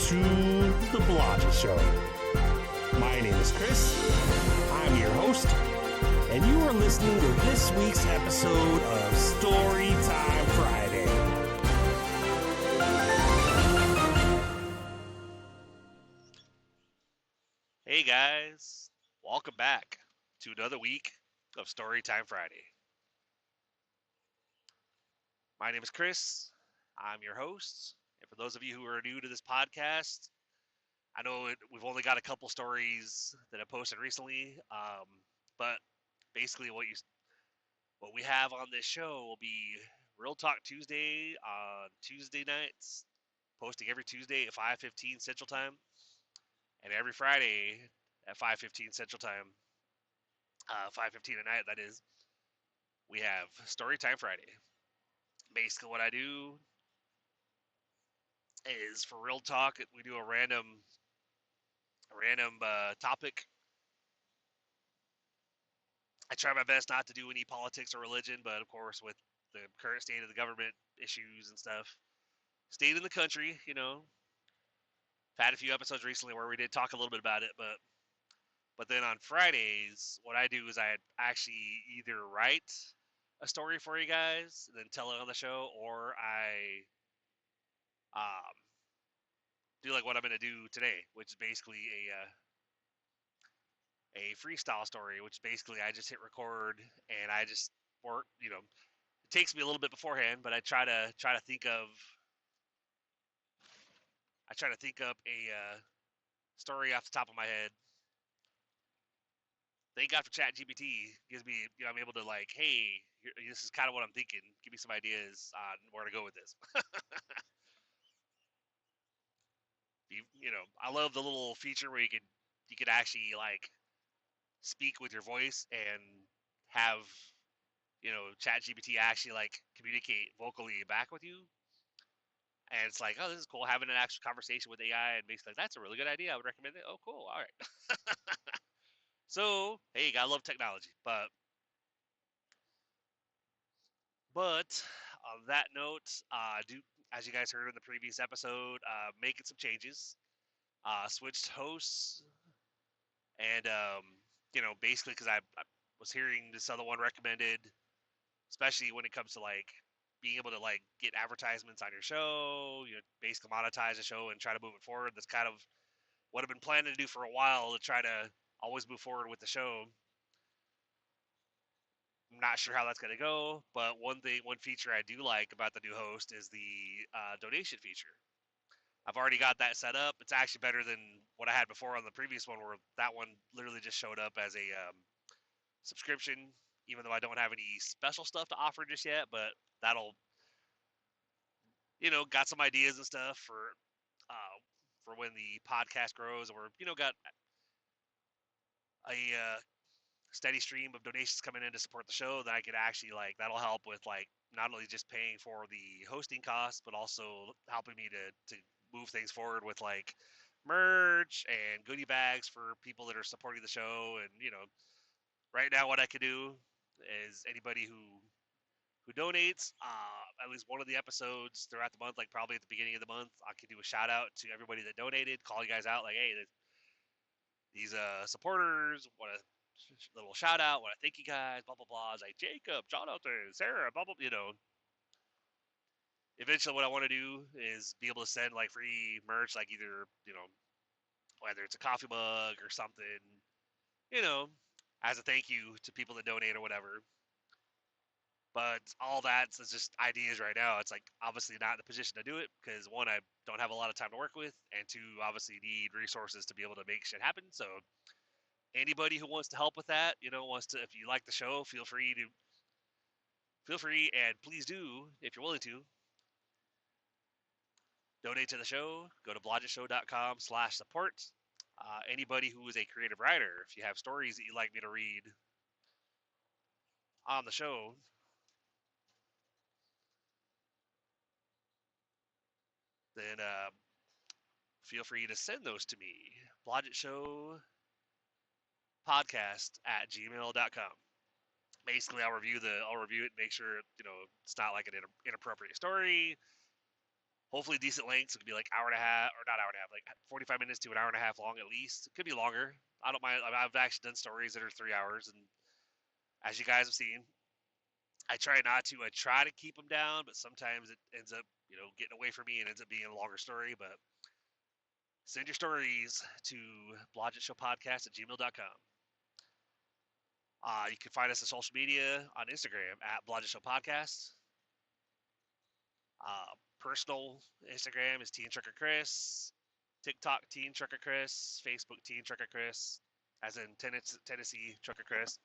to the Blodgett Show. My name is Chris. I'm your host, and you are listening to this week's episode of Storytime Friday. Hey guys, welcome back to another week of Storytime Friday. My name is Chris. I'm your host. And for those of you who are new to this podcast, I know we've only got a couple stories that I posted recently, but basically what we have on this show will be Real Talk Tuesday on Tuesday nights, posting every Tuesday at 5:15 Central Time, and every Friday at 5:15 Central Time, 5:15 at night, that is. We have Storytime Friday. Basically, what I do is for Real Talk, we do a random topic. I try my best not to do any politics or religion, but of course, with the current state of the government issues and stuff, state of the country, I've had a few episodes recently where we did talk a little bit about it, but then on Fridays, what I do is I actually either write a story for you guys and then tell it on the show, or I do like what I'm going to do today, which is basically a freestyle story, which basically I just hit record and I just work. It takes me a little bit beforehand, but I try to think of a story off the top of my head. Thank God for ChatGPT. Gives me, I'm able to like, hey, this is kind of what I'm thinking. Give me some ideas on where to go with this. I love the little feature where you could actually like speak with your voice and have ChatGPT actually like communicate vocally back with you. And it's like, oh, this is cool, having an actual conversation with AI, and basically, that's a really good idea. I would recommend it. Oh, cool. All right. So, hey, you gotta love technology. But on that note, do as you guys heard in the previous episode, making some changes, switched hosts, and basically because I was hearing this other one recommended, especially when it comes to like being able to like get advertisements on your show, basically monetize the show and try to move it forward. That's kind of what I've been planning to do for a while, to try to always move forward with the show. I'm not sure how that's going to go, but one feature I do like about the new host is the donation feature. I've already got that set up. It's actually better than what I had before on the previous one, where that one literally just showed up as a subscription, even though I don't have any special stuff to offer just yet. But that'll, got some ideas and stuff for when the podcast grows, or got a steady stream of donations coming in to support the show, that I could actually like, that'll help with like not only just paying for the hosting costs, but also helping me to move things forward with like merch and goodie bags for people that are supporting the show. And right now what I could do is anybody who donates at least one of the episodes throughout the month, like probably at the beginning of the month, I could do a shout out to everybody that donated, call you guys out like, hey, these supporters want to little shout out, want to thank you guys, blah blah blah. It's like Jacob, Jonathan, Sarah, blah blah. Eventually, what I want to do is be able to send like free merch, like either whether it's a coffee mug or something, you know, as a thank you to people that donate or whatever. But all that's is just ideas right now. It's like obviously not in the position to do it because one, I don't have a lot of time to work with, and two, obviously need resources to be able to make shit happen. So anybody who wants to help with that, if you like the show, feel free and please do, if you're willing to, donate to the show. Go to blodgettshow.com/support. Anybody who is a creative writer, if you have stories that you'd like me to read on the show, then feel free to send those to me. blodgettshowpodcast@gmail.com. Basically, I'll review it and make sure it's not like an inappropriate story. hopefully decent lengths. It could be like hour and a half, or not hour and a half, like 45 minutes to an hour and a half long at least. It could be longer. I don't mind. I've actually done stories that are 3 hours, and as you guys have seen, I try not to. I try to keep them down, but sometimes it ends up, getting away from me and ends up being a longer story. But send your stories to blodgettshowpodcast@gmail.com. You can find us on social media on Instagram at Blodgett Show Podcast. Personal Instagram is Teen Trucker Chris. TikTok Teen Trucker Chris. Facebook Teen Trucker Chris, as in Tennessee Trucker Chris.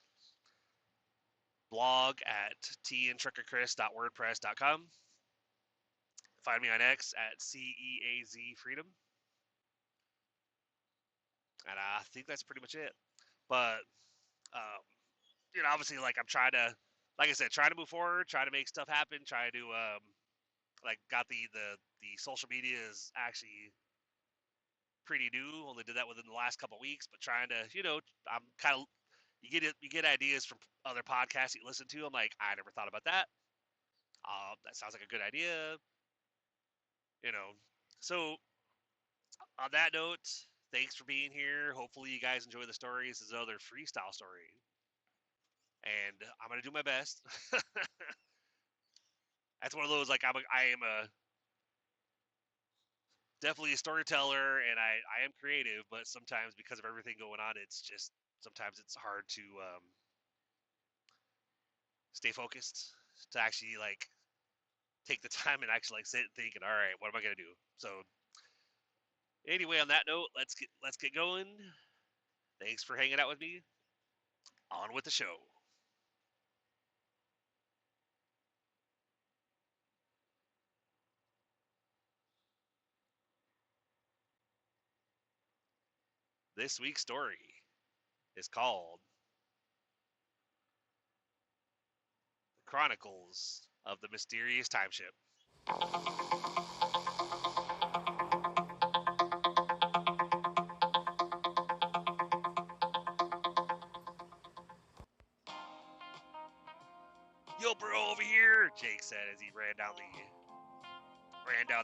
Blog at teentruckerchris.wordpress.com. Find me on X at CEAZ Freedom. And I think that's pretty much it. But, obviously, like, I'm trying to, like I said, trying to move forward, trying to make stuff happen, trying to, got the social media is actually pretty new. Only did that within the last couple of weeks, but trying to, I'm kind of, you get ideas from other podcasts you listen to. I'm like, I never thought about that. That sounds like a good idea. So on that note, thanks for being here. Hopefully you guys enjoy the stories. This is another freestyle story, and I'm gonna do my best. That's one of those, like, I am definitely a storyteller, and I am creative, but sometimes because of everything going on, it's just sometimes it's hard to stay focused, to actually like take the time and actually like sit and think, and all right, what am I gonna do? So anyway, on that note, let's get going. Thanks for hanging out with me. On with the show. This week's story is called The Chronicles of the Mysterious Time Ship. Yo, bro, over here, Jake said as he ran down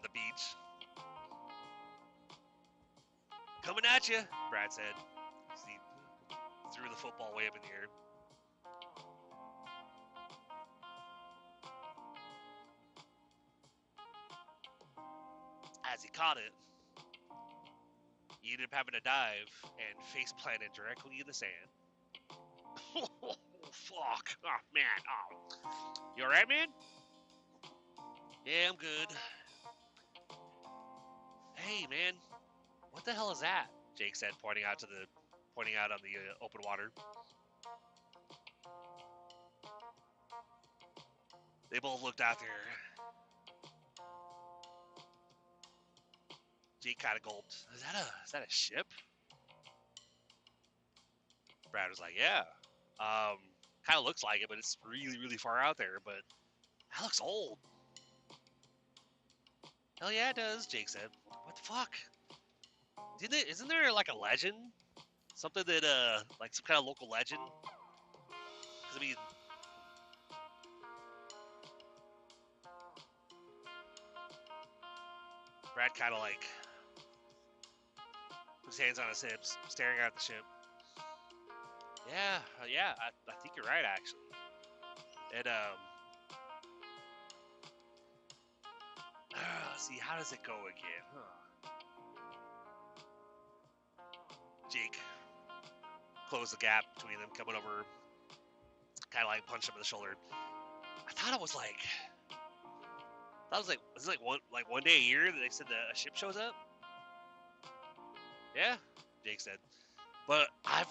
the beach. Coming at you, Brad said as he threw the football way up in the air. As he caught it, he ended up having to dive and face planted directly in the sand. Oh, fuck. Oh, man. Oh. You alright, man? Yeah, I'm good. Hey, man. What the hell is that? Jake said, pointing out on the open water. They both looked out there. Jake kind of gulped. Is that a ship? Brad was like, yeah. Kind of looks like it, but it's really, really far out there. But that looks old. Hell yeah, it does, Jake said. What the fuck? Isn't there like a legend? Something that, like some kind of local legend? Because, I mean, Brad kind of like put his hands on his hips, staring at the ship. Yeah, I think you're right, actually. It, see, how does it go again? Huh. Jake closed the gap between them, coming over, kind of like punched him in the shoulder. I thought it was like, is it like one day a year that they said a ship shows up? Yeah, Jake said. But have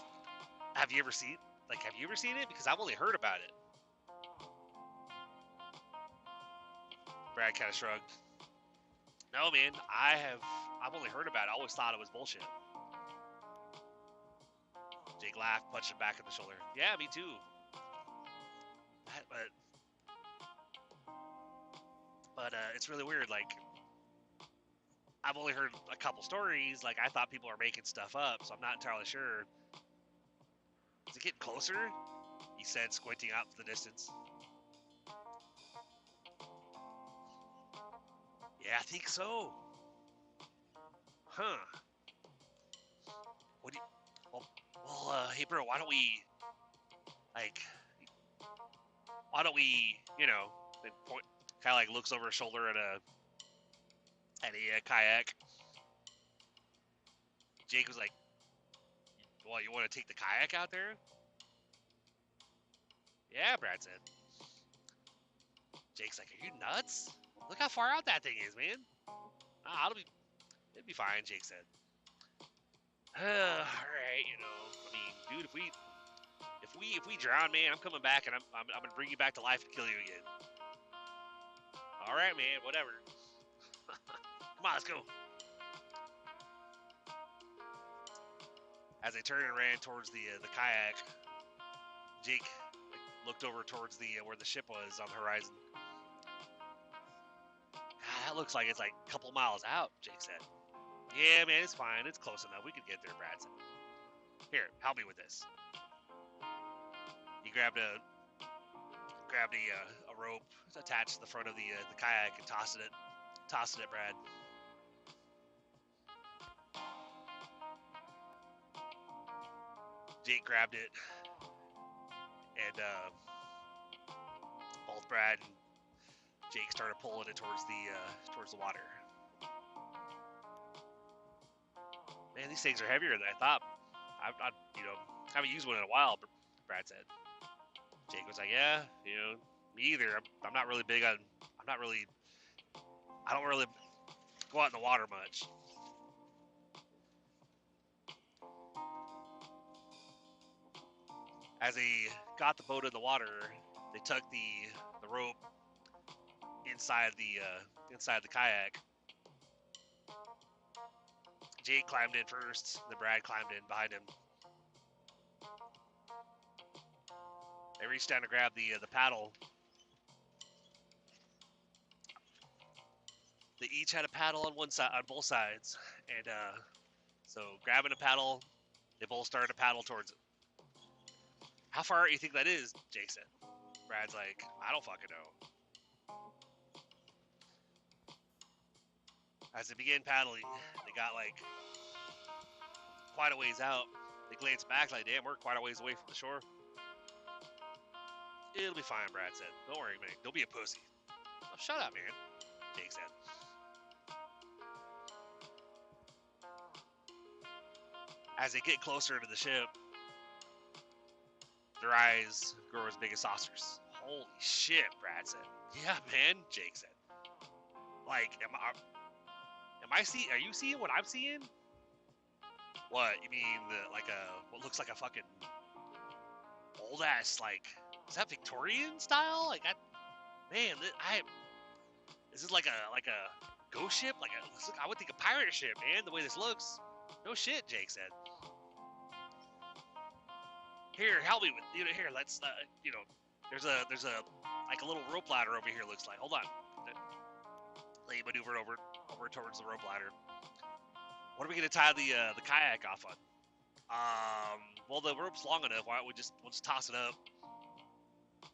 you ever seen it? Because I've only heard about it. Brad kind of shrugged. No, man, I've only heard about it. I always thought it was bullshit. Jake laughed, punched him back in the shoulder. Yeah, me too. But it's really weird. Like, I've only heard a couple stories. Like, I thought people are making stuff up, so I'm not entirely sure. Is it getting closer? He said, squinting out the distance. Yeah, I think so. Huh. What do you... Hey, bro, why don't we, like, then point, kind of like looks over his shoulder at a kayak. Jake was like, well, you want to take the kayak out there? Yeah, Brad said. Jake's like, are you nuts? Look how far out that thing is, man. It'd be fine, Jake said. All right, I mean, dude, if we drown, man, I'm coming back and I'm gonna bring you back to life and kill you again. All right, man, whatever. Come on, let's go. As they turned and ran towards the kayak, Jake looked over towards where the ship was on the horizon. God, that looks like it's like a couple miles out, Jake said. Yeah, man, it's fine. It's close enough. We could get there, Brad said. Here, help me with this. He grabbed a rope attached to the front of the kayak and tossed it at Brad. Jake grabbed it, and both Brad and Jake started pulling it towards the water. Man, these things are heavier than I thought. I haven't used one in a while, Brad said. Jake was like, yeah, me either. I'm not really big on. I don't really go out in the water much. As they got the boat in the water, they tucked the rope inside the kayak. Jake climbed in first, then Brad climbed in behind him. They reached down to grab the paddle. They each had a paddle on both sides, and so grabbing a paddle, they both started to paddle towards it. How far do you think that is? Jake said. Brad's like, I don't fucking know. As they began paddling, they got like quite a ways out. They glanced back like, damn, we're quite a ways away from the shore. It'll be fine, Brad said. Don't worry, man. Don't be a pussy. Oh, shut up, man, Jake said. As they get closer to the ship, their eyes grow as big as saucers. Holy shit, Brad said. Yeah, man, Jake said. Like, are you seeing what I'm seeing? What, you mean what looks like a fucking old ass, like, is that Victorian style? Like, is this like a ghost ship? I would think a pirate ship, man, the way this looks. No shit, Jake said. Here, help me with, here, let's, there's a like a little rope ladder over here, looks like. Hold on. They maneuvered over towards the rope ladder. What are we gonna tie the kayak off on? Well, the rope's long enough. Why don't we'll just toss it up,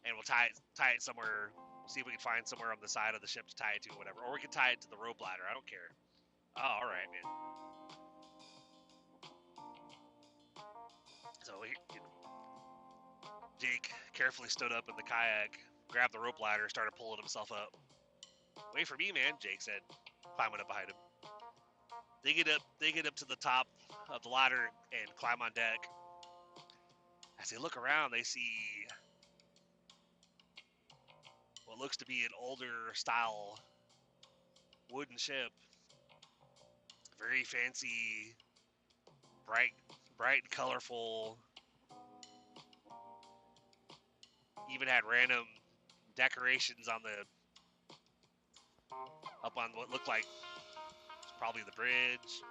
and we'll tie it somewhere. We'll see if we can find somewhere on the side of the ship to tie it to, or whatever. Or we can tie it to the rope ladder. I don't care. Oh, all right, man. So Jake carefully stood up in the kayak, grabbed the rope ladder, started pulling himself up. Wait for me, man, Jake said, climbing up behind him. They get up to the top of the ladder and climb on deck. As they look around, they see what looks to be an older style wooden ship. Very fancy, bright and colorful. Even had random decorations up on what looked like probably the bridge.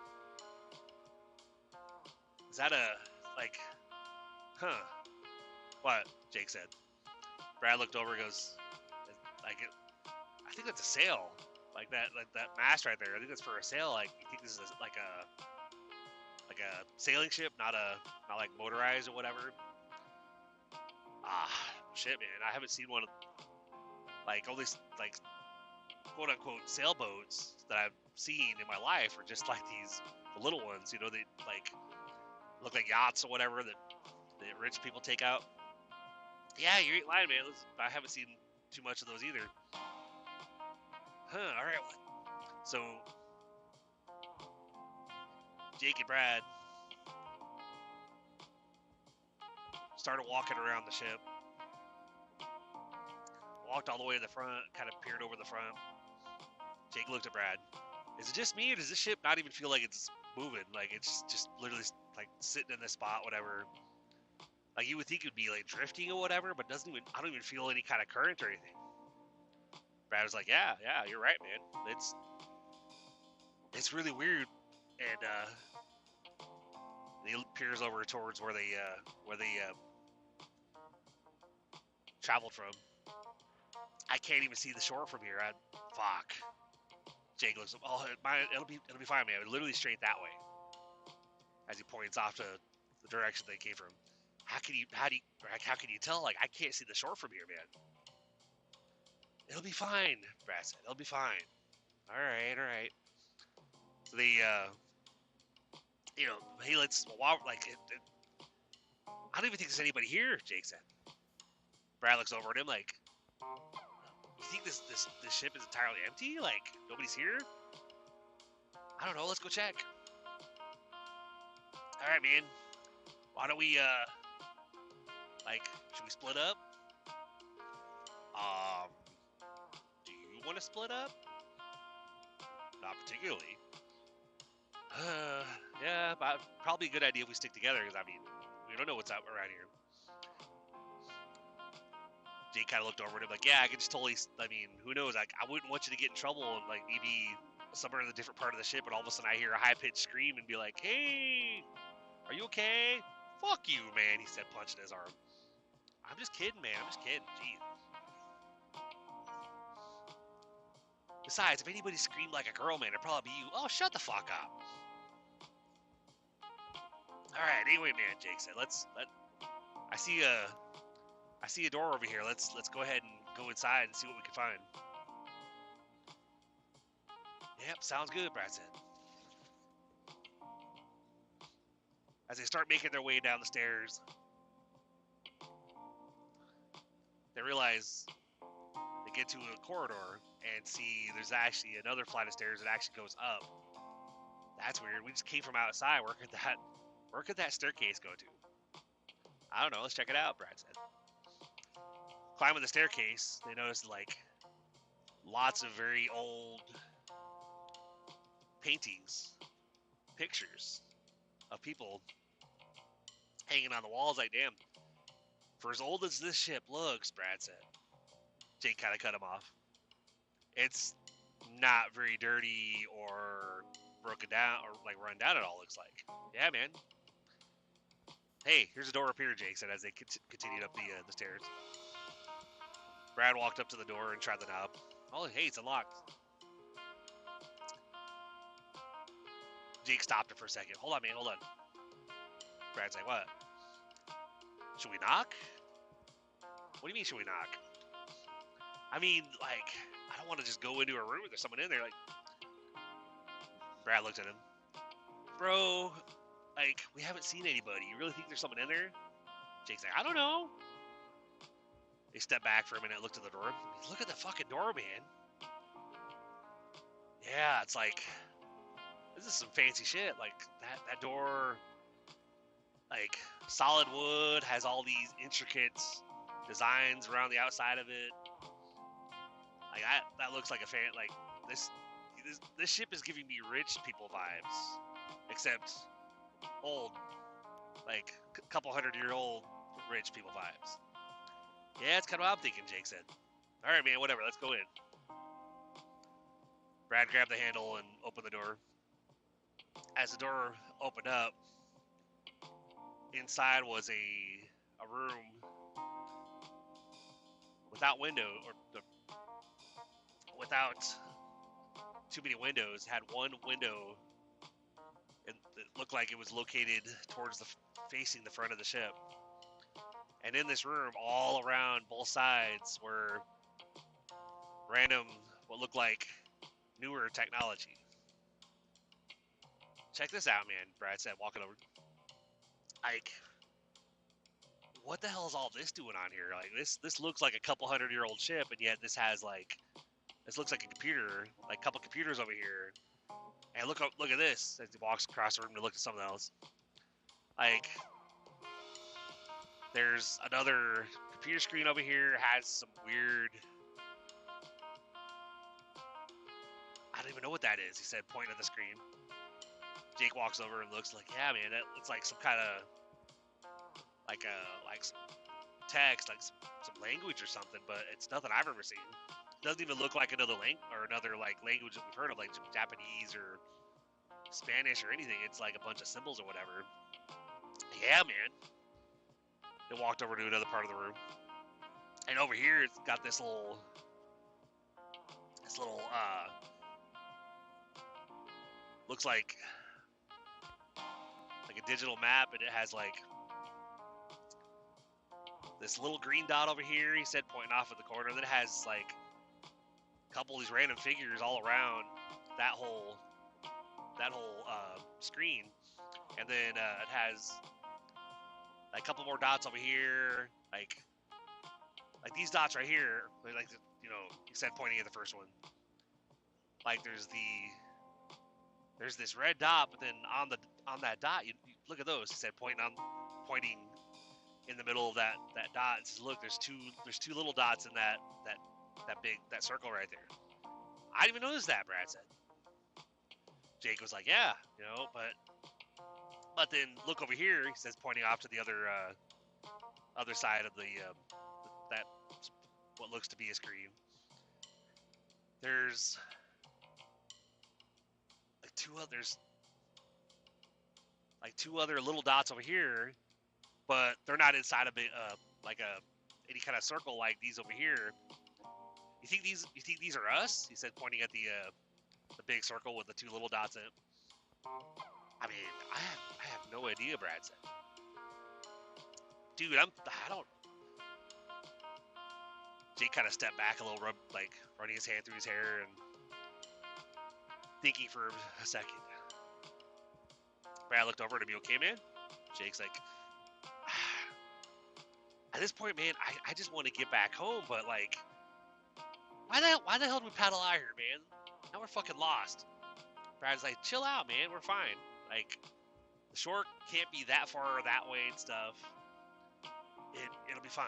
Is that what? Jake said. Brad looked over and goes, I think that's a sail. Like that mast right there. I think that's for a sail. Like, you think this is like a sailing ship, not like motorized or whatever? Ah, shit, man. I haven't seen one, like, only, like, quote unquote sailboats that I've seen in my life are just like these little ones, you know, they like look like yachts or whatever that rich people take out. Yeah, you ain't lying, man. I haven't seen too much of those either. Huh, alright. So, Jake and Brad started walking around the ship. Walked all the way to the front, kind of peered over the front. Jake looked at Brad. Is it just me, or does this ship not even feel like it's moving? Like, it's just literally, like, sitting in this spot, whatever. Like, you would think it would be, like, drifting or whatever, but I don't even feel any kind of current or anything. Brad was like, yeah, you're right, man. It's really weird. And, he peers over towards where they traveled from. I can't even see the shore from here. Fuck. Jake looks up. Oh, it'll be fine, man. Literally straight that way. As he points off to the direction they came from. How can you tell? Like, I can't see the shore from here, man. It'll be fine, Brad said. It'll be fine. All right. So they, hey, let's walk. Like, I don't even think there's anybody here. Jake said. Brad looks over at him like, you think this ship is entirely empty? Like, nobody's here? I don't know. Let's go check. All right, man. Why don't we, should we split up? Do you want to split up? Not particularly. Yeah, but probably a good idea if we stick together, because, I mean, we don't know what's out around here. Jake kind of looked over at him like, yeah, I can just totally, I mean, who knows? Like, I wouldn't want you to get in trouble and, like, maybe somewhere in a different part of the ship, and all of a sudden I hear a high-pitched scream and be like, hey, are you okay? Fuck you, man, he said, punching his arm. I'm just kidding, man. I'm just kidding. Jeez. Besides, if anybody screamed like a girl, man, it'd probably be you. Oh, shut the fuck up. All right. Anyway, man, Jake said, I see a door over here. Let's go ahead and go inside and see what we can find. Yep, sounds good, Brad said. As they start making their way down the stairs, they realize they get to a corridor and see there's actually another flight of stairs that actually goes up. That's weird. We just came from outside. Where could that staircase go to? I don't know. Let's check it out, Brad said. Climbing the staircase, they noticed, like, lots of very old paintings, pictures of people hanging on the walls. Like, damn, for as old as this ship looks, Brad said. Jake kind of cut him off. It's not very dirty or broken down or, like, run down at all, looks like. Yeah, man. Hey, here's a door up here, Jake said as they continued up the stairs. Brad walked up to the door and tried the knob. Oh, hey, it's unlocked. Jake stopped it for a second. Hold on, man, hold on. Brad's like, what? Should we knock? What do you mean, should we knock? I mean, like, I don't want to just go into a room if there's someone in there. Like, Brad looked at him. Bro, like, we haven't seen anybody. You really think there's someone in there? Jake's like, I don't know. They stepped back for a minute and looked at the door. Look at the fucking door, man. Yeah, it's like, this is some fancy shit. Like, that door, like, solid wood, has all these intricate designs around the outside of it. Like, that looks like a fan. Like, this ship is giving me rich people vibes, except old, like a couple 100-year-old rich people vibes. Yeah, it's kind of what I'm thinking, Jake said. All right, man, whatever. Let's go in. Brad grabbed the handle and opened the door. As the door opened up, inside was a room without window, or without too many windows. Had one window, and it looked like it was located towards facing the front of the ship. And in this room, all around both sides, were random what looked like newer technology. Check this out, man, Brad said, walking over. Like, what the hell is all this doing on here? Like, this looks like a couple 100-year-old ship, and yet this has, like, this looks like a computer, like a couple computers over here. And look at this, as he walks across the room to look at something else. Like, there's another computer screen over here, has some weird, I don't even know what that is, he said, pointing at the screen. Jake walks over and looks like, yeah, man, that looks like some kind of, like some text, like some language or something, but it's nothing I've ever seen. It doesn't even look like another like language that we've heard of, like Japanese or Spanish or anything. It's like a bunch of symbols or whatever. Yeah, man. They walked over to another part of the room, and over here it's got this little looks like a digital map, and it has like this little green dot over here, he said, pointing off at the corner, that has like a couple of these random figures all around that whole screen, and then it has like a couple more dots over here, like these dots right here, like, you know, he said, pointing at the first one. Like there's this red dot, but then on that dot, you look at those. He said, pointing in the middle of that dot. It says, look, there's two little dots in that circle right there. I didn't even notice that, Brad said. Jake was like, yeah, you know, but then look over here. He says, pointing off to the other side of that what looks to be a screen. There's like two other little dots over here, but they're not inside of any kind of circle like these over here. You think these are us? He said, pointing at the big circle with the two little dots in it. I mean, I have no idea, Brad said. Dude, I don't. Jake kind of stepped back a little, running his hand through his hair and thinking for a second. Brad looked over to me, okay, man? Jake's like, at this point, man, I just want to get back home, but like, why the hell did we paddle out here, man? Now we're fucking lost. Brad's like, chill out, man, we're fine. Like, the shore can't be that far that way and stuff. It'll be fine.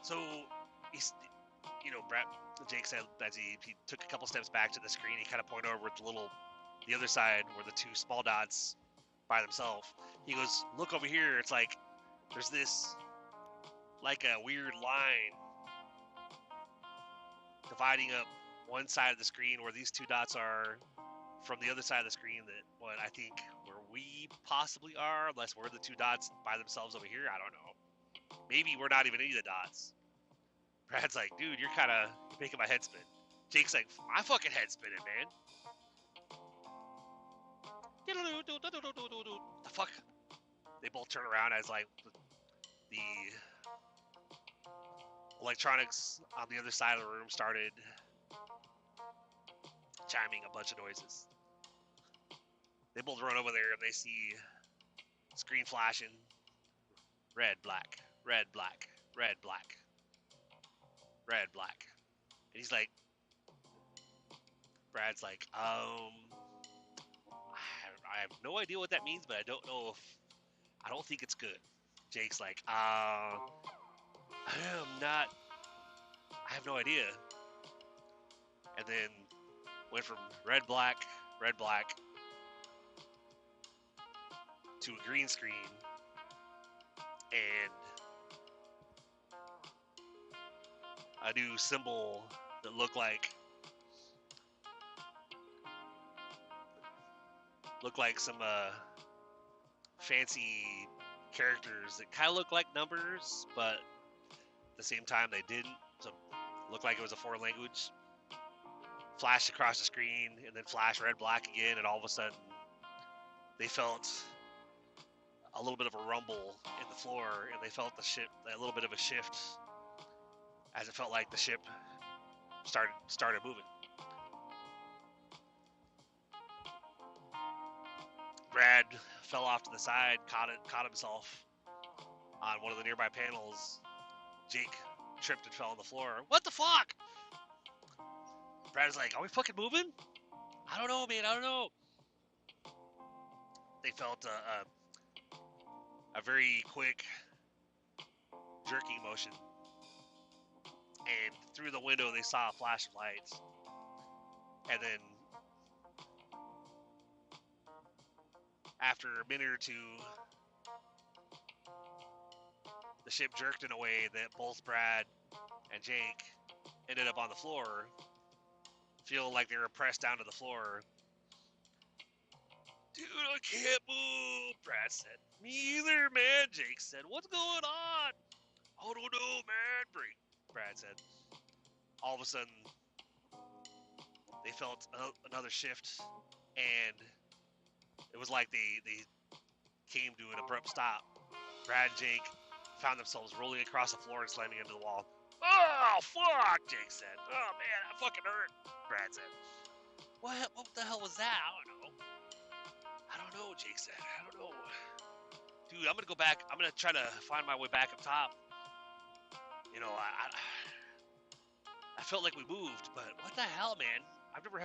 So, Jake said as he took a couple steps back to the screen, he kind of pointed over to the other side where the two small dots by themselves. He goes, look over here. It's like there's this, like a weird line dividing up one side of the screen where these two dots are from the other side of the screen that what I think where we possibly are, unless we're the two dots by themselves over here. I don't know. Maybe we're not even any of the dots. Brad's like, dude, you're kind of making my head spin. Jake's like, my fucking head spinning, man. The fuck? They both turn around as like the electronics on the other side of the room started chiming a bunch of noises. They both run over there and they see screen flashing. Red, black, red, black, red, black, red, black. And he's like, Brad's like, I have no idea what that means, but I don't think it's good. Jake's like, I have no idea. And then went from red, black, to a green screen, and a new symbol that looked like some fancy characters that kind of look like numbers, but at the same time they didn't. So it looked like it was a foreign language. Flashed across the screen, and then flash red, black again, and all of a sudden they felt a little bit of a rumble in the floor, and they felt a little bit of a shift, as it felt like the ship started moving. Brad fell off to the side, caught himself on one of the nearby panels. Jake tripped and fell on the floor. What the fuck? Brad's like, are we fucking moving? I don't know, man. I don't know. They felt a very quick jerking motion. And through the window, they saw a flash of lights. And then, after a minute or two, the ship jerked in a way that both Brad and Jake ended up on the floor, feeling like they were pressed down to the floor. Dude, I can't move, Brad said. Me either, man, Jake said. What's going on? I don't know, man, Brad said. All of a sudden, they felt another shift, and it was like they came to an abrupt stop. Brad and Jake found themselves rolling across the floor and slamming into the wall. Oh, fuck, Jake said. Oh, man, that fucking hurt, Brad said. What the hell was that? I don't know, Jake said. I don't know. Dude, I'm going to go back. I'm going to try to find my way back up top. You know, I felt like we moved, but what the hell, man? I've never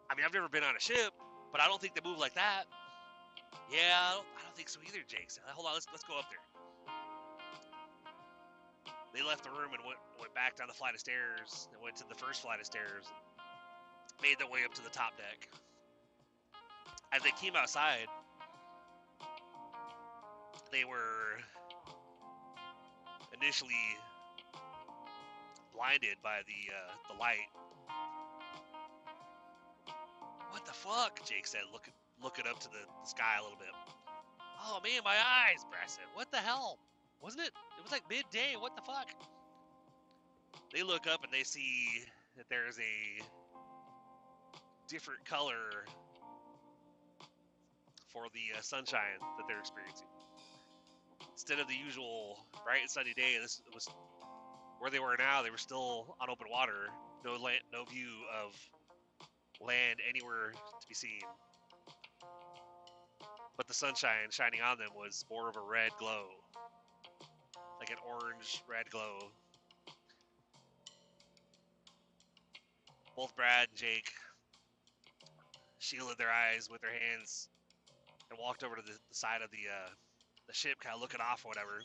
I've never been on a ship, but I don't think they move like that. Yeah, I don't think so either, Jake said. Hold on, let's go up there. They left the room and went back down the flight of stairs and went to the first flight of stairs. Made their way up to the top deck. As they came outside, they were initially blinded by the light. What the fuck? Jake said, looking up to the sky a little bit. Oh man, my eyes, Brad said. What the hell? Wasn't it? It was like midday. What the fuck? They look up and they see that there's a different color for the sunshine that they're experiencing. Instead of the usual bright and sunny day, this was where they were now. They were still on open water, no view of land anywhere to be seen. But the sunshine shining on them was more of a red glow, like an orange red glow. Both Brad and Jake shielded their eyes with their hands and walked over to the side of the ship, kind of looking off or whatever,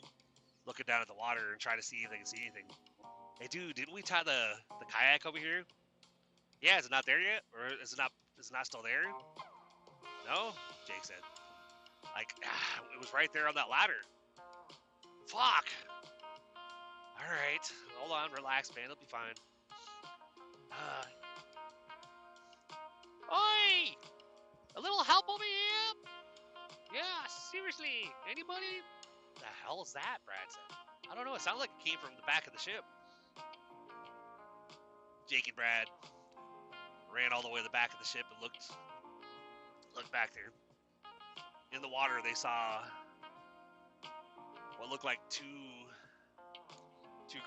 looking down at the water and trying to see if they can see anything. Hey, dude, didn't we tie the kayak over here? Yeah, is it not there yet, or is it not still there? No, Jake said. Like, it was right there on that ladder. Fuck. All right, hold on, relax, man. It'll be fine. Oi! A little help over here? Yeah, seriously. Anybody? The hell is that? Brad said. I don't know. It sounded like it came from the back of the ship. Jake and Brad ran all the way to the back of the ship and looked back there. In the water, they saw what looked like two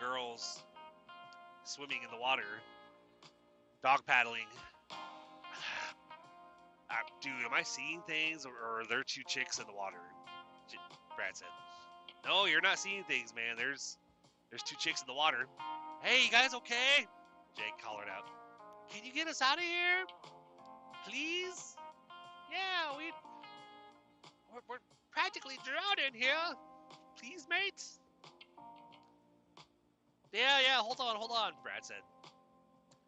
girls swimming in the water, dog paddling. Dude, am I seeing things, or are there two chicks in the water? Brad said. No, you're not seeing things, man. There's two chicks in the water. Hey, you guys okay? Jake hollered out. Can you get us out of here? Please? Yeah, we're practically drowning here. Please, mates? Yeah, hold on, Brad said.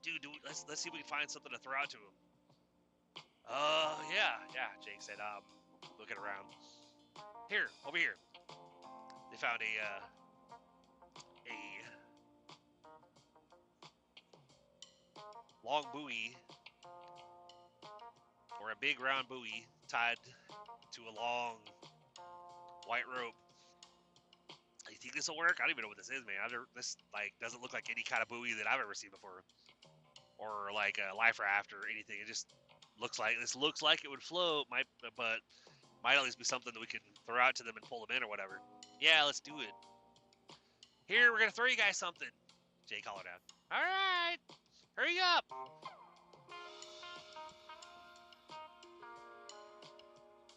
Dude, let's see if we can find something to throw out to him. Yeah, Jake said, looking around. Here, over here. They found a long buoy, or a big round buoy tied to a long white rope. You think this will work? I don't even know what this is, man. This doesn't look like any kind of buoy that I've ever seen before, or like a life raft or anything. It just looks like it would float, but Might at least be something that we can throw out to them and pull them in or whatever. Yeah, let's do it. Here, we're gonna throw you guys something. Jake hollered out. All right, hurry up.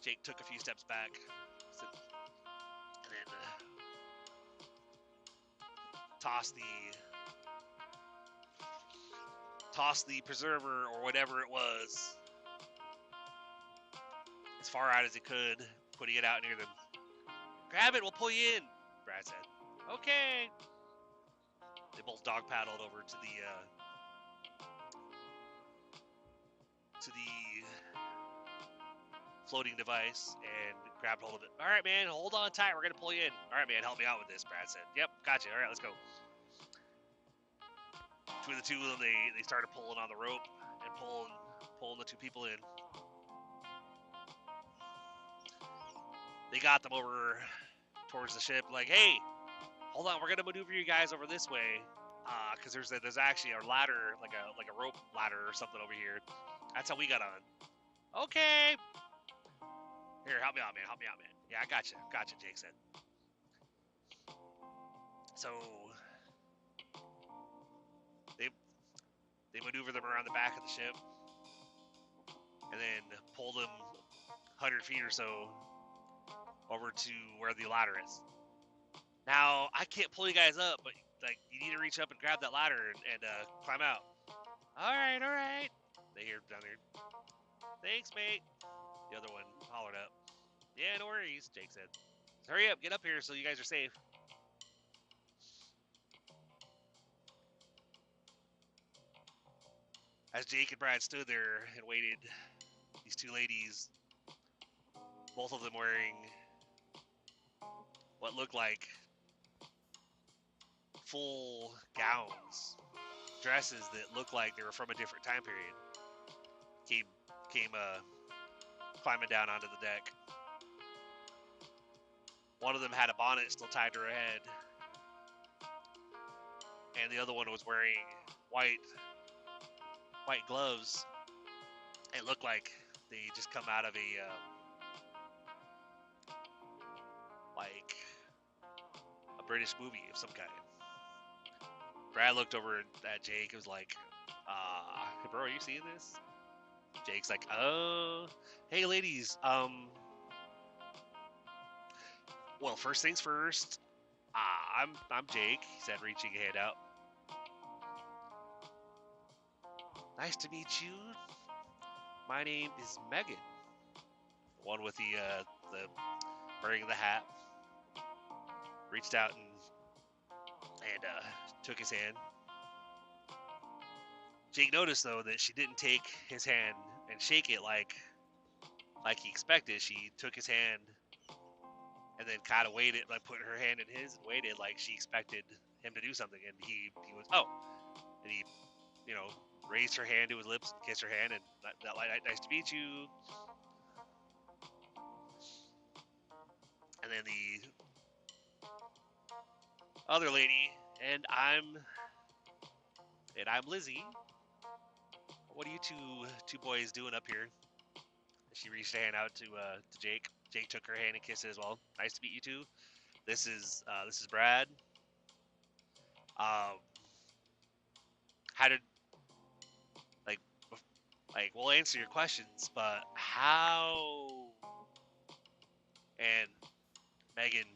Jake took a few steps back, and then tossed the preserver or whatever it was as far out as he could, putting it out near them. Grab it, we'll pull you in, Brad said. Okay. They both dog paddled over to the floating device and grabbed hold of it. All right, man, hold on tight. We're gonna pull you in. All right, man, help me out with this, Brad said. Yep, gotcha. All right, let's go. Between the two of them, they started pulling on the rope and pulling the two people in. They got them over towards the ship, like, hey, hold on, we're gonna maneuver you guys over this way, because there's actually a ladder, like a rope ladder or something over here. That's how we got on. Okay. Here, help me out, man. Yeah, I gotcha, Jake said. So they maneuver them around the back of the ship, and then pull them 100 feet or so over to where the ladder is. Now, I can't pull you guys up, but like you need to reach up and grab that ladder and climb out. All right. They hear down there. Thanks, mate. The other one hollered up. Yeah, no worries, Jake said. Hurry up, get up here so you guys are safe. As Jake and Brad stood there and waited, these two ladies, both of them wearing what looked like full gowns, dresses that looked like they were from a different time period, came climbing down onto the deck. One of them had a bonnet still tied to her head, and the other one was wearing white gloves. It looked like they just come out of a British movie of some kind. Brad looked over at Jake and was like, hey bro, are you seeing this? Jake's like, hey ladies, well, first things first, I'm Jake, he said, reaching a hand out. Nice to meet you. My name is Megan. The one with the wearing the hat reached out and took his hand. Jake noticed though that she didn't take his hand and shake it like he expected. She took his hand and then kind of waited, like put her hand in his and waited like she expected him to do something. And he was and he raised her hand to his lips, kissed her hand, and that nice to meet you. And then the other lady, and I'm Lizzie. What are you two boys doing up here? She reached a hand out to Jake. Jake took her hand and kissed it as well. Nice to meet you too. This is Brad. How did we'll answer your questions, but how? And Megan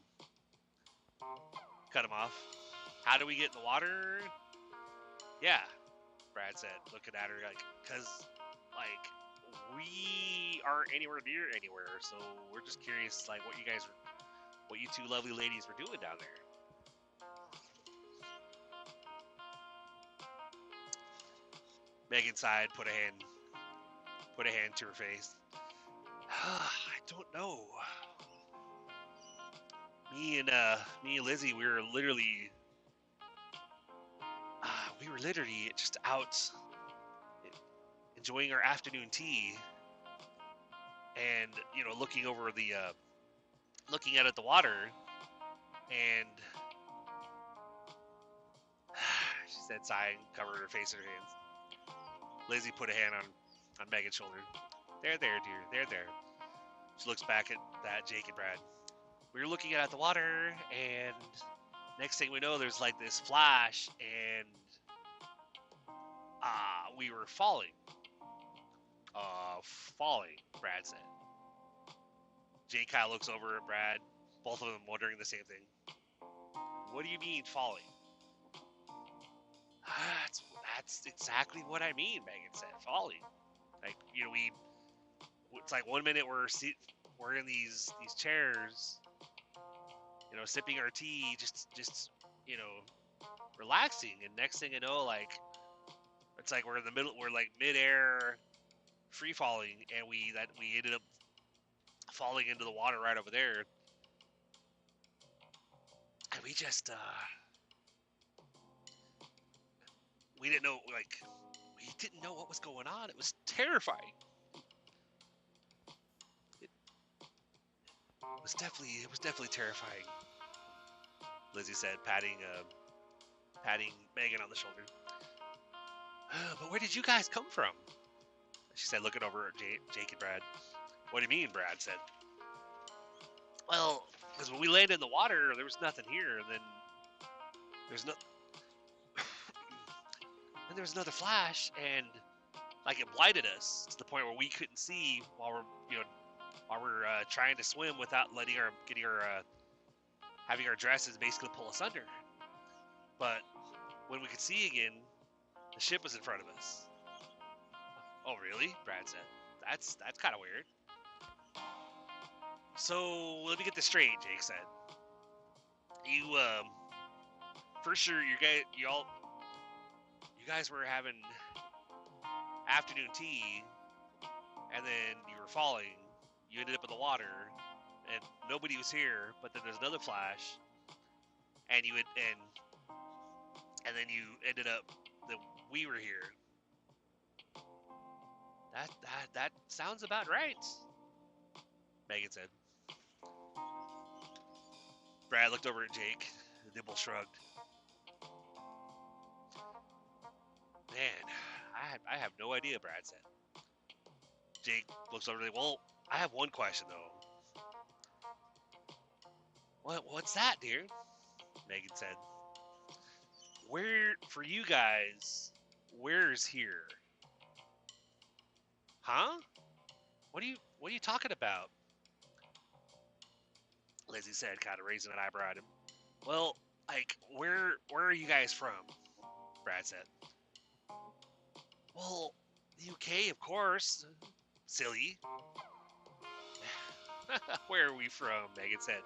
cut him off. How do we get in the water? Yeah, Brad said, looking at her because we aren't anywhere near anywhere, so we're just curious, what you two lovely ladies were doing down there. Megan sighed, put a hand to her face. I don't know. Me and Lizzie, we were literally just out enjoying our afternoon tea, and looking over looking out at the water, and she said, sighing, covered her face in her hands. Lizzie put a hand on Megan's shoulder. There, dear. There. She looks back at Jake and Brad. We were looking at the water, and next thing we know, there's like this flash, and we were falling. Falling, Brad said. Jake kind of looks over at Brad, both of them wondering the same thing. What do you mean falling? That's exactly what I mean, Megan said. Falling. Like, it's like 1 minute we're in these chairs, sipping our tea, just relaxing, and next thing you know, like, it's like we're like midair, free falling, and we ended up falling into the water right over there, and we just we didn't know what was going on. It was terrifying. It was definitely terrifying. Lizzie said, patting Megan on the shoulder. But where did you guys come from? She said, looking over at Jake and Brad. What do you mean? Brad said. Well, because when we landed in the water, there was nothing here, and then then there was another flash, and like it blinded us to the point where we couldn't see while we're trying to swim without having our dresses basically pull us under. But when we could see again, the ship was in front of us. Oh, really? Brad said. That's kind of weird. So let me get this straight, Jake said. You for sure you guys were having afternoon tea, and then you were falling. You ended up in the water, and nobody was here. But then there's another flash, and then you ended up that we were here. That sounds about right, Megan said. Brad looked over at Jake. Nibble shrugged. Man, I have no idea, Brad said. Jake looks over to me. Well, I have one question, though. What's that, dear? Megan said. For you guys, where's here? Huh? What are you talking about? Lizzie said, kind of raising an eyebrow at him. Well, like, where are you guys from? Brad said. Well, the UK, of course. Silly. Where are we from? Megan said,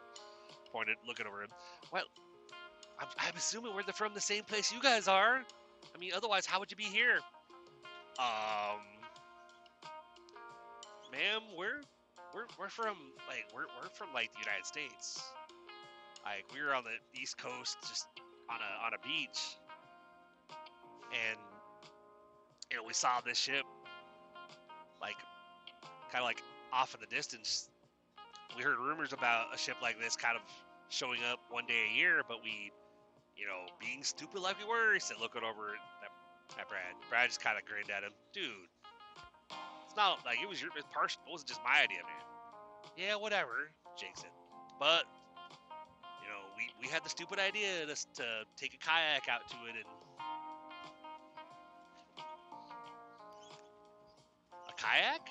looking over him. Well, I'm assuming we're from the same place you guys are. I mean, otherwise, how would you be here? Ma'am, we're from like the United States. Like, we were on the East Coast, just on a beach, and we saw this ship, like, kind of like off in the distance. We heard rumors about a ship like this kind of showing up one day a year, but we, being stupid like we were, he said, looking over at Brad. Brad just kind of grinned at him. Dude, it's not like it was partial. It wasn't just my idea, man. Yeah, whatever, Jake said. But, we had the stupid idea to take a kayak out to it and... A kayak?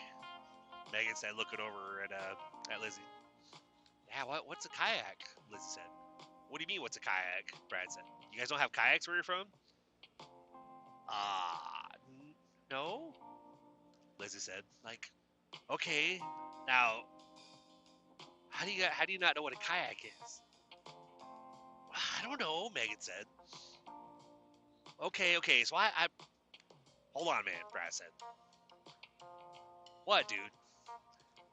Megan said, looking over at Lizzie. Yeah, what's a kayak? Lizzie said. What do you mean, what's a kayak? Brad said. You guys don't have kayaks where you're from? No. Lizzie said. Like, okay, now, how do you not know what a kayak is? I don't know, Megan said. Okay, so I hold on, man, Brad said. What, dude?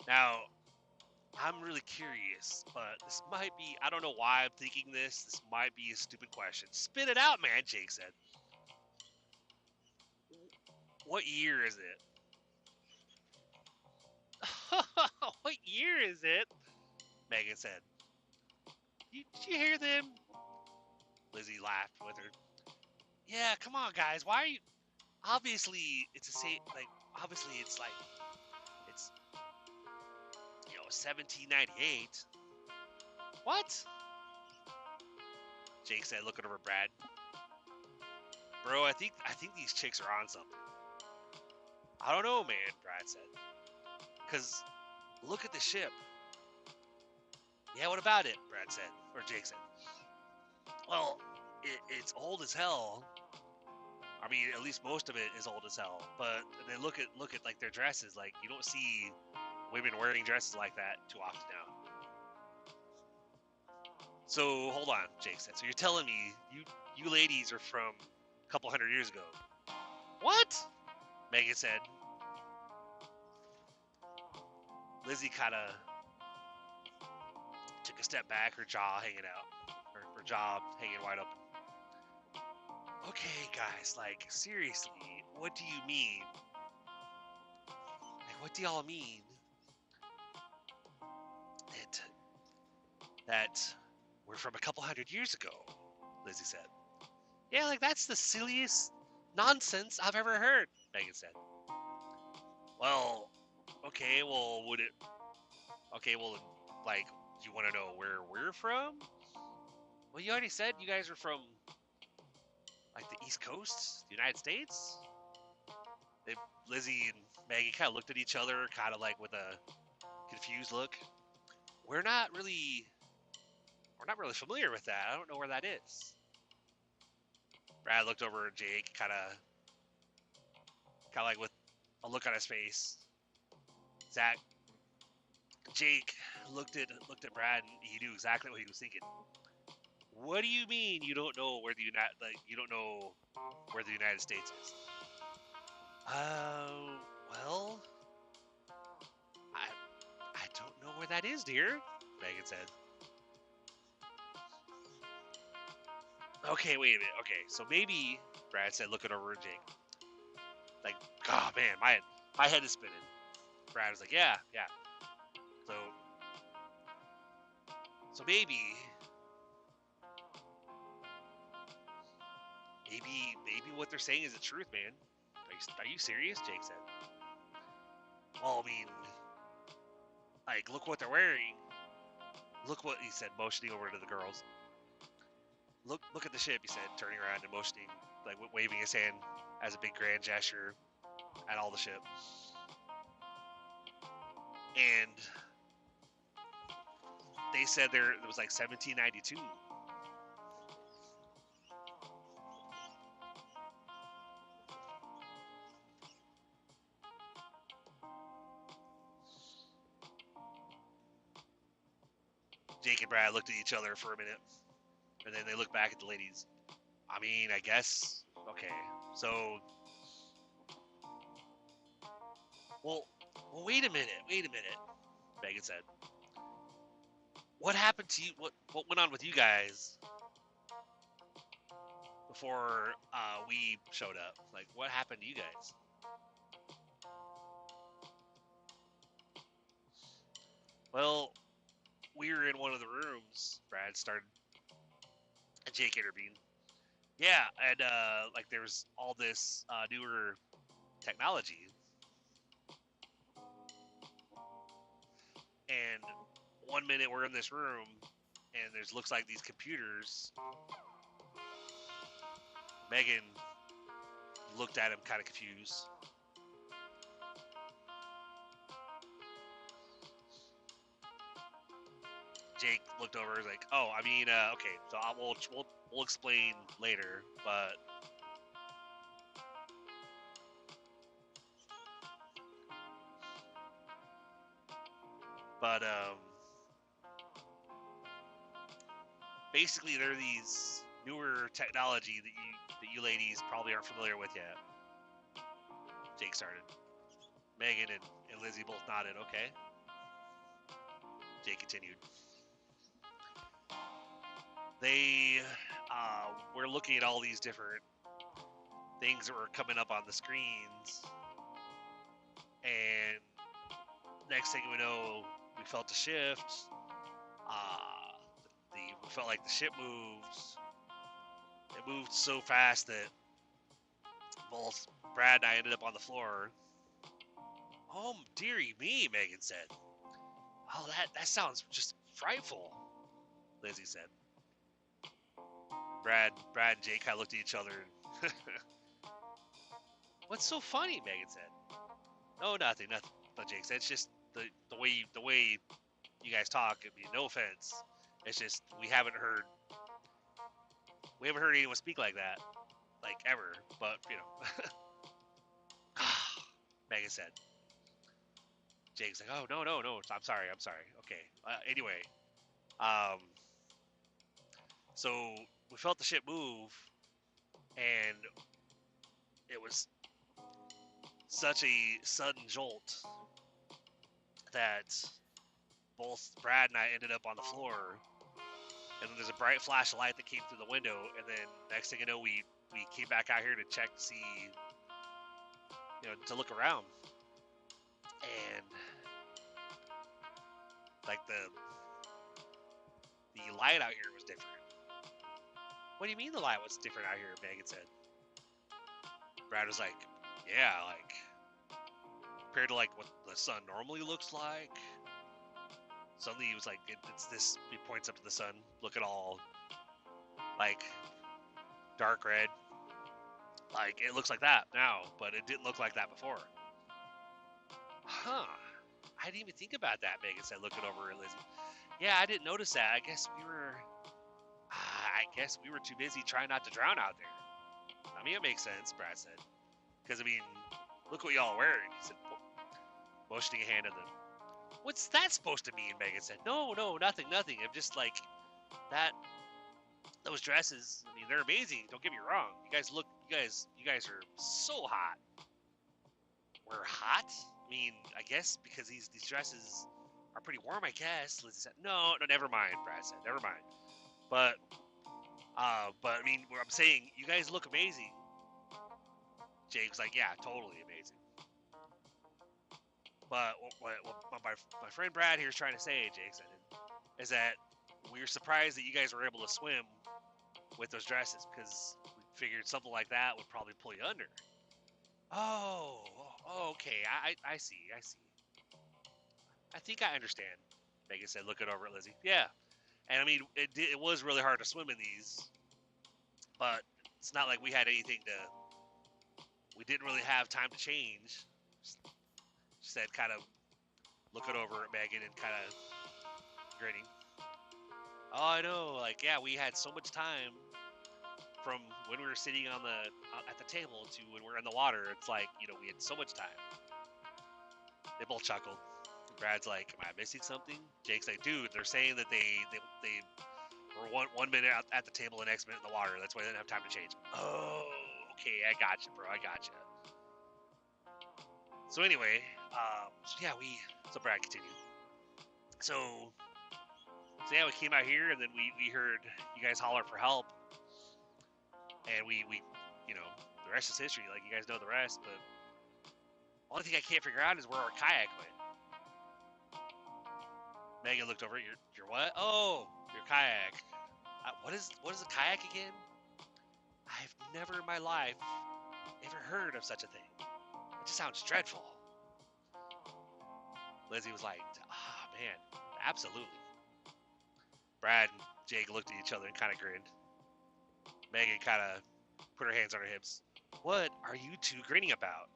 Now, I'm really curious, but this might be, I don't know why I'm thinking this. This might be a stupid question. Spit it out, man, Jake said. What year is it? What year is it? Megan said. Did you hear them? Lizzie laughed with her. Yeah, come on, guys. Why are you... Obviously, it's a say, like, obviously it's like, it's, 1798? What? Jake said, looking over at Brad. Bro, I think these chicks are on something. I don't know, man, Brad said. Because look at the ship. Yeah, what about it? Brad said, or Jake said. Well, it's old as hell. I mean, at least most of it is old as hell. But then look at like their dresses. Like you don't see women wearing dresses like that too often now. So hold on, Jake said. So you're telling me you ladies are from a couple hundred years ago? What? Megan said. Lizzie kind of took a step back, her jaw hanging out, her jaw hanging wide open. Okay, guys, like seriously, what do you mean? Like, what do y'all mean that we're from a couple hundred years ago? Lizzie said. Yeah, like that's the silliest nonsense I've ever heard, Megan said. Well, okay, well, like, do you want to know where we're from? Well, you already said you guys are from, like, the East Coast, the United States? Lizzie and Maggie kind of looked at each other, kind of like with a confused look. We're not really familiar with that. I don't know where that is. Brad looked over at Jake, kind of like with a look on his face. Jake looked at Brad, and he knew exactly what he was thinking. What do you mean you don't know where the United States is? Well, I don't know where that is, dear, Megan said. Okay, wait a minute. Okay, so maybe, Brad said, looking over at Jake. Like, oh man, my head is spinning. Brad was like, yeah. So maybe what they're saying is the truth, man. Are you serious? Jake said. Well, I mean, like, look what they're wearing. Look what he said, motioning over to the girls. Look at the ship, he said, turning around and motioning, like waving his hand as a big grand gesture at all the ship. And they said it was like 1792. Jake and Brad looked at each other for a minute, and then they looked back at the ladies. I mean, I guess, okay, so, well, wait a minute, Megan said. What happened to you, what went on with you guys before we showed up? Like, what happened to you guys? Well, we were in one of the rooms, Brad started, and Jake intervened. Yeah, and like there's all this newer technology, and 1 minute we're in this room, and looks like these computers. Megan looked at him, kind of confused. Jake looked over, like, "Oh, I mean, okay, so we'll explain later, but." Basically, they're these newer technology that you ladies probably aren't familiar with yet. Jake started. Megan and Lizzie both nodded. Okay. Jake continued. They were looking at all these different things that were coming up on the screens, and next thing we know, we felt a shift. We felt like the ship moved. It moved so fast that both Brad and I ended up on the floor. Oh, dearie me, Megan said. Oh, that sounds just frightful, Lizzie said. Brad and Jake kind of looked at each other. What's so funny? Megan said. Oh, nothing. No, Jake said. It's just the way you guys talk. I mean, no offense. It's just we haven't heard anyone speak like that, like ever. But you know, Megan said. Jake's like, oh no. I'm sorry. Okay. Anyway, um, so we felt the ship move, and it was such a sudden jolt that both Brad and I ended up on the floor. And then there's a bright flash of light that came through the window, and then next thing you know, we came back out here to check to see, to look around, and like the light out here was different. What do you mean the light was different out here? Megan said. Brad was like, yeah, like compared to like what the sun normally looks like. Suddenly he was like, it's this. He points up to the sun. Look at all like dark red. Like it looks like that now, but it didn't look like that before. Huh. I didn't even think about that, Megan said, looking over at Lizzie. Yeah, I didn't notice that. I guess we were too busy trying not to drown out there. I mean, it makes sense, Brad said. Because, I mean, look what y'all are wearing, he said, motioning a hand at them. What's that supposed to mean, Megan said. No, nothing. I'm just like, those dresses, I mean, they're amazing. Don't get me wrong. You guys are so hot. We're hot? I mean, I guess because these dresses are pretty warm, I guess. Lizzie said, no, never mind, Brad said. Never mind. But I mean, what I'm saying, you guys look amazing. Jake's like, yeah, totally amazing. But what my friend Brad here is trying to say, Jake said, is that we were surprised that you guys were able to swim with those dresses because we figured something like that would probably pull you under. Oh, okay. I see. I think I understand, Megan said, looking over at Lizzie. Yeah. And I mean, it was really hard to swim in these, but it's not like we had anything we didn't really have time to change. She said, kind of looking over at Megan and kind of grinning. Oh, I know. Like, yeah, we had so much time from when we were sitting at the table to when we're in the water. It's like, we had so much time. They both chuckled. Brad's like, am I missing something? Jake's like, dude, they're saying that they were 1 minute at the table, the next minute in the water. That's why they didn't have time to change. Oh, okay, I got you, bro. I got you. So anyway, so Brad continued. So yeah, we came out here, and then we heard you guys holler for help, and we the rest is history. Like, you guys know the rest, but only thing I can't figure out is where our kayak went. Megan looked over. Your what? Oh, your kayak. What is a kayak again? I've never in my life ever heard of such a thing. It just sounds dreadful. Lizzie was like, man, absolutely. Brad and Jake looked at each other and kind of grinned. Megan kind of put her hands on her hips. What are you two grinning about?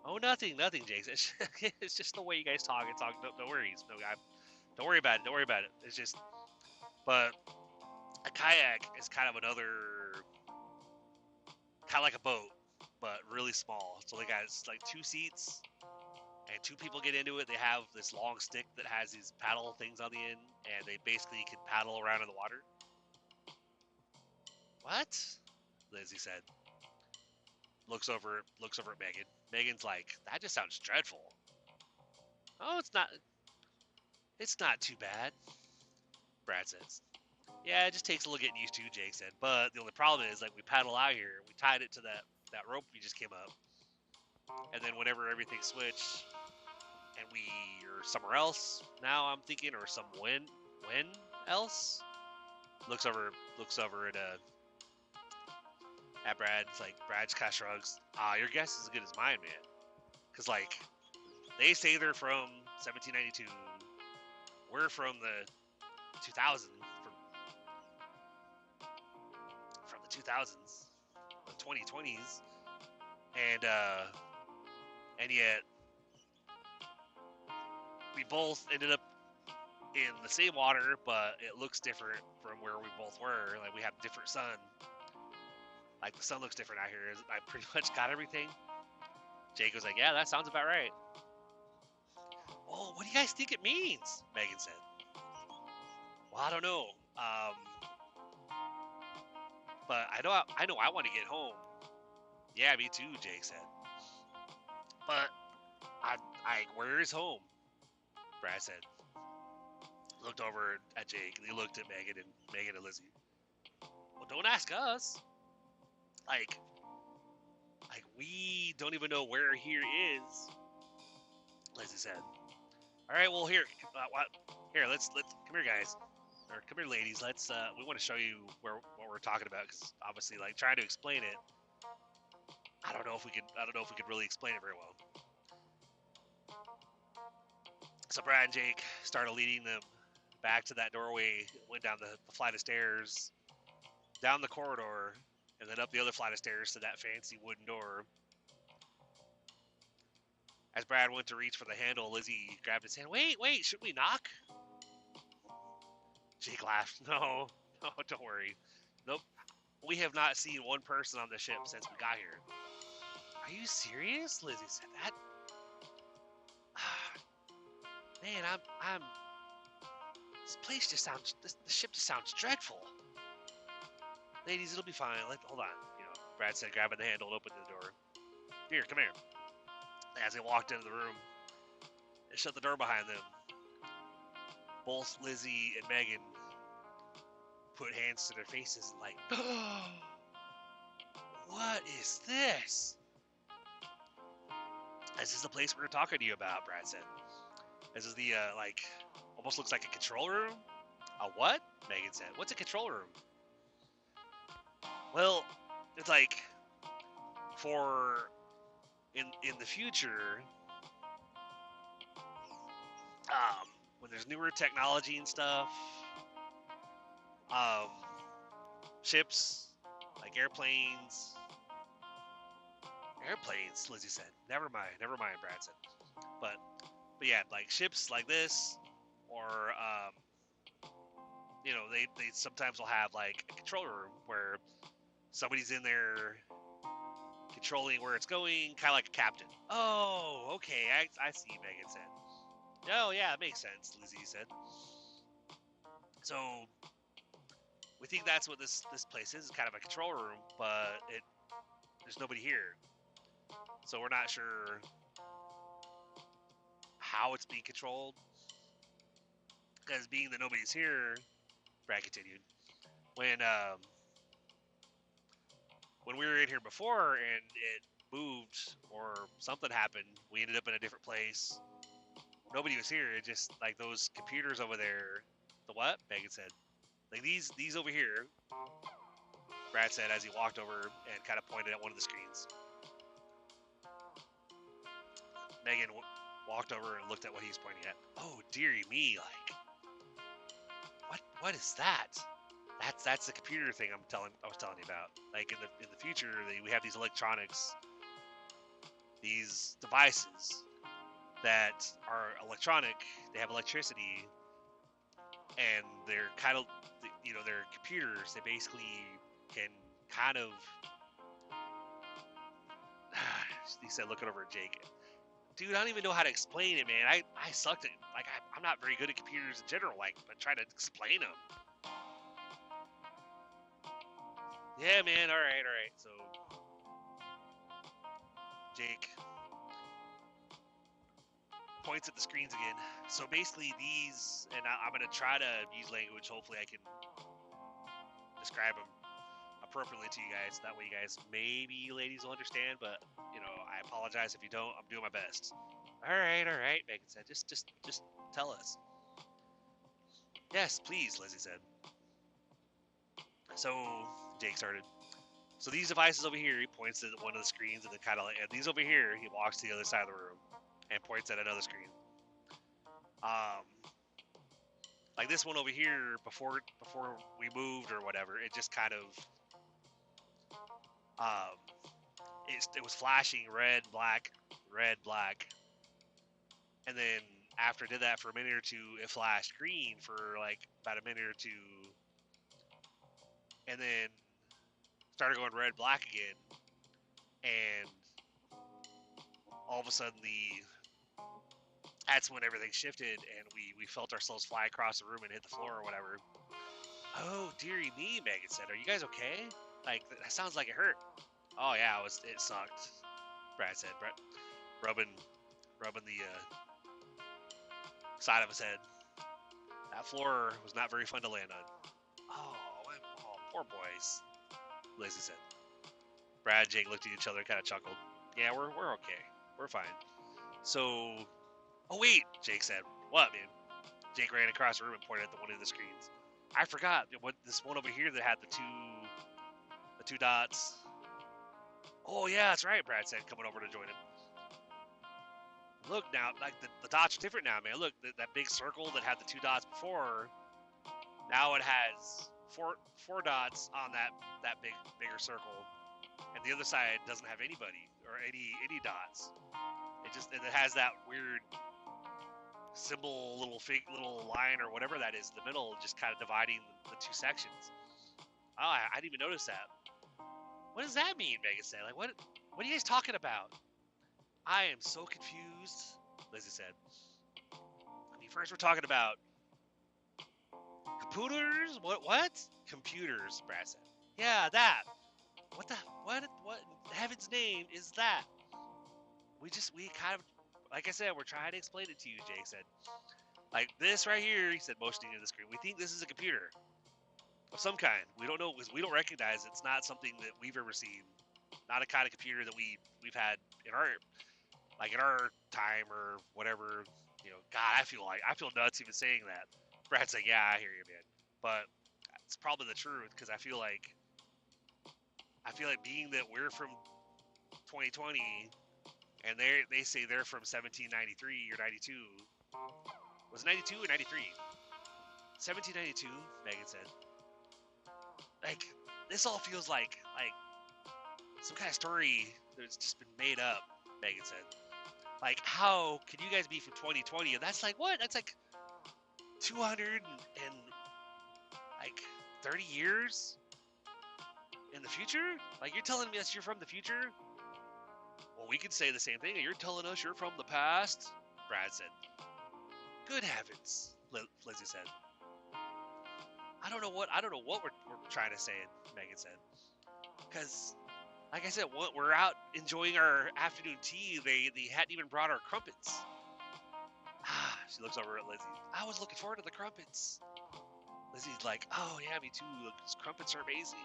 Oh, nothing, Jake. It's just the way you guys talk. No worries. Don't worry about it. It's just, but a kayak is kind of another, kind of like a boat, but really small. So they got like 2 seats, and 2 people get into it. They have this long stick that has these paddle things on the end, and they basically can paddle around in the water. What? Lizzie said. Looks over at Megan. Megan's like, that just sounds dreadful. Oh, it's not too bad, Brad says. Yeah, it just takes a little getting used to, Jake said. But the only problem is, like, we paddle out here, we tied it to that rope we just came up, and then whenever everything switched, and we are somewhere else now, I'm thinking, or when else? Looks over at Brad. It's like, Brad just kind of shrugs. Your guess is as good as mine, man. Because, like, they say they're from 1792, we're from the 2000s, from the 2000s, the 2020s, and yet we both ended up in the same water, but it looks different from where we both were. Like, we have different sun. Like, the sun looks different out here. I pretty much got everything. Jake was like, yeah, that sounds about right. Well, what do you guys think it means? Megan said. Well, I don't know. But I know I want to get home. Yeah, me too, Jake said. But where is home? Brad said. Looked over at Jake, and he looked at Megan and Lizzie. Well, don't ask us. Like we don't even know where here is. Lizzie said. All right, well here, let's come here, guys, or come here, ladies. Let's we want to show you what we're talking about, because obviously, like, trying to explain it, I don't know if we could really explain it very well. So Brad and Jake started leading them back to that doorway, went down the flight of stairs, down the corridor, and then up the other flight of stairs to that fancy wooden door. As Brad went to reach for the handle, Lizzie grabbed his hand. Wait, should we knock? Jake laughed. No, don't worry. Nope. We have not seen one person on the ship since we got here. Are you serious? Lizzie said that. Man, I'm. This place just sounds. The ship just sounds dreadful. Ladies, it'll be fine. Hold on. Brad said, grabbing the handle and opened the door. Here, come here. As they walked into the room, they shut the door behind them. Both Lizzie and Megan put hands to their faces and like, oh, what is this? This is the place we were talking to you about, Brad said. This is the, almost looks like a control room. A what? Megan said. What's a control room? Well, it's like, for in the future, when there's newer technology and stuff, ships, like airplanes, Lizzie said. Never mind, Brad said. But yeah, like ships like this, or they sometimes will have like a control room where somebody's in there controlling where it's going, kind of like a captain. Oh, okay, I see, Megan said. Oh, yeah, it makes sense, Lizzie said. So, we think that's what this place is, kind of a control room, but there's nobody here. So we're not sure how it's being controlled. Because being that nobody's here, Brad continued, when we were in here before and it moved or something happened, we ended up in a different place. Nobody was here. It just, like, those computers over there. The what? Megan said. Like, these over here, Brad said as he walked over and kind of pointed at one of the screens. Megan walked over and looked at what he was pointing at. Oh, dearie me, like, what is that? That's the computer thing I was telling you about. Like, in the future, we have these electronics, these devices that are electronic. They have electricity, and they're kind of, they're computers. They basically can kind of. He said, looking over at Jake. Dude, I don't even know how to explain it, man. I sucked at, like, I'm not very good at computers in general, like, but trying to explain them. Yeah, man, all right. So, Jake points at the screens again. So basically these, and I'm going to try to use language, hopefully I can describe them appropriately to you guys. That way you guys, maybe you ladies will understand, but, I apologize if you don't. I'm doing my best. All right, Megan said. Just tell us. Yes, please, Lizzie said. So, Jake started. So these devices over here, he points at one of the screens, and then kind of like, and these over here, he walks to the other side of the room and points at another screen. Like this one over here, before we moved or whatever, it just kind of um, it was flashing red, black, and then after it did that for a minute or two, it flashed green for like about a minute or two, and then started going red, black again, and all of a sudden that's when everything shifted, and we felt ourselves fly across the room and hit the floor or whatever. Oh dearie me, Megan said. Are you guys okay? Like that sounds like it hurt. Oh yeah, it sucked. Brad said. Brett rubbing the side of his head. That floor was not very fun to land on. Oh, poor boys. Lizzie said. Brad and Jake looked at each other and kind of chuckled. Yeah, we're okay. We're fine. So, oh wait, Jake said. What, man? Jake ran across the room and pointed at one of the screens. I forgot what this one over here that had the two dots. Oh yeah, that's right, Brad said, coming over to join him. Look now, like the dots are different now, man. Look, that big circle that had the two dots before, now it has four dots on that bigger circle, and the other side doesn't have anybody or any dots. It has that weird symbol, little line or whatever that is in the middle, just kind of dividing the two sections. Oh, I didn't even notice that. What does that mean, Megan said? Like, what are you guys talking about? I am so confused, Lizzie said. I mean, first we're talking about computers? What? Computers, Brad said. Yeah, that. What in heaven's name is that? We kind of, like I said, we're trying to explain it to you, Jake said. Like this right here, he said, motioning to the screen. We think this is a computer of some kind. We don't know because we don't recognize it. It's not something that we've ever seen. Not a kind of computer that we've had in our time or whatever. You know, God, I feel nuts even saying that. Brad's like, yeah, I hear you, man. But it's probably the truth because I feel like being that we're from 2020 and they say they're from 1793 or 92. Was it 92 or 93? 1792, Megan said. Like, this all feels like some kind of story that's just been made up, Megan said. Like, how can you guys be from 2020? And that's like, what? That's like 200 and like 30 years in the future? Like, you're telling me that you're from the future? Well, we could say the same thing. You're telling us you're from the past? Brad said. Good heavens, Lizzie said. I don't know what we're trying to say, Megan said. Because, like I said, we're out enjoying our afternoon tea. They hadn't even brought our crumpets. She looks over at Lizzie. I was looking forward to the crumpets. Lizzie's like, oh yeah, me too. Look, these crumpets are amazing.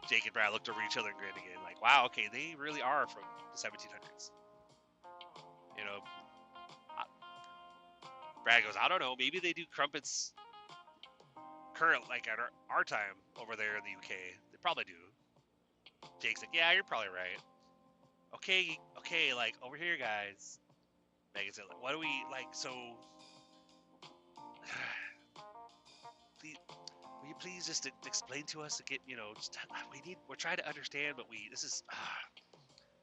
Jake and Brad looked over each other and grinned again. Like, wow, okay, they really are from the 1700s. You know, Brad goes, I don't know, maybe they do crumpets current, like at our time over there in the UK. They probably do. Jake's like, yeah, you're probably right. Okay, like, over here, guys. Megan said, like, what do we, like, so... Will you please just explain to us, get, you know, just, we're trying to understand, but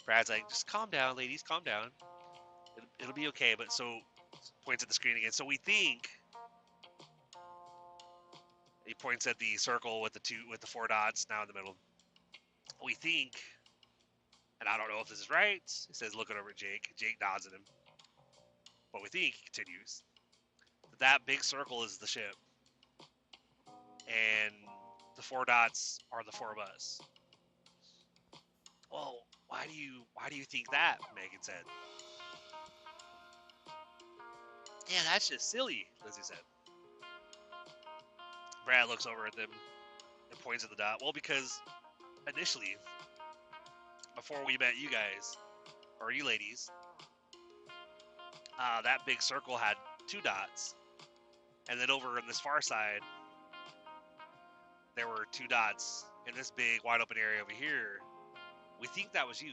Brad's like, just calm down, ladies, calm down. It'll be okay, but so, points at the screen again. So we think, he points at the circle with the four dots now in the middle. We think, and I don't know if this is right, he says, looking over at Jake. Jake nods at him. But we think, he continues, that big circle is the ship. And the four dots are the four of us. Well, why do you think that? Megan said. Yeah, that's just silly, Lizzie said. Brad looks over at them and points at the dot. Well, because initially, before we met you guys, or you ladies, that big circle had two dots. And then over on this far side, there were two dots in this big wide open area over here. We think that was you.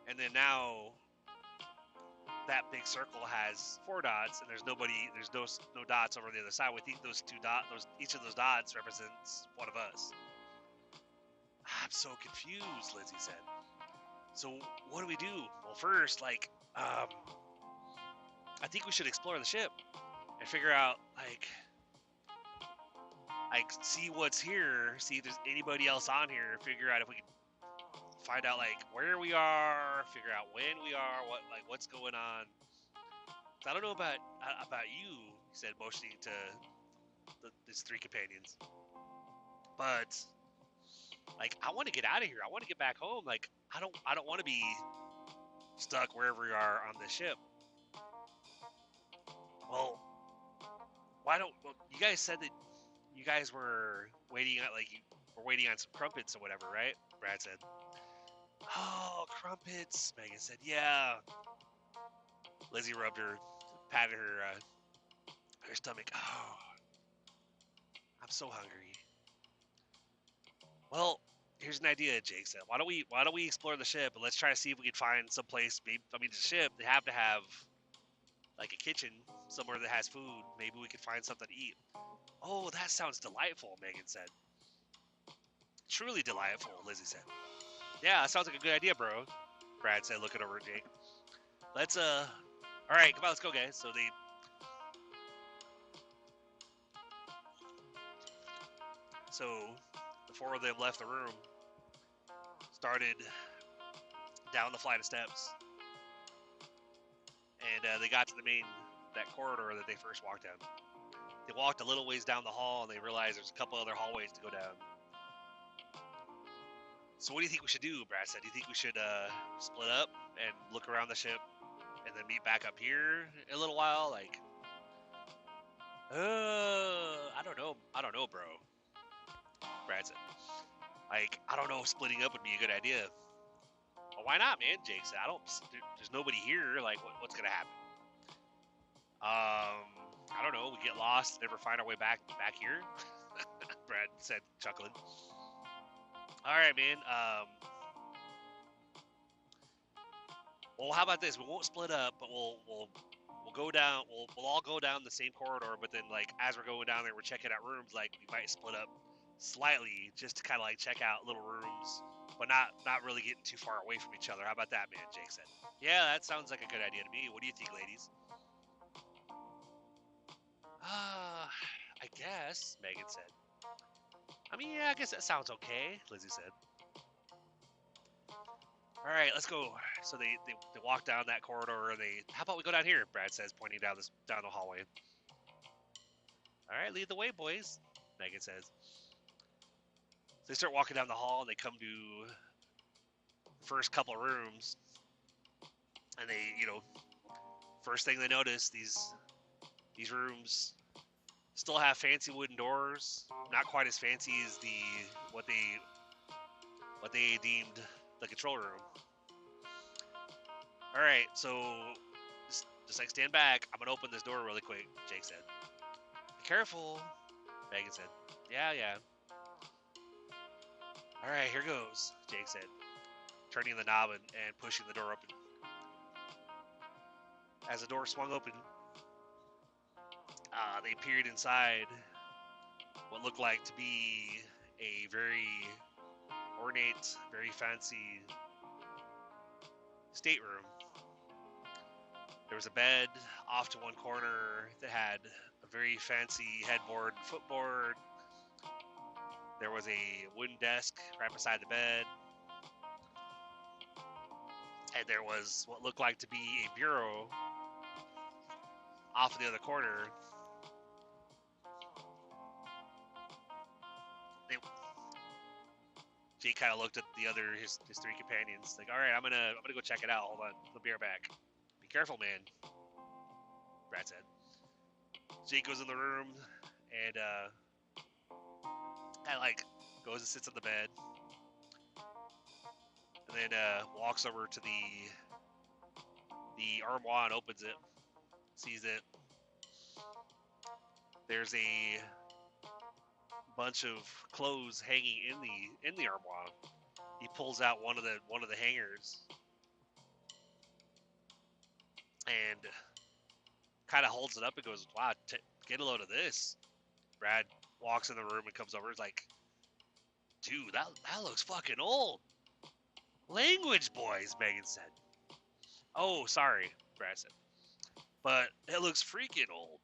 And then now that big circle has 4 dots, and there's no dots over the other side. We think each of those dots represents one of us. I'm so confused, Lizzie said. So what do we do? Well, first, I think we should explore the ship and figure out, see what's here, see if there's anybody else on here, figure out if we can find out, where we are, figure out when we are, what's going on. I don't know about you, he said, motioning to his 3 companions. But, I want to get out of here. I want to get back home. I don't want to be stuck wherever we are on this ship. Well, you guys said that you guys were waiting on some crumpets or whatever, right? Brad said. Oh, crumpets, Megan said. Yeah. Lizzie patted her stomach. Oh, I'm so hungry. Well, here's an idea, Jake said. Why don't we explore the ship and let's try to see if we can find some place. Maybe, the ship, they have to have a kitchen somewhere that has food. Maybe we could find something to eat. Oh, that sounds delightful, Megan said. Truly delightful, Lizzie said. Yeah, that sounds like a good idea, bro. Brad said, looking over at Jake. Let's all right, come on, let's go, guys. So the 4 of them left the room, started down the flight of steps, and they got to that corridor that they first walked down. They walked a little ways down the hall, and they realized there's a couple other hallways to go down. So what do you think we should do, Brad said? Do you think we should split up and look around the ship and then meet back up here in a little while? I don't know, bro. Brad said. I don't know if splitting up would be a good idea. Well, why not, man? Jake said. There's nobody here. What's gonna happen? I don't know. We get lost, never find our way back here. Brad said, chuckling. All right, man. Well, how about this? We won't split up, but we'll go down. We'll all go down the same corridor, but then as we're going down there, we're checking out rooms. We might split up slightly just to kind of check out little rooms, but not really getting too far away from each other. How about that, man? Jake said. Yeah, that sounds like a good idea to me. What do you think, ladies? I guess, Megan said. Yeah, I guess that sounds okay, Lizzie said. All right, let's go. So they walk down that corridor. How about we go down here? Brad says, pointing down the hallway. All right, lead the way, boys, Megan says. So they start walking down the hall, and they come to the first couple of rooms. And first thing they notice, these rooms still have fancy wooden doors. Not quite as fancy as what they deemed the control room. All right, so just stand back. I'm gonna open this door really quick, Jake said. Be careful, Megan said. Yeah. All right, here goes, Jake said, turning the knob and pushing the door open. As the door swung open, they peered inside what looked like to be a very ornate, very fancy stateroom. There was a bed off to one corner that had a very fancy headboard and footboard. There was a wooden desk right beside the bed. And there was what looked like to be a bureau off in the other corner. Jake kind of looked at his 3 companions, all right, I'm gonna go check it out. Hold on, I'll be right back. Be careful, man. Brad said. Jake goes in the room and kind of goes and sits on the bed, and then walks over to the armoire and opens it. Sees it. There's a bunch of clothes hanging in the armoire. He pulls out one of the hangers, and kind of holds it up and goes, "Wow, get a load of this." Brad walks in the room and comes over. He's like, "Dude, that looks fucking old." Language, boys, Megan said. "Oh, sorry," Brad said. "But it looks freaking old."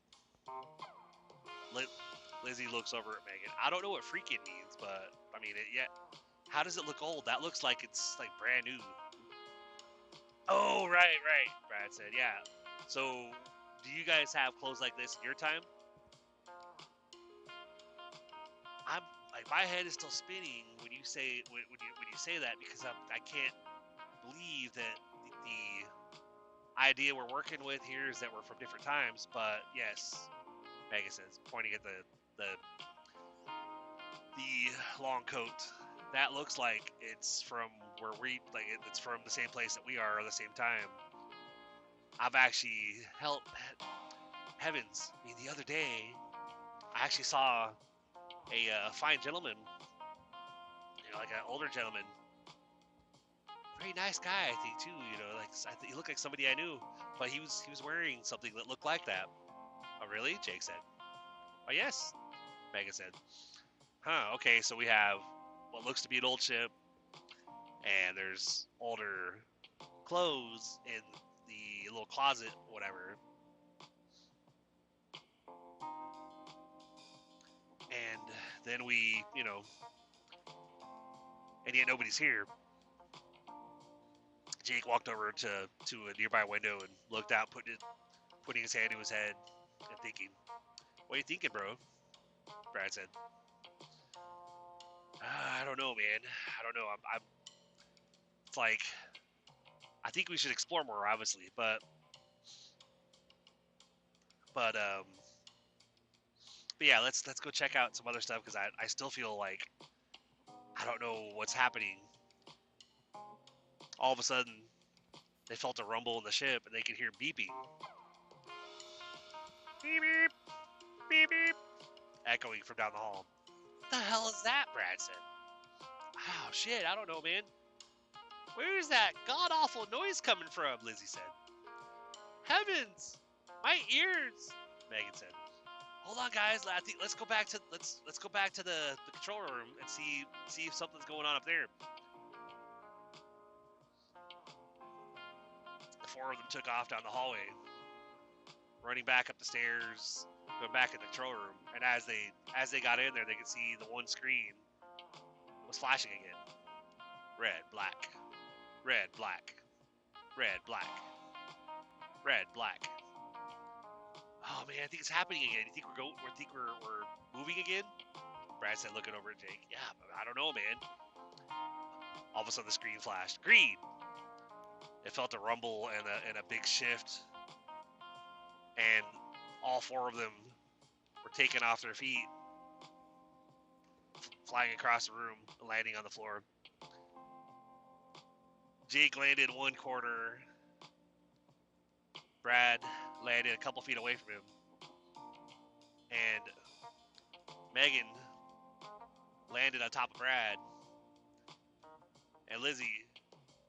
Lizzie looks over at Megan. I don't know what freaking means, but I mean, yeah. How does it look old? That looks like it's like brand new. Oh, right. Brad said, "Yeah." So, do you guys have clothes like this in your time? I'm like, my head is still spinning when you say that, because I can't believe that the idea we're working with here is that we're from different times. But yes, Megan says, pointing at the long coat. That looks like it's from where it's from the same place that we are at the same time. I've actually helped. Heavens, I mean, the other day I actually saw a fine gentleman, like an older gentleman, very nice guy, I think too. Like he looked like somebody I knew, but he was wearing something that looked like that. Oh, really? Jake said. Oh, yes, Megan said. Huh, okay, so we have what looks to be an old ship, and there's older clothes in the little closet, whatever. And then and yet nobody's here. Jake walked over to a nearby window and looked out, putting his hand to his head and thinking, "What are you thinking, bro?" Brad said, "I don't know, man. I don't know. I'm It's like, I think we should explore more, obviously, but yeah, let's go check out some other stuff, because I still feel like I don't know what's happening." All of a sudden, they felt a rumble in the ship, and they could hear beeping. Beep beep beep beep, echoing from down the hall. "The hell is that?" Brad said. "Oh shit, I don't know, man. Where's that god awful noise coming from?" Lizzie said. "Heavens, my ears!" Megan said. "Hold on, guys. I think let's go back to the control room and see if something's going on up there." The four of them took off down the hallway, running back up the stairs, going back in the control room. And as they got in there, they could see the one screen was flashing again. Red, black, red, black, red, black, red, black. "Oh man, I think it's happening again. You think we're moving again?" Brad said, looking over at Jake. "Yeah, but I don't know, man." All of a sudden, the screen flashed green. It felt a rumble and a big shift, and all four of them were taken off their feet, flying across the room, landing on the floor. Jake landed one corner. Brad landed a couple feet away from him, and Megan landed on top of Brad, and Lizzie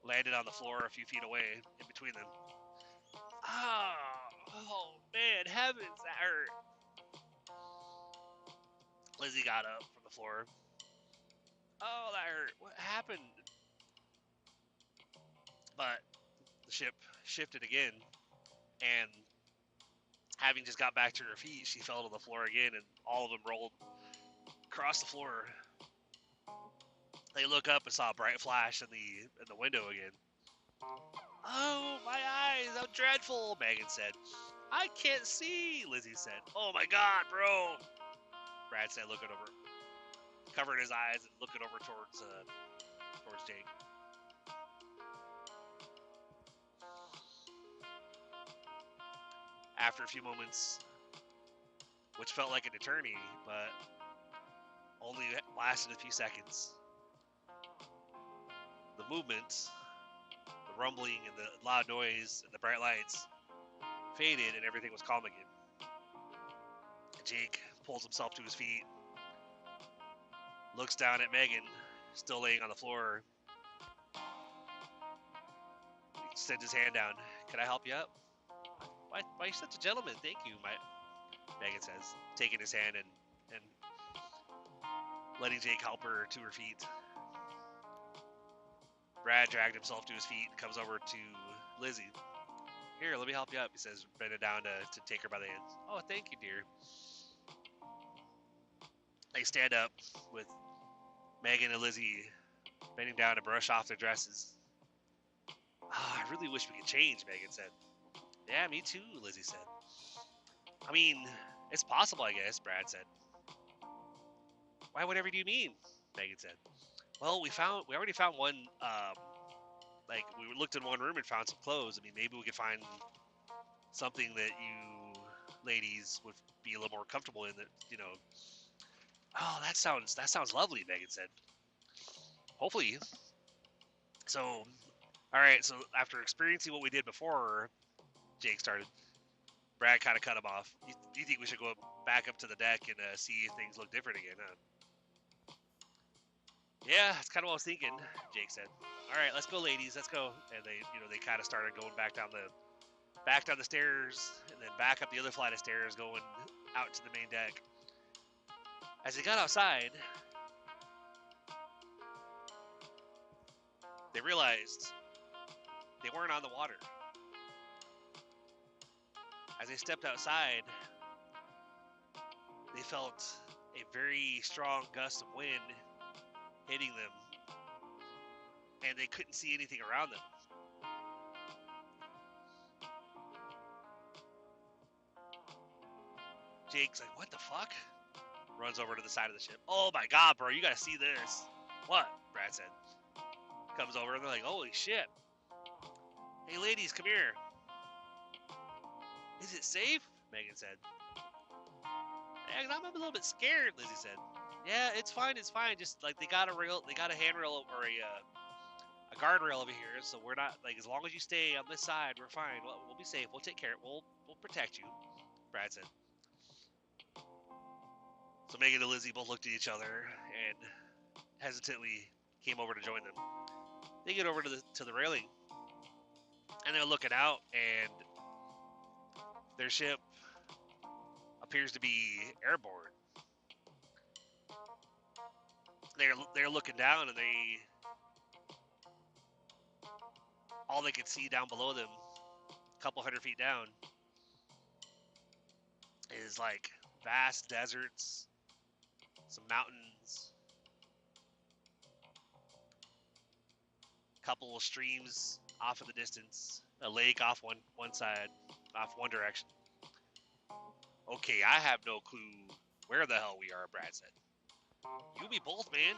landed on the floor a few feet away in between them. Oh man, heavens, that hurt. Lizzie got up from the floor. "Oh, that hurt. What happened?" But the ship shifted again, and having just got back to her feet, she fell to the floor again, and all of them rolled across the floor. They look up and saw a bright flash in the window again. "Oh, my eyes, how dreadful," Megan said. "I can't see," Lizzie said. "Oh my god, bro," Brad said, looking over, covering his eyes and looking over towards Jake. After a few moments, which felt like an eternity, but only lasted a few seconds, the movement, the rumbling, and the loud noise, and the bright lights faded, and everything was calm again. Jake pulls himself to his feet, looks down at Megan, still laying on the floor. He extends his hand down. "Can I help you up?" why you're such a gentleman? Thank you, Megan says, taking his hand and letting Jake help her to her feet. Brad dragged himself to his feet and comes over to Lizzie. Here, let me help you up, he says, bending down to take her by the hands. Oh, thank you, dear. They stand up with Megan and Lizzie bending down to brush off their dresses. Oh, I really wish we could change, Megan said. Yeah, me too, Lizzie said. I mean, it's possible, I guess, Brad said. Why, whatever do you mean? Megan said. Well, we already found one, we looked in one room and found some clothes. I mean, maybe we could find something that you ladies would be a little more comfortable in that, you know. Oh, that sounds lovely, Megan said. Hopefully. So, all right, so after experiencing what we did before, Jake started. Brad kind of cut him off. You think we should go back up to the deck and see if things look different again, huh? Yeah, that's kind of what I was thinking, Jake said. All right, let's go, ladies. Let's go. And they kind of started going back down the stairs and then back up the other flight of stairs going out to the main deck. As they got outside, they realized they weren't on the water. As they stepped outside, they felt a very strong gust of wind hitting them, and they couldn't see anything around them. Jake's like, what the fuck? Runs over to the side of the ship. Oh my god, bro, you gotta see this. What? Brad said. Comes over and they're like, holy shit. Hey ladies, come here. Is it safe? Megan said. Yeah, I'm a little bit scared, Lizzie said. Yeah, it's fine. Just like they got a handrail or a guardrail over here, so we're not like as long as you stay on this side, we're fine. We'll be safe. We'll take care. We'll protect you. Brad said. So Megan and Lizzie both looked at each other and hesitantly came over to join them. They get over to the railing, and they're looking out, and their ship appears to be airborne. They're looking down, and all they could see down below them, a couple 100 feet down, is like vast deserts, some mountains, a couple of streams off in the distance, a lake off one side, off one direction. Okay, I have no clue where the hell we are, Brad said. You and me both, man.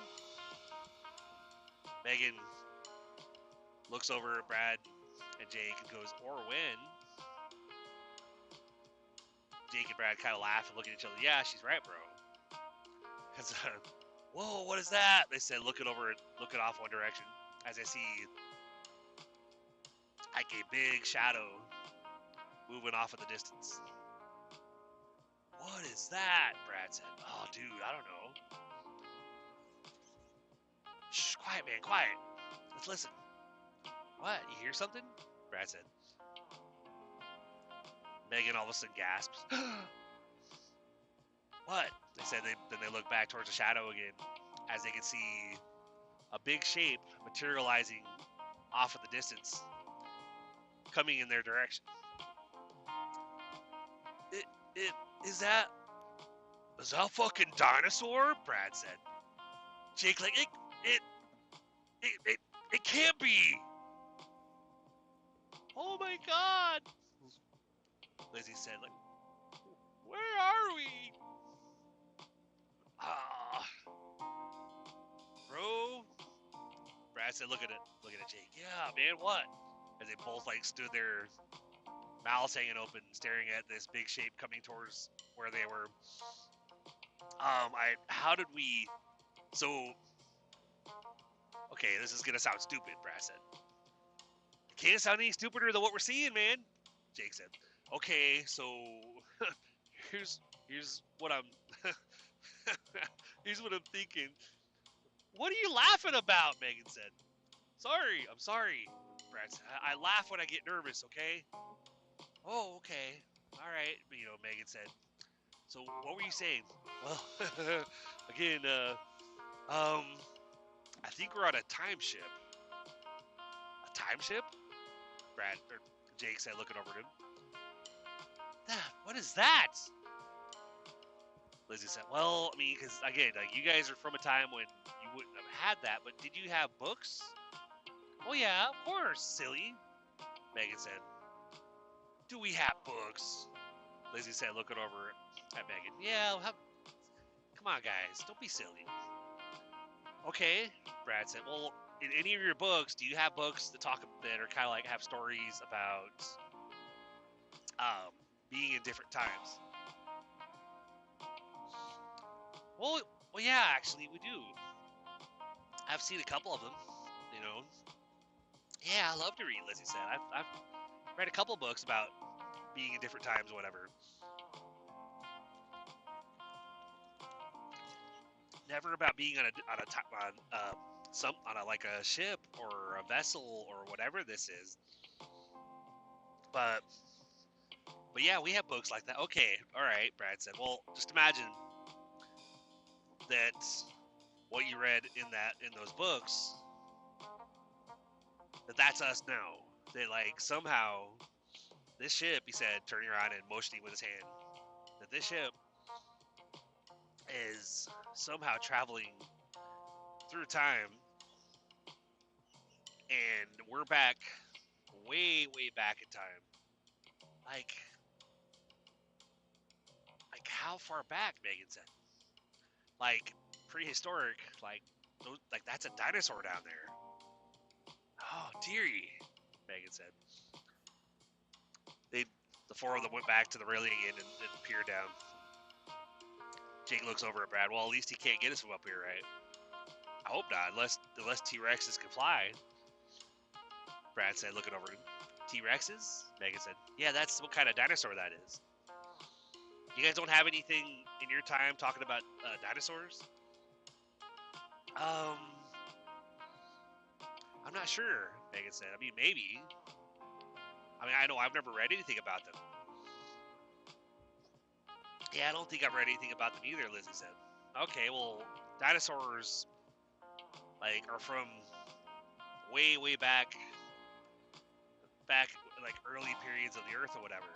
Megan looks over at Brad and Jake and goes, or when? Jake and Brad kind of laugh and look at each other. Yeah, she's right, bro. Because, whoa, what is that? They said, looking off one direction. As I see, like a big shadow moving off in the distance. What is that? Brad said. Oh, dude, I don't know. Shh, quiet, man, quiet. Let's listen. What? You hear something? Brad said. Megan all of a sudden gasps. What? They said. Then they look back towards the shadow again, as they can see a big shape materializing off in the distance, coming in their direction. Is that a fucking dinosaur? Brad said. Jake like it can't be. Oh my god. Lizzie said, like, where are we? Bro. Brad said, looking at Jake. Yeah, man, what? As they both like stood there, mouths hanging open, staring at this big shape coming towards where they were. How did we? So, okay, this is gonna sound stupid, Brad said. It can't sound any stupider than what we're seeing, man. Jake said. Okay, so here's what I'm here's what I'm thinking. What are you laughing about? Megan said. I'm sorry. Brad said. I laugh when I get nervous, okay? Oh, okay. All right. Megan said. So what were you saying? Well, again, I think we're on a time ship. A time ship? Brad or Jake said, looking over at him. What is that? Lizzie said, well, I mean, because again, like you guys are from a time when you wouldn't have had that, but did you have books? Oh yeah, of course, silly. Megan said, do we have books? Lizzie said, looking over at Megan. Yeah, come on, guys, don't be silly. Okay, Brad said, well, in any of your books, do you have books that are kind of like have stories about being in different times? Well, yeah, actually, we do. I've seen a couple of them, you know. Yeah, I love to read, Lizzie said. I've read a couple books about being in different times or whatever. Never about being on a ship or a vessel or whatever this is. But yeah, we have books like that. Okay, all right, Brad said. Well, just imagine that what you read in those books, that's us now. That like somehow this ship, he said, turning around and motioning with his hand, that this ship is somehow traveling through time, and we're back way, way back in time. Like how far back? Megan said. Like prehistoric. Like that's a dinosaur down there. Oh dearie, Megan said. The four of them went back to the railing again and peered down. Jake looks over at Brad. Well, at least he can't get us from up here, right? I hope not, unless T-Rexes can fly. Brad said, looking over at him. T-Rexes? Megan said, yeah, that's what kind of dinosaur that is. You guys don't have anything in your time talking about dinosaurs? I'm not sure, Megan said. I mean, maybe. I mean, I know I've never read anything about them. Yeah, I don't think I've read anything about them either, Lizzie said. Okay, well, dinosaurs, like, are from way, way back, like, early periods of the Earth or whatever.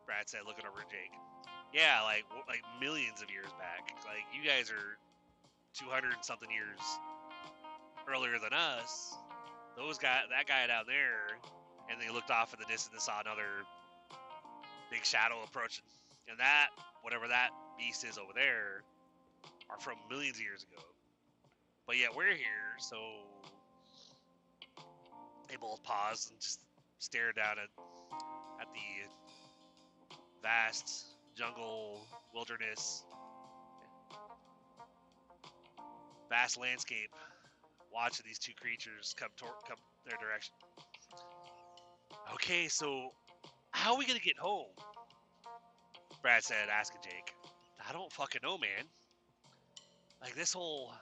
Brad said, looking over at Jake. Yeah, like millions of years back. Like, you guys are 200 and something years earlier than us. That guy down there, and they looked off in the distance and saw another big shadow approaching. And that, whatever that beast is over there, are from millions of years ago. But yet we're here, so they both paused and just stared down at the vast jungle, wilderness, vast landscape, watching these two creatures come their direction. Okay, so how are we gonna get home? Brad said, asking Jake. I don't fucking know, man. Like this whole,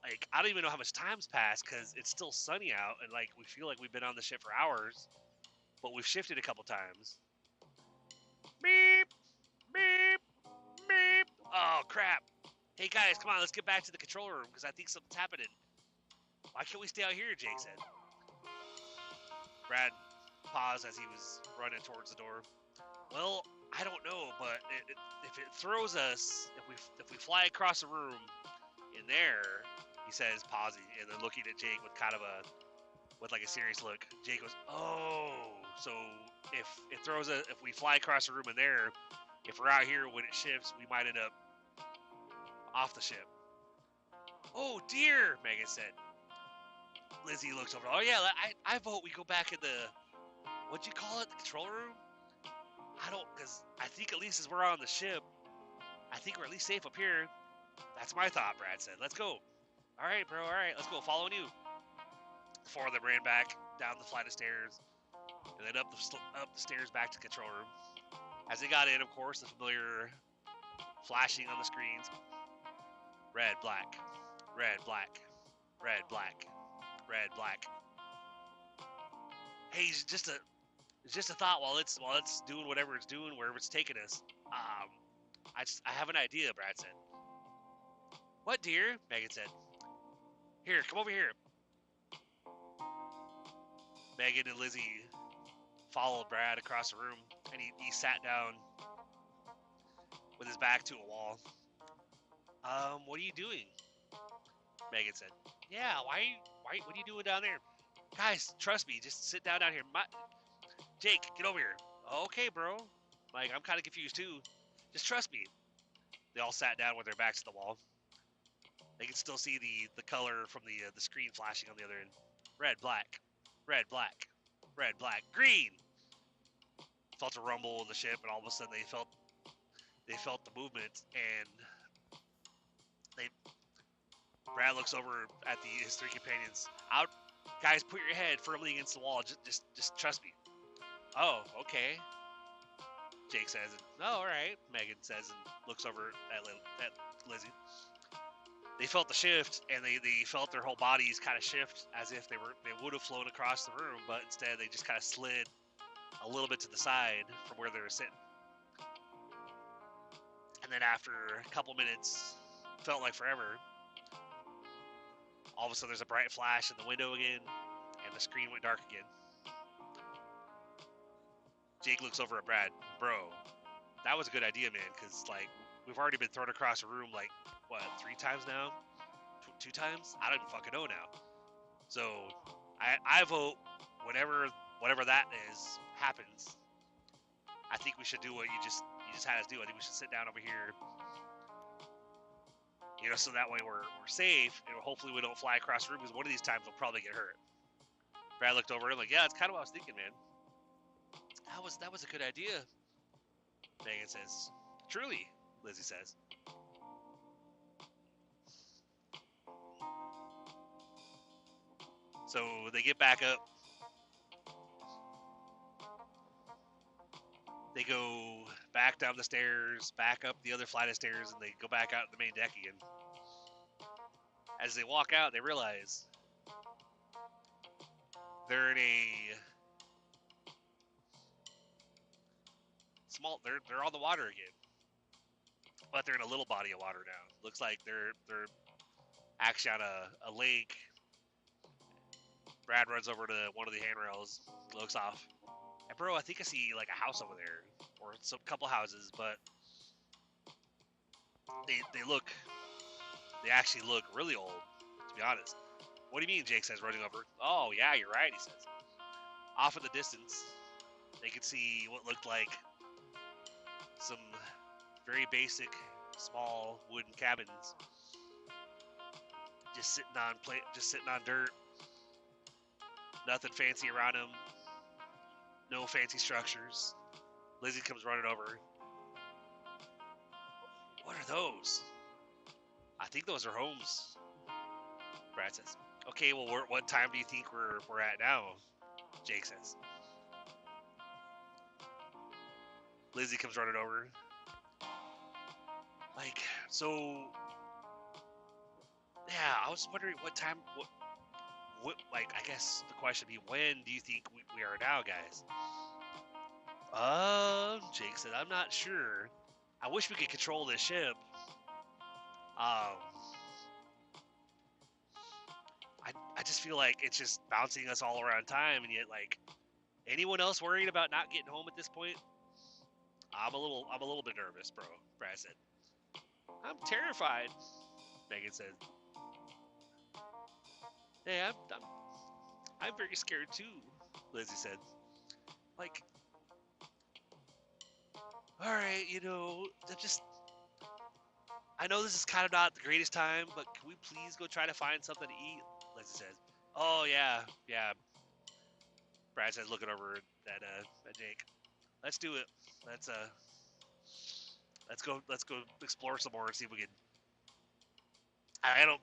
like I don't even know how much time's passed because it's still sunny out and like we feel like we've been on the ship for hours, but we've shifted a couple times. Beep, beep, beep. Oh crap! Hey guys, come on, let's get back to the control room because I think something's happening. Why can't we stay out here? Jake said. Brad paused as he was running towards the door. Well, I don't know, but if it throws us, if we fly across the room in there, he says, pausing and then looking at Jake with like a serious look. Jake goes, oh, so if we fly across the room in there, if we're out here when it shifts, we might end up off the ship. Oh dear, Megan said. Lizzie looks over. Oh yeah, I vote we go back in the, what'd you call it, the control room? Because I think at least as we're on the ship, I think we're at least safe up here. That's my thought, Brad said. Let's go. All right, bro, all right, let's go. Following you. The four of them ran back down the flight of stairs and then up the stairs back to the control room. As they got in, of course, the familiar flashing on the screens. Red, black, red, black, red, black, red, black. Hey, it's just a thought while it's doing whatever it's doing, wherever it's taking us. I have an idea, Brad said. What, dear? Megan said. Here, come over here. Megan and Lizzie followed Brad across the room, and he sat down with his back to a wall. What are you doing? Megan said. Yeah, what are you doing down there? Guys, trust me, just sit down here. Jake, get over here. Okay, bro. Like, I'm kind of confused too. Just trust me. They all sat down with their backs to the wall. They could still see the color from the screen flashing on the other end. Red, black, red, black, red, black, green. Felt a rumble in the ship, and all of a sudden they felt the movement, and Brad looks over at his three companions. Out, guys, put your head firmly against the wall. Just trust me. Oh, okay. Jake says. Oh, all right. Megan says and looks over at Lizzie. They felt the shift, and they felt their whole bodies kind of shift as if they would have flown across the room, but instead they just kind of slid a little bit to the side from where they were sitting. And then after a couple minutes, felt like forever, all of a sudden there's a bright flash in the window again, and the screen went dark again. Jake looks over at Brad. Bro, that was a good idea, man, because, like, we've already been thrown across a room, like, what, 3 times now? 2 times? I don't even fucking know now. So, I vote whatever that is happens. I think we should do what you just had us do. I think we should sit down over here, so that way we're safe, and hopefully we don't fly across the room, because one of these times we'll probably get hurt. Brad looked over and like, yeah, that's kind of what I was thinking, man. That was a good idea. Megan says. Truly, Lizzie says. So they get back up. They go back down the stairs, back up the other flight of stairs, and they go back out to the main deck again. As they walk out, they realize they're in a they're on the water again, but they're in a little body of water now. Looks like they're actually on a lake. Brad runs over to one of the handrails, looks off. And bro, I think I see like a house over there, or some couple houses, but they actually look really old, to be honest. What do you mean? Jake says, running over. Oh yeah, you're right, he says. Off in the distance, they could see what looked like some very basic, small wooden cabins, just sitting on dirt. Nothing fancy around them. No fancy structures. Lizzie comes running over. What are those? I think those are homes. Brad says. Okay, well, what time do you think we're at now? Jake says. Lizzie comes running over. Like, so, yeah, I was wondering what time, like, I guess the question would be, when do you think we are now, guys? Jake said, I'm not sure. I wish we could control this ship. I just feel like it's just bouncing us all around time, and yet, like, anyone else worried about not getting home at this point? I'm a little bit nervous, bro. Brad said. I'm terrified. Megan said. Hey, I'm very scared too. Lizzie said. Like, all right, I know this is kind of not the greatest time, but can we please go try to find something to eat? Lizzie says. Oh yeah. Brad says, looking over at Jake. Let's do it. Let's go explore some more and see if we can. I don't.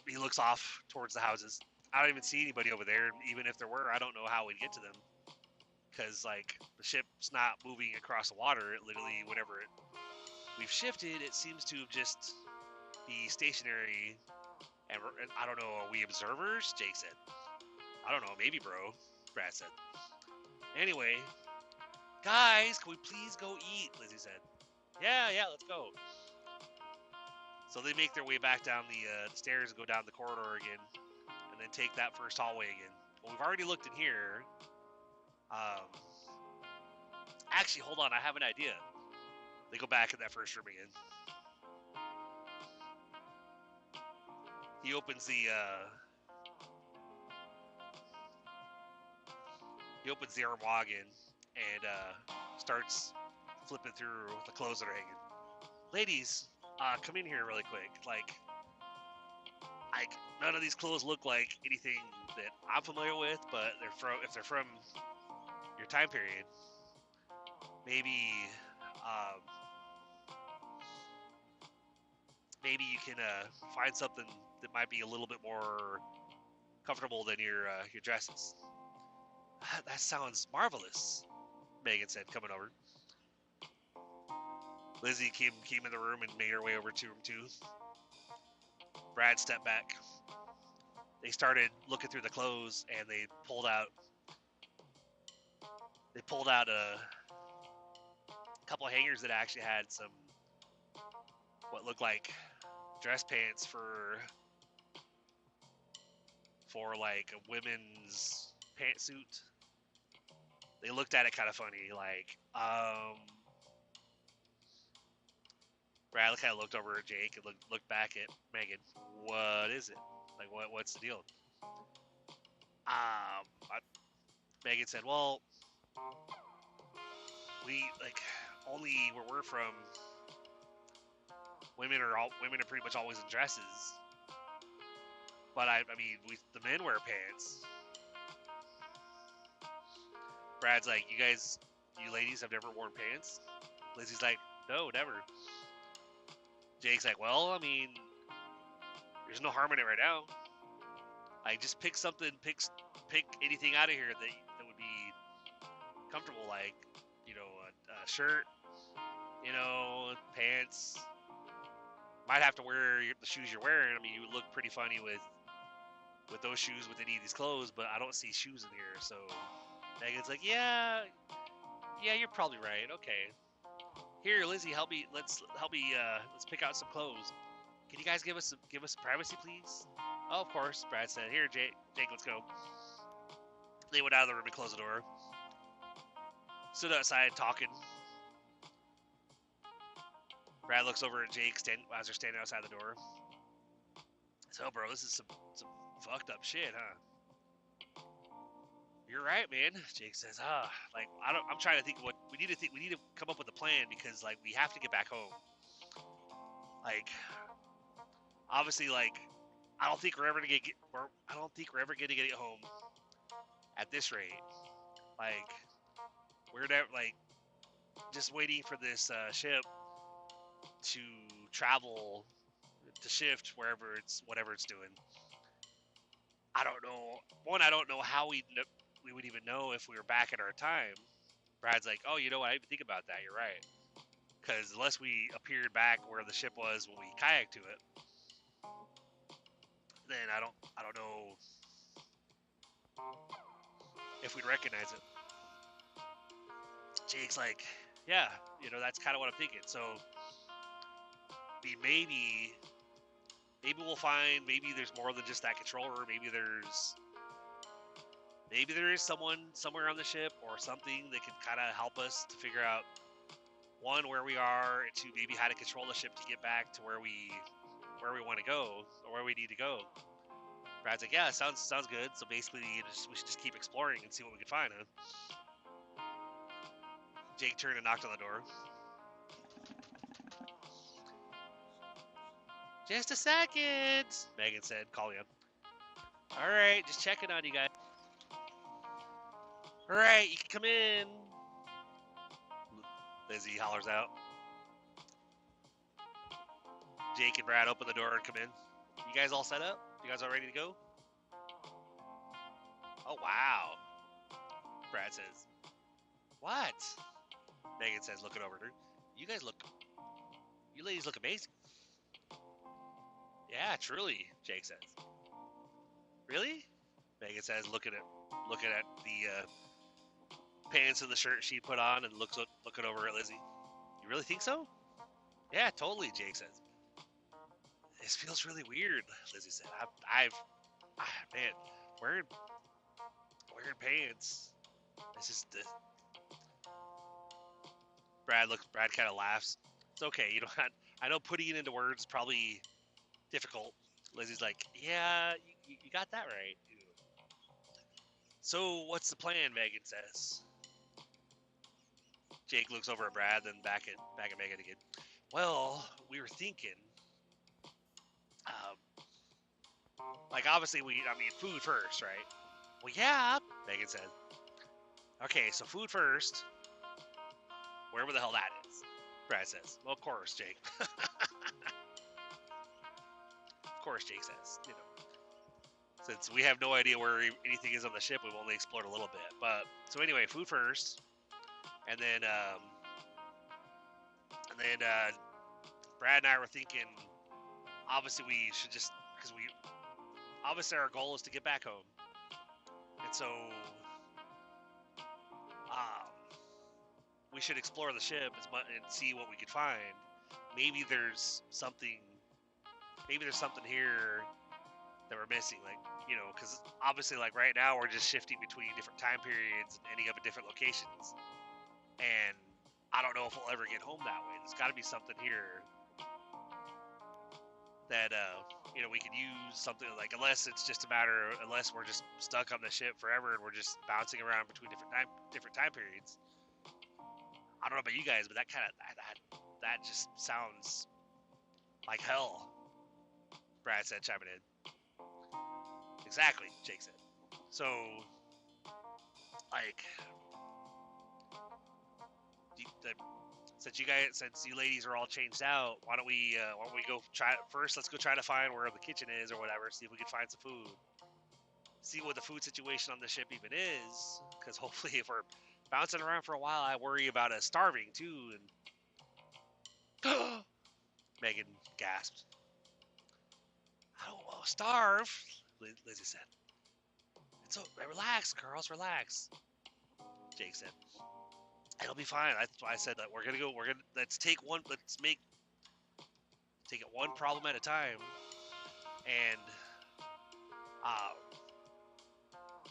He looks off towards the houses. I don't even see anybody over there. Even if there were, I don't know how we'd get to them. Because, like, the ship's not moving across the water. It literally, whenever we've shifted, it seems to just be stationary. And I don't know, are we observers? Jake said. I don't know, maybe, bro. Brad said. Anyway, guys, can we please go eat? Lizzie said. Yeah, let's go. So they make their way back down the stairs and go down the corridor again, and then take that first hallway again. Well, we've already looked in here. Actually, hold on, I have an idea. They go back in that first room again. He opens the armoire again and starts flipping through the clothes that are hanging. Ladies, come in here really quick. Like none of these clothes look like anything that I'm familiar with, but if they're from your time period, maybe you can find something that might be a little bit more comfortable than your dresses. That sounds marvelous, Megan said, coming over. Lizzie came in the room and made her way over to room 2. Brad stepped back. They started looking through the clothes, and they pulled out a couple of hangers that actually had some what looked like dress pants for like a women's pantsuit. They looked at it kind of funny, like Brad kind of looked over at Jake and looked back at Megan. What is it? Like, what's the deal? Megan said, well, we, like, only where we're from, women are pretty much always in dresses. But I mean, the men wear pants. Brad's like, you ladies have never worn pants? Lizzie's like, no, never. Jake's like, well, I mean, there's no harm in it right now. Like, just pick something, pick anything out of here that would be comfortable, like, you know, a shirt, you know, pants. Might have to wear the shoes you're wearing. I mean, you would look pretty funny with those shoes with any of these clothes, but I don't see shoes in here. So Megan's like, yeah, you're probably right. Okay, here, Lizzie, let's pick out some clothes. Can you guys give us some privacy, please? Oh, of course, Brad said. Here, Jake, let's go. They went out of the room and closed the door. Stood outside talking. Brad looks over at Jake as they're standing outside the door. So, bro, this is some fucked up shit, huh? You're right, man. Jake says, like, I'm trying to think of what we need to come up with a plan, because, like, we have to get back home. Like, obviously, like, I don't think we're ever gonna get home at this rate. Like, we're never, like, just waiting for this ship to travel, to shift whatever it's doing. I don't know. One, I don't know how we would even know if we were back at our time. Brad's like, oh, you know what? I didn't think about that. You're right. Because unless we appeared back where the ship was when we kayaked to it, then I don't know if we'd recognize it. Jake's like, yeah, you know, that's kind of what I'm thinking. So, I mean, maybe we'll find, maybe there's more than just that controller. Maybe there is someone somewhere on the ship or something that can kind of help us to figure out, one, where we are, and two, maybe how to control the ship to get back to where we want to go, or where we need to go. Brad's like, yeah, sounds good. So basically, we should just keep exploring and see what we can find, huh? Jake turned and knocked on the door. Just a second, Megan said, calling him. All right, just checking on you guys. All right, you can come in. Lizzie hollers out. Jake and Brad open the door and come in. You guys all set up? You guys all ready to go? Oh, wow. Brad says. What? Megan says, looking over at her. You ladies look amazing. Yeah, truly, Jake says. Really? Megan says, looking at the pants and the shirt she put on, and looking over at Lizzie. You really think so? Yeah, totally. Jake says. This feels really weird. Lizzie said. Man, wearing pants. It's just Brad kind of laughs. It's okay. You don't. I know putting it into words is probably difficult. Lizzie's like, yeah, you got that right. So what's the plan? Megan says. Jake looks over at Brad, then back at Megan again. Well, we were thinking, like obviously food first, right? Well, yeah, Megan said. Okay, so food first, wherever the hell that is. Brad says. Well, of course, Jake. Of course, Jake says. You know, since we have no idea where anything is on the ship, we've only explored a little bit. But so anyway, food first, and then Brad and I were thinking. Obviously, we should just because obviously our goal is to get back home, and so we should explore the ship and see what we could find. Maybe there's something here that we're missing, like, you know, because obviously, like, right now we're just shifting between different time periods and ending up at different locations, and I don't know if we'll ever get home that way. There's got to be something here that you know, we could use something, like, unless we're just stuck on the ship forever and we're just bouncing around between different time periods. I don't know about you guys, but that just sounds like hell. Brad said, chiming in. Exactly, Jake said. So, like, since you ladies are all changed out, why don't we go try first? Let's go try to find where the kitchen is or whatever. See if we can find some food. See what the food situation on the ship even is, because hopefully, if we're bouncing around for a while, I worry about us starving too. And Megan gasped. I don't want to starve, Lizzie said. So relax, girls, relax. Jake said. It'll be fine. That's why I said that let's take it one problem at a time. And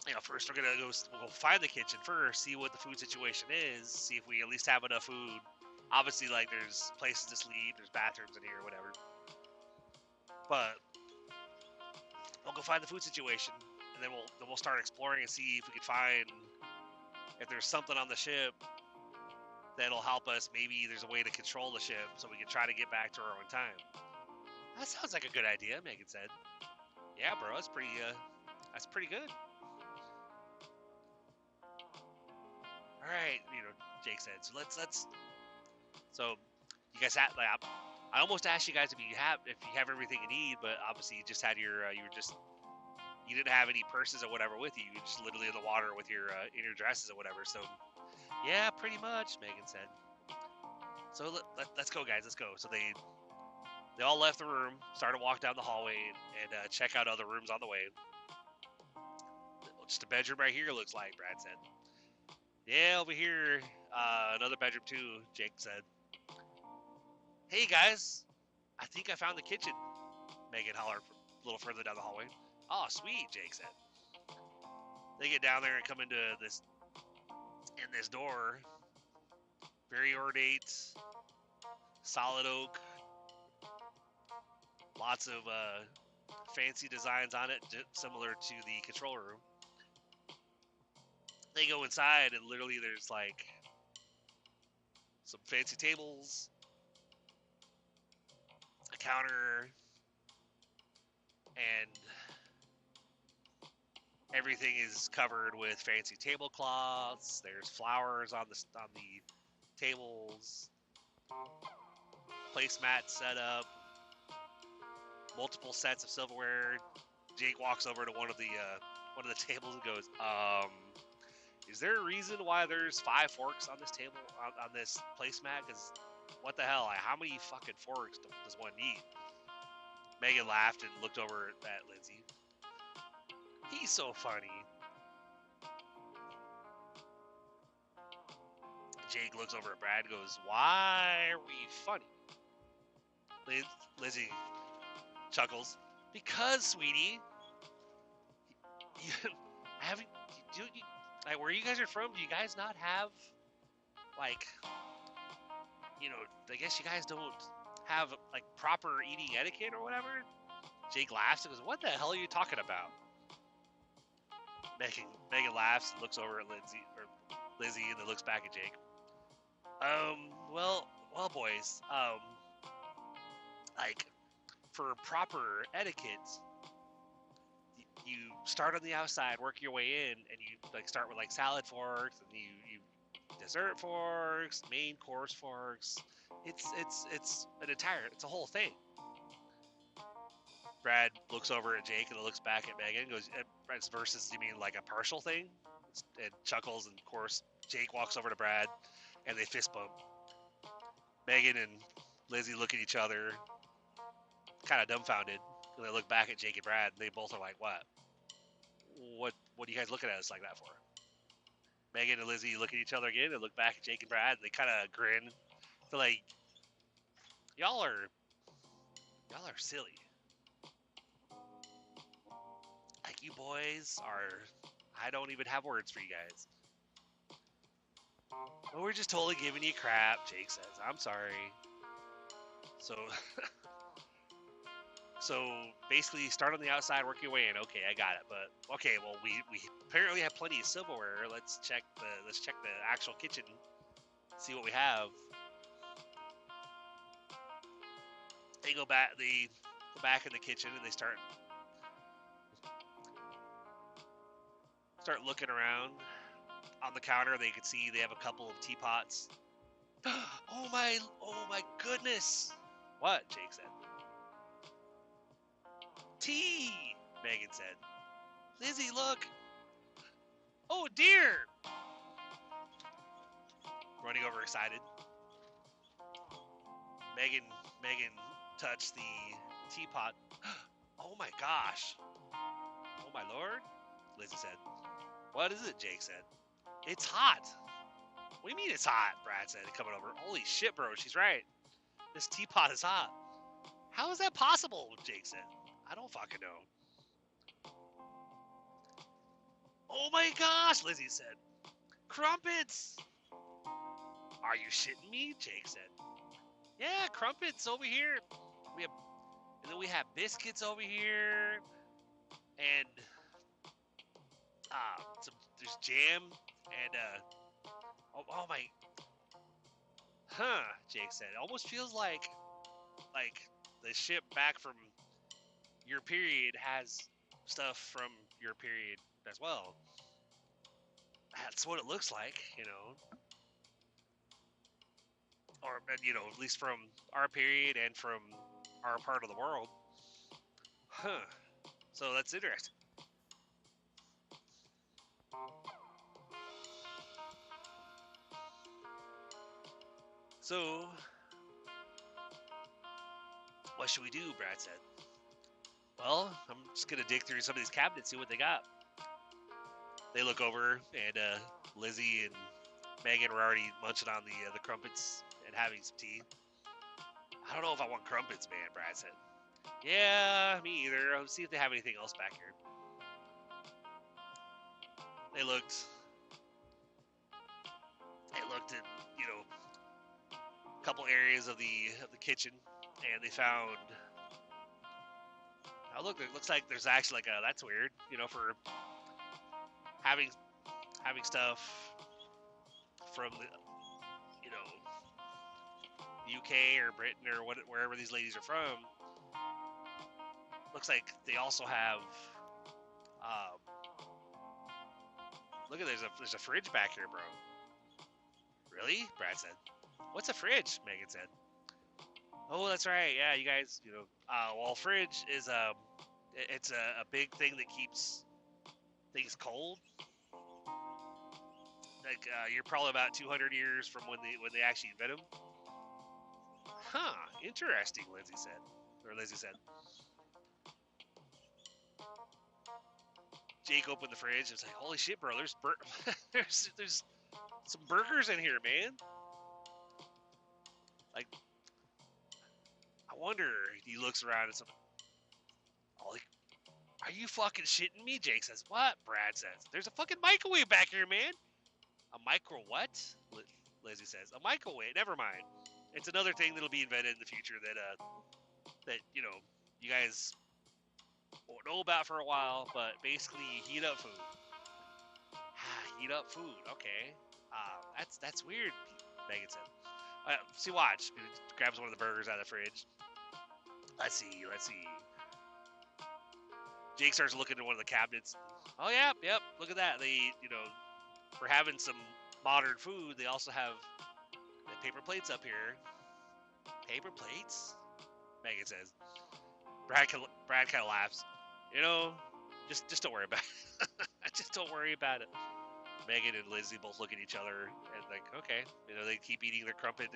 you know, first we'll go find the kitchen first, see what the food situation is, see if we at least have enough food. Obviously, like, there's places to sleep, there's bathrooms in here, whatever. But we'll go find the food situation, and then we'll start exploring and see if we can find if there's something on the ship that'll help us. Maybe there's a way to control the ship so we can try to get back to our own time. That sounds like a good idea, Megan said. Yeah, bro, that's pretty good. All right, you know, Jake said. So let's. So you guys have, like, I almost asked you guys if you have everything you need, but obviously you just had you didn't have any purses or whatever with you. You were just literally in the water with your in your dresses or whatever. So yeah, pretty much, Megan said. So let's go, guys. Let's go. So they all left the room, started to walk down the hallway and check out other rooms on the way. Just a bedroom right here, looks like, Brad said. Yeah, over here, another bedroom too, Jake said. Hey, guys, I think I found the kitchen, Megan hollered a little further down the hallway. Oh, sweet, Jake said. They get down there and come into this door. Very ornate, solid oak. Lots of fancy designs on it, similar to the control room. They go inside, and literally there's, like, some fancy tables, a counter, and everything is covered with fancy tablecloths. There's flowers on the tables, placemats set up, multiple sets of silverware. Jake walks over to one of the tables and goes, is there a reason why there's 5 forks on this table, on this placemat? Because what the hell? Like, how many fucking forks does one need? Megan laughed and looked over at Lindsay. He's so funny. Jake looks over at Brad and goes, "Why are we funny?" Lizzie chuckles. "Because, sweetie, you haven't. Like, where you guys are from, do you guys not have, like, I guess you guys don't have, like, proper eating etiquette or whatever?" Jake laughs and goes, "What the hell are you talking about?" Megan laughs and looks over at Lizzie, and then looks back at Jake. Well, boys, like, for proper etiquette, you start on the outside, work your way in, and you, like, start with, like, salad forks, and you dessert forks, main course forks. It's a whole thing. Brad looks over at Jake and looks back at Megan and goes, "Versus, you mean like a partial thing?" And chuckles, and of course Jake walks over to Brad and they fist bump. Megan and Lizzie look at each other, kind of dumbfounded, and they look back at Jake and Brad, and they both are like, What are you guys looking at us like that for?" Megan and Lizzie look at each other again and look back at Jake and Brad, and they kind of grin. They're like, y'all are silly. Like, you boys are, I don't even have words for you guys. "Well, we're just totally giving you crap," Jake says. "I'm sorry." So basically, start on the outside, work your way in. Okay, I got it. But okay, well, we apparently have plenty of silverware. Let's check the actual kitchen, see what we have. They go back in the kitchen, and they start looking around. On the counter, they can see they have a couple of teapots. Oh my goodness! What? Jake said. "Tea," Megan said. "Lizzie, look!" "Oh dear!" Running over excited. Megan touched the teapot. "Oh my gosh!" "Oh my lord!" Lizzie said. "What is it?" Jake said. "It's hot." "What do you mean it's hot?" Brad said, coming over. "Holy shit, bro, she's right. This teapot is hot." "How is that possible?" Jake said. "I don't fucking know." "Oh my gosh," Lizzie said. "Crumpets!" "Are you shitting me?" Jake said. "Yeah, crumpets over here. And then we have biscuits over here, and there's jam, and oh my, huh?" Jake said. "It almost feels like the ship back from your period has stuff from your period as well. That's what it looks like, or at least from our period and from our part of the world." Huh. So that's interesting. So, what should we do? Brad said. "Well, I'm just going to dig through some of these cabinets, see what they got." They look over, and Lizzie and Megan were already munching on the crumpets and having some tea. "I don't know if I want crumpets, man," Brad said. "Yeah, me either. I'll see if they have anything else back here." They looked in, a couple areas of the kitchen, and they found. Oh, look! It looks like there's actually that's weird, for having stuff from the, UK or Britain or wherever these ladies are from. Looks like they also have. Look at there's a fridge back here, bro. "Really?" Brad said. "What's a fridge?" Megan said. "Oh, that's right. Yeah, you guys, well, fridge is it's a big thing that keeps things cold. Like, you're probably about 200 years from when they actually invent them." "Huh, interesting," Lizzie said. Jake opened the fridge. It's like, holy shit, bro! There's some burgers in here, man. Like, I wonder. He looks around and some. Oh, like, are you fucking shitting me? Jake says, what? Brad says, there's a fucking microwave back here, man. A micro what? Lizzie says, a microwave. Never mind. It's another thing that'll be invented in the future that you know you guys won't know about for a while, but basically you heat up food. Heat up food. Okay. That's weird. Megan said. See, watch. Grabs one of the burgers out of the fridge. Let's see. Jake starts looking at one of the cabinets. Oh yeah, yep. Look at that. They, for having some modern food, they also have paper plates up here. Paper plates? Megan says. Brad kind of laughs. Just don't worry about it. Just don't worry about it. Megan and Lizzie both look at each other and like, okay, they keep eating their crumpets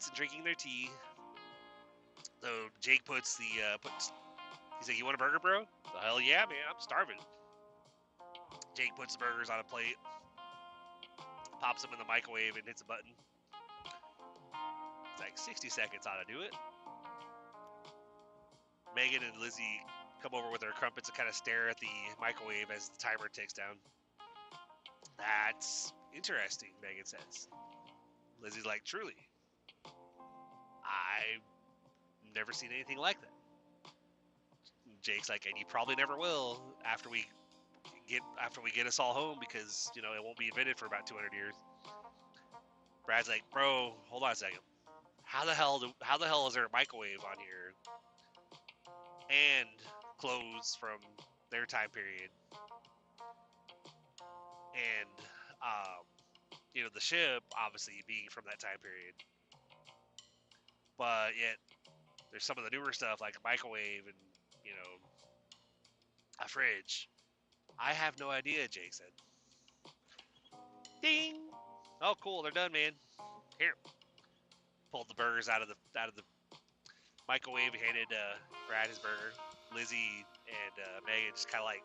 and drinking their tea. So Jake puts he's like, you want a burger, bro? The hell yeah, man, I'm starving. Jake puts the burgers on a plate, pops them in the microwave, and hits a button. It's like 60 seconds ought to do it. Megan and Lizzie come over with their crumpets and kind of stare at the microwave as the timer ticks down. That's interesting, Megan says. Lizzie's like, truly. I've never seen anything like that. Jake's like, and you probably never will after we get us all home because, it won't be invented for about 200 years. Brad's like, bro, hold on a second. How the hell is there a microwave on here? And clothes from their time period. And, the ship, obviously, being from that time period. But yet, there's some of the newer stuff, like a microwave and, a fridge. I have no idea, Jake said. Ding! Oh, cool, they're done, man. Here. Pulled the burgers out of the microwave, handed Brad his burger. Lizzie and Megan just kind of like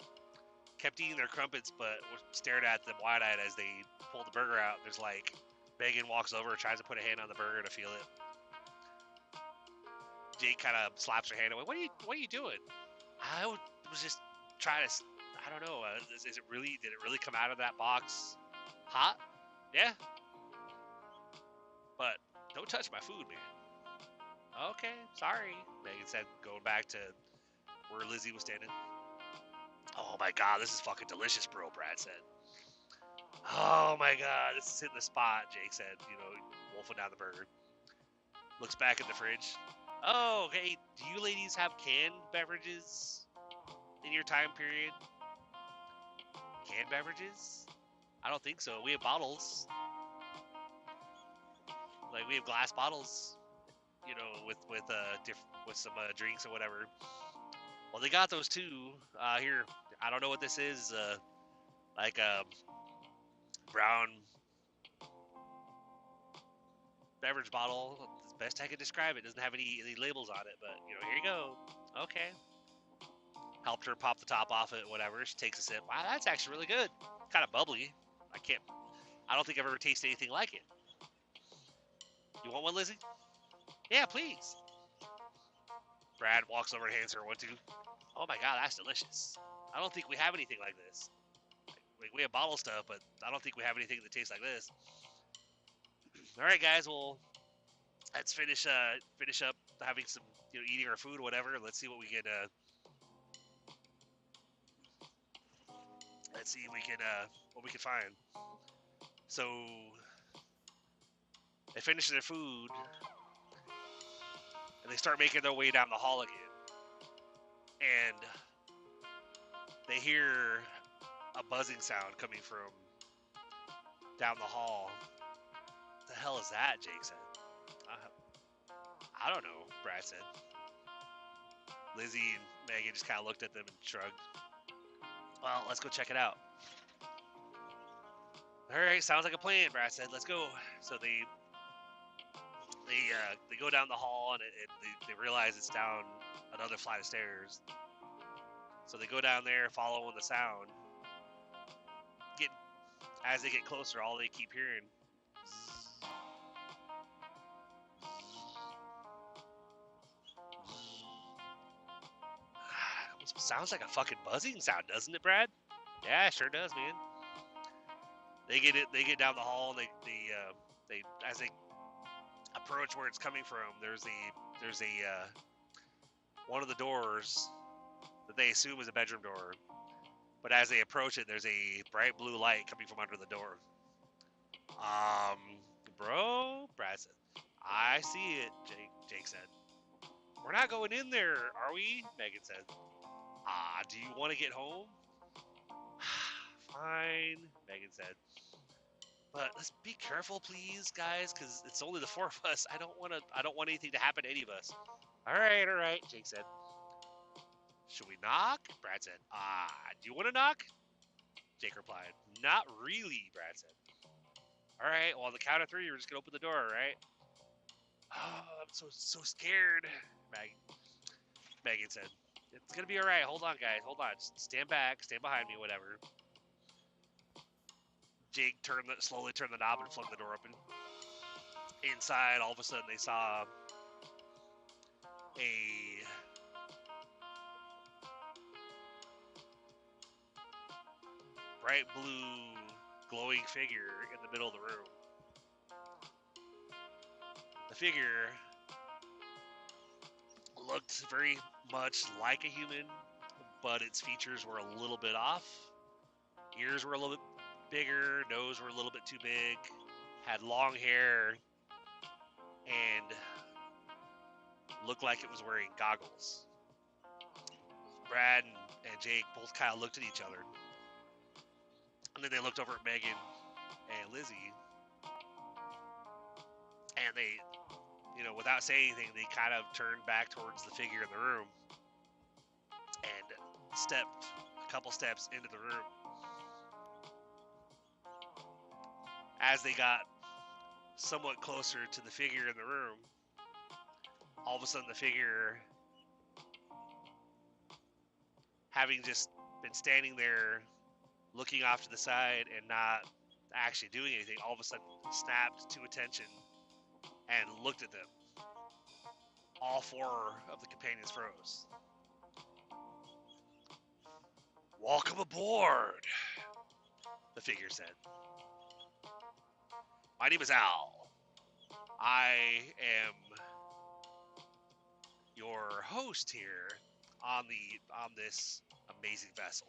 kept eating their crumpets, but stared at them wide-eyed as they pulled the burger out. There's like, Megan walks over, tries to put a hand on the burger to feel it. Jake kind of slaps her hand away. What are you doing? I was just trying to, I don't know. Did it really come out of that box hot? Yeah. But don't touch my food, man. Okay, sorry, Megan said, going back to where Lizzie was standing. Oh my god, this is fucking delicious, bro, Brad said. Oh my god, this is hitting the spot, Jake said, wolfing down the burger. Looks back at the fridge. Oh, hey, do you ladies have canned beverages in your time period? Canned beverages? I don't think so. We have bottles. Like, we have glass bottles, with some drinks or whatever. Well, they got those too. Here, I don't know what this is. Like a brown beverage bottle. As best I can describe it. Doesn't have any labels on it, but here you go. Okay. Helped her pop the top off it, whatever. She takes a sip. Wow, that's actually really good. Kind of bubbly. I don't think I've ever tasted anything like it. You want one, Lizzie? Yeah, please. Brad walks over and hands her one too. Oh my god, that's delicious. I don't think we have anything like this. Like, we have bottle stuff, but I don't think we have anything that tastes like this. All right, guys. Well, let's finish up having some, eating our food or whatever. Let's see what we can. Let's see what we can find. So they finish their food, and they start making their way down the hall again. And they hear a buzzing sound coming from down the hall. What the hell is that? Jake said. I don't know, Brad said. Lizzie and Megan just kind of looked at them and shrugged. Well, let's go check it out. All right, sounds like a plan, Brad said. Let's go. So they go down the hall, and they realize it's down another flight of stairs. So they go down there following the sound. As they get closer, all they keep hearing sounds like a fucking buzzing sound, doesn't it, Brad? Yeah, it sure does, man. They get down the hall, and they as they approach where it's coming from, there's a one of the doors that they assume is a bedroom door. But as they approach it, there's a bright blue light coming from under the door. Bro, Brad said. I see it, Jake said. We're not going in there, are we? Megan said. Do you want to get home? Fine, Megan said. But let's be careful, please, guys, because it's only the four of us. I don't want anything to happen to any of us. All right, Jake said. Should we knock? Brad said. Do you want to knock? Jake replied. Not really, Brad said. All right, well, on the count of three, we're just going to open the door, all right? Oh, I'm so scared, Megan said. It's going to be all right. Hold on, guys. Hold on. Just stand back. Stand behind me, whatever. Jake slowly turned the knob and flung the door open. Inside, all of a sudden, they saw a bright blue glowing figure in the middle of the room. The figure looked very much like a human, but its features were a little bit off. Ears were a little bit bigger, nose were a little bit too big, had long hair, and looked like it was wearing goggles. Brad and Jake both kind of looked at each other. And then they looked over at Megan and Lizzie. And they, without saying anything, they kind of turned back towards the figure in the room. And stepped a couple steps into the room. As they got somewhat closer to the figure in the room, all of a sudden the figure, having just been standing there looking off to the side and not actually doing anything, all of a sudden snapped to attention and looked at them. All four of the companions froze. Welcome aboard, the figure said. My name is Al. I am your host here on this amazing vessel.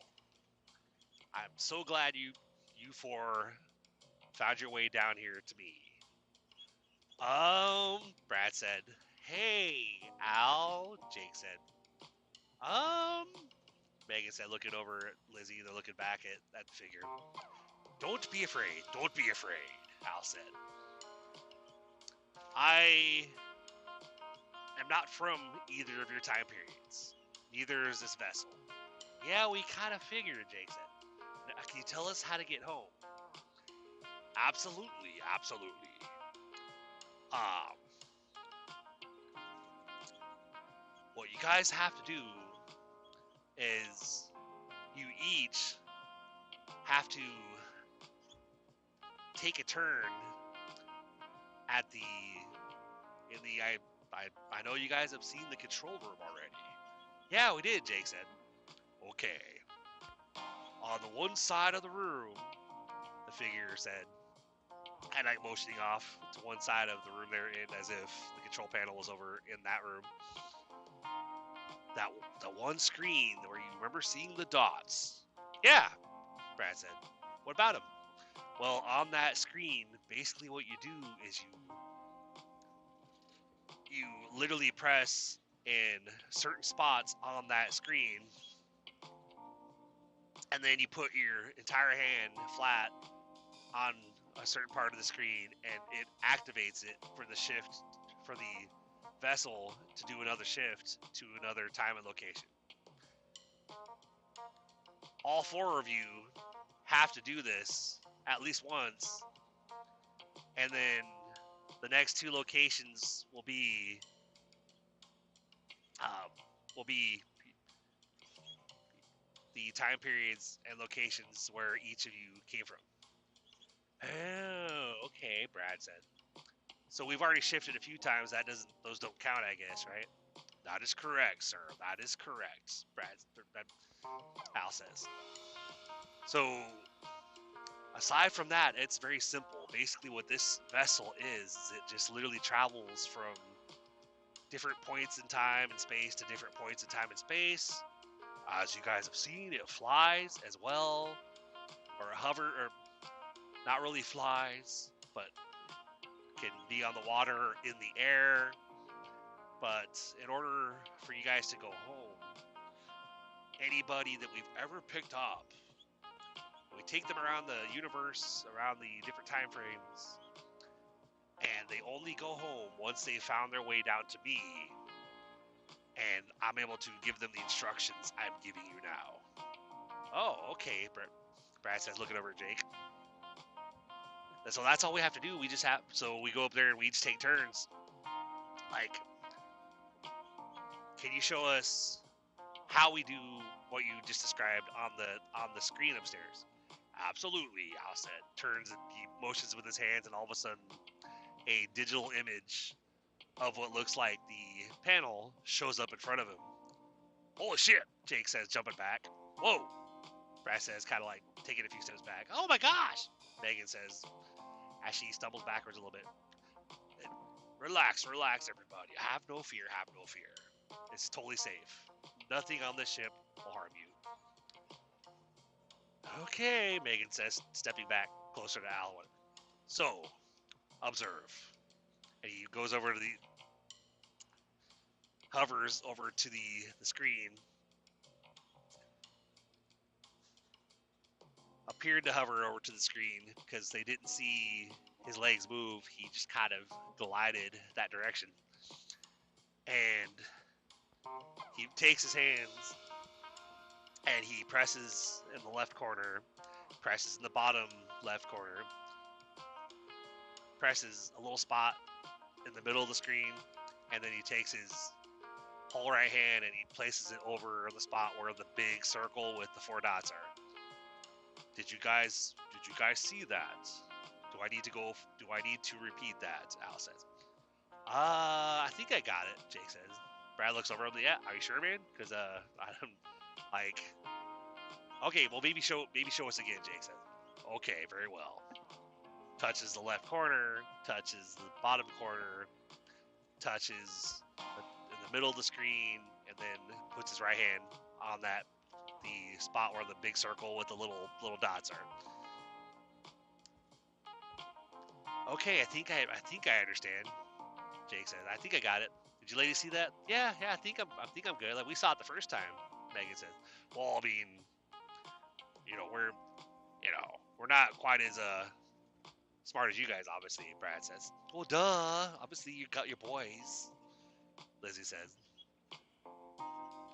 I'm so glad you four found your way down here to me. Brad said. Hey, Al, Jake said. Megan said, looking over at Lizzie, they're looking back at the figure. Don't be afraid, Al said. I am not from either of your time periods. Neither is this vessel. Yeah, we kind of figured, Jake said. Now, can you tell us how to get home? Absolutely. What you guys have to do is you each have to take a turn at I know you guys have seen the control room already. Yeah, we did, Jake said. Okay. On the one side of the room, the figure said, and I'm motioning off to one side of the room they're in as if the control panel was over in that room. The one screen where you remember seeing the dots. Yeah, Brad said. What about them? Well, on that screen, basically what you do is you literally press in certain spots on that screen, and then you put your entire hand flat on a certain part of the screen, and it activates it for the shift, for the vessel to do another shift to another time and location. All four of you have to do this at least once, and then the next two locations will be the time periods and locations where each of you came from. Oh, okay, Brad said. So we've already shifted a few times. Those don't count, I guess, right? That is correct, sir. That is correct, Al says. So aside from that, it's very simple. Basically, what this vessel is it just literally travels from different points in time and space to different points in time and space. As you guys have seen, it flies as well, or or not really flies, but can be on the water or in the air. But in order for you guys to go home, anybody that we've ever picked up, we take them around the universe, around the different time frames, and they only go home once they found their way down to me, and I'm able to give them the instructions I'm giving you now. Oh, okay, Brad says, looking over at Jake. And so that's all we have to do. So we go up there and we each take turns. Like, can you show us how we do what you just described on the screen upstairs? Absolutely, Al said. Turns and he motions with his hands, and all of a sudden, a digital image of what looks like the panel shows up in front of him. Holy shit, Jake says, jumping back. Whoa, Brad says, kind of like taking a few steps back. Oh my gosh, Megan says, as she stumbles backwards a little bit. Relax, everybody. Have no fear, have no fear. It's totally safe. Nothing on this ship will harm you. Okay, Megan says, stepping back closer to Alwyn. So, observe. And he goes over to hovers over to the screen. Appeared to hover over to the screen because they didn't see his legs move. He just kind of glided that direction. And he takes his hands and he presses in the left corner, presses in the bottom left corner, presses a little spot in the middle of the screen, and then he takes his whole right hand and he places it over the spot where the big circle with the 4 dots are. Did you guys see that? Do I need to repeat that? Al says. I think I got it, Jake says. Brad looks over. Yeah, are you sure, man? Because I don't like. Okay, well maybe show us again, Jake says. Okay, very well. Touches the left corner, touches the bottom corner, touches in the middle of the screen, and then puts his right hand on the spot where the big circle with the little dots are. Okay, I think I understand. Jake says. I think I got it. Did you ladies see that? Yeah, I think I'm good. Like we saw it the first time. Megan says. Well, I mean, we're not quite as smart as you guys, obviously. Brad says. Well, duh. Obviously, you got your boys. Lizzie says.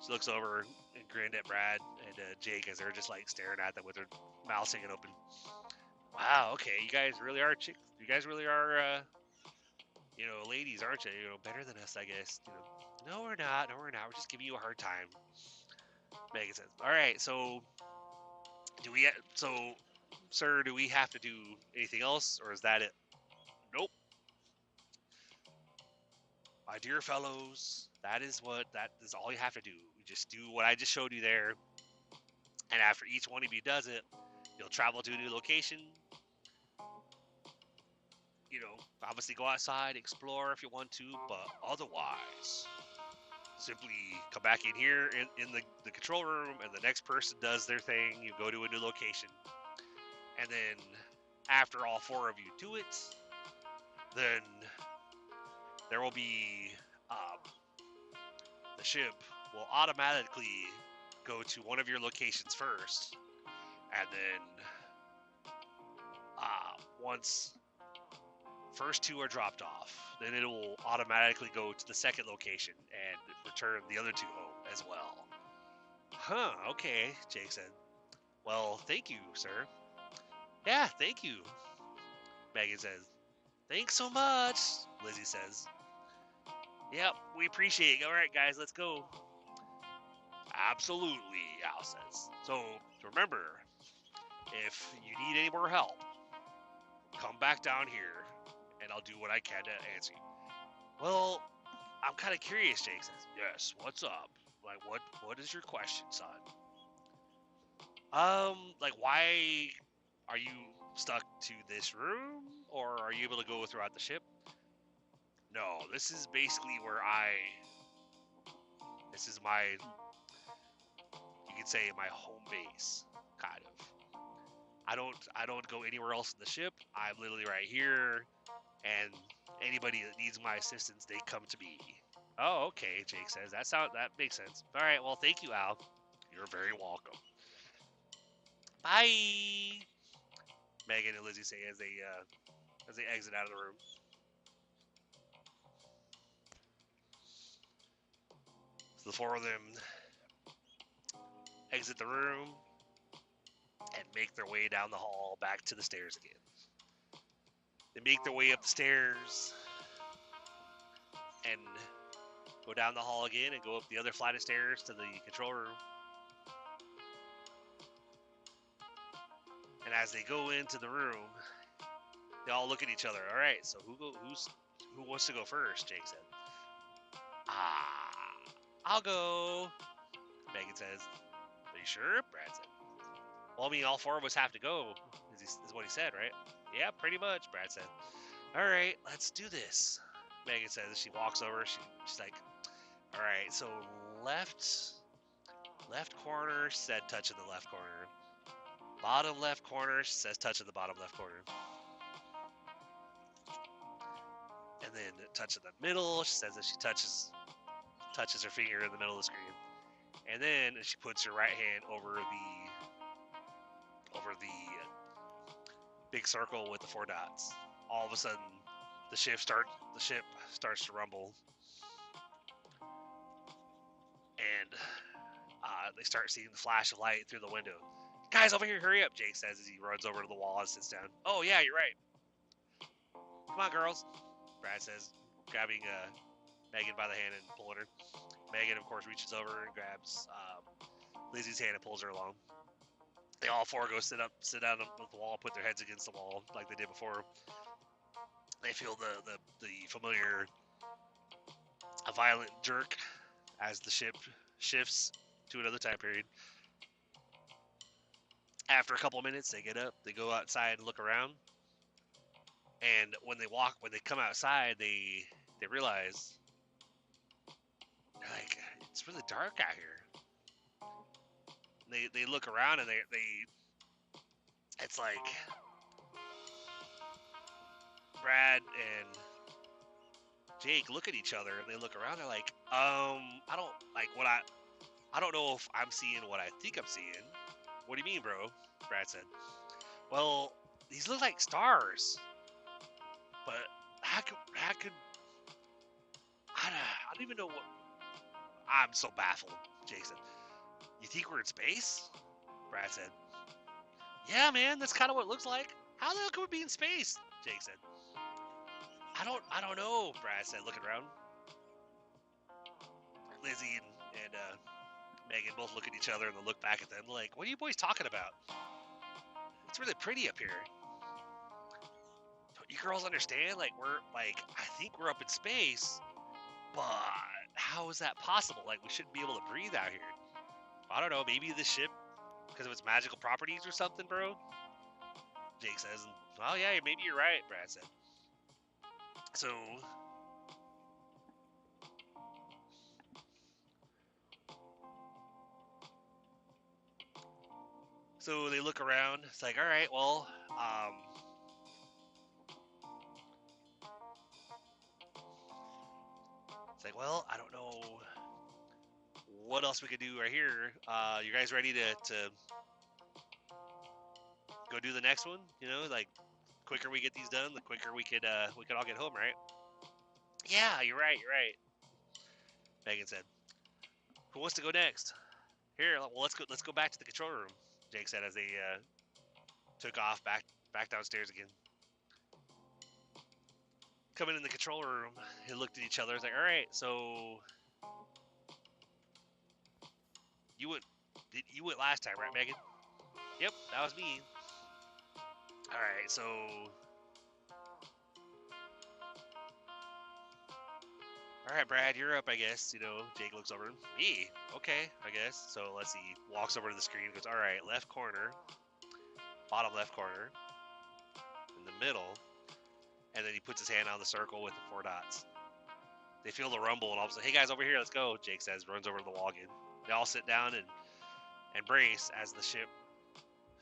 She looks over and grinned at Brad and Jake as they're just like staring at them with their mouths hanging open. Wow. Okay, you guys really are chicks. You guys really are. Ladies, aren't you? Better than us, I guess. No, we're not. We're just giving you a hard time. Megan says. All right. So, sir, do we have to do anything else, or is that it? Nope. My dear fellows, that is all you have to do. You just do what I just showed you there, and after each one of you does it, you'll travel to a new location. Obviously go outside, explore if you want to, but otherwise, simply come back in here in the control room, and the next person does their thing. You go to a new location, and then after all 4 of you do it, then there will be the ship will automatically go to one of your locations first, and then once first 2 are dropped off, then it will automatically go to the second location and return the other 2 home as well. Huh, okay, Jake said. Well, thank you, sir. Yeah, thank you, Megan says. Thanks so much, Lizzie says. Yep, we appreciate it. All right, guys, let's go. Absolutely, Al says. So, remember, if you need any more help, come back down here, and I'll do what I can to answer you. Well, I'm kind of curious, Jake says. Yes, what's up? Like, what is your question, son? Like, why are you stuck to this room, or are you able to go throughout the ship? No, this is basically where this is my, you could say, my home base, kind of. I don't go anywhere else in the ship. I'm literally right here, and anybody that needs my assistance, they come to me. Oh, okay, Jake says. That makes sense. All right, well, thank you, Al. You're very welcome. Bye. Megan and Lizzie say as they exit out of the room. So the four of them exit the room and make their way down the hall back to the stairs again. They make their way up the stairs and go down the hall again and go up the other flight of stairs to the control room. And as they go into the room, they all look at each other. All right, so who wants to go first? Jake said. I'll go. Megan says. Are you sure? Brad said. Well, I mean, all four of us have to go, is what he said, right? Yeah, pretty much, Brad said. All right, let's do this. Megan says as she walks over. She's like, all right, so left corner said touch in the left corner. Bottom left corner says touch in the bottom left corner. And then touch in the middle. She says that she touches her finger in the middle of the screen. And then she puts her right hand over the big circle with the four dots. All of a sudden, the ship starts to rumble, and they start seeing the flash of light through the window. Guys, over here, hurry up! Jake says as he runs over to the wall and sits down. Oh yeah, you're right. Come on, girls. Brad says, grabbing Megan by the hand and pulling her. Megan, of course, reaches over and grabs Lizzie's hand and pulls her along. They all four go sit down at the wall, put their heads against the wall like they did before. They feel the familiar, a violent jerk as the ship shifts to another time period. After a couple of minutes, they get up, they go outside and look around. And when they come outside, they realize, like, it's really dark out here. They look around and they it's like Brad and Jake look at each other and they look around. They're like, I don't know if I'm seeing what I think I'm seeing. What do you mean, bro? Brad said. Well, these look like stars, but how could I don't even know what. I'm so baffled. Jake said. You think we're in space? Brad said. Yeah, man, that's kind of what it looks like. How the hell could we be in space? Jake said. I don't know, Brad said, looking around. Lizzie and Megan both look at each other and they look back at them like, what are you boys talking about? It's really pretty up here. Don't you girls understand? Like, I think we're up in space, but how is that possible? Like, we shouldn't be able to breathe out here. I don't know, maybe the ship, because of its magical properties or something, bro? Jake says, well, yeah, maybe you're right, Brad said. So they look around. It's like, all right, well, it's like, well, I don't know what else we could do right here. You guys ready to go do the next one? You know, like, quicker we get these done, the quicker we could all get home, right? Yeah, you're right. Megan said. Who wants to go next? Here, well, let's go back to the control room. Jake said as they took off back downstairs again. Coming in the control room, they looked at each other. It's like, all right, so You went last time, right, Megan? Yep, that was me. All right, so all right, Brad, you're up, I guess. Jake looks over. Me? Okay, I guess. So let's see. Walks over to the screen and goes, all right, left corner, bottom left corner, in the middle, and then he puts his hand on the circle with the 4 dots. They feel the rumble, and all of a sudden, hey guys, over here, let's go. Jake says, runs over to the wall again. They all sit down and brace as the ship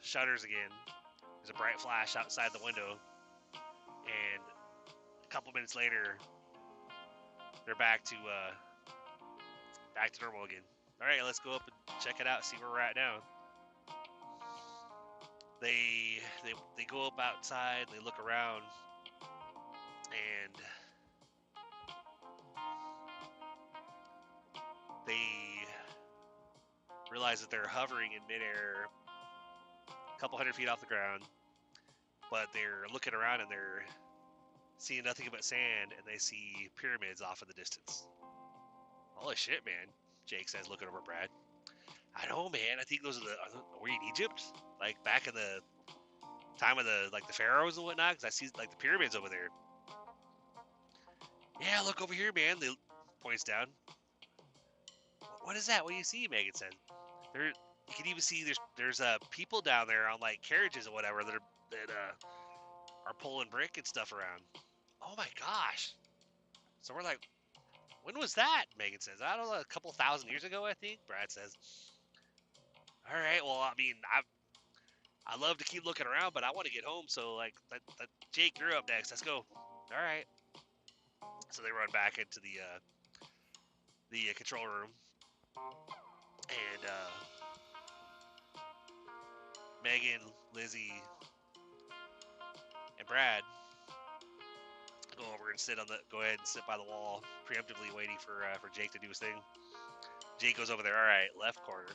shudders again. There's a bright flash outside the window, and a couple minutes later, they're back to normal again. All right, let's go up and check it out, see where we're at now. They go up outside, they look around, and they realize that they're hovering in midair, a couple hundred feet off the ground, but they're looking around and they're seeing nothing but sand, and they see pyramids off in the distance. Holy shit, man, Jake says, looking over at Brad. I know, man. I think those are were you in Egypt? Like back in the time of the pharaohs and whatnot? Because I see like the pyramids over there. Yeah, look over here, man. They points down. What is that? What do you see? Megan said. You can even see there's people down there on like carriages or whatever that are pulling brick and stuff around. Oh my gosh. So we're like, when was that? Megan says. I don't know, a couple thousand years ago, I think. Brad says. All right. Well, I mean, I love to keep looking around, but I want to get home. So like, Jake, you're up next. Let's go. All right. So they run back into the control room, and Megan, Lizzie, and Brad go over and go ahead and sit by the wall, preemptively waiting for Jake to do his thing. Jake goes over there. All right, left corner,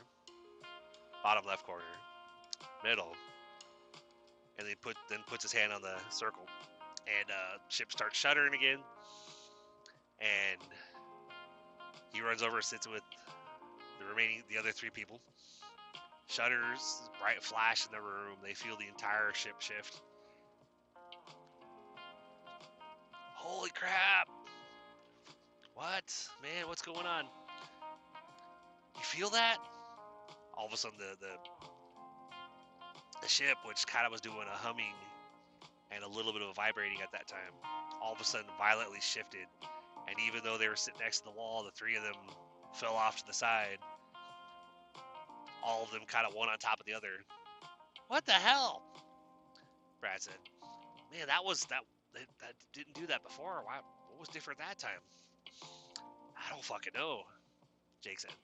bottom left corner, middle, and then puts his hand on the circle, and ship starts shuddering again, and he runs over, sits with the other 3 people. Shutters, bright flash in the room. They feel the entire ship shift. Holy crap! What? Man, what's going on? You feel that? All of a sudden, the ship, which kind of was doing a humming and a little bit of a vibrating at that time, all of a sudden violently shifted. And even though they were sitting next to the wall, the 3 of them fell off to the side. All of them kind of one on top of the other. What the hell? Brad said. Man, that didn't do that before. Why? What was different that time? I don't fucking know. Jake said.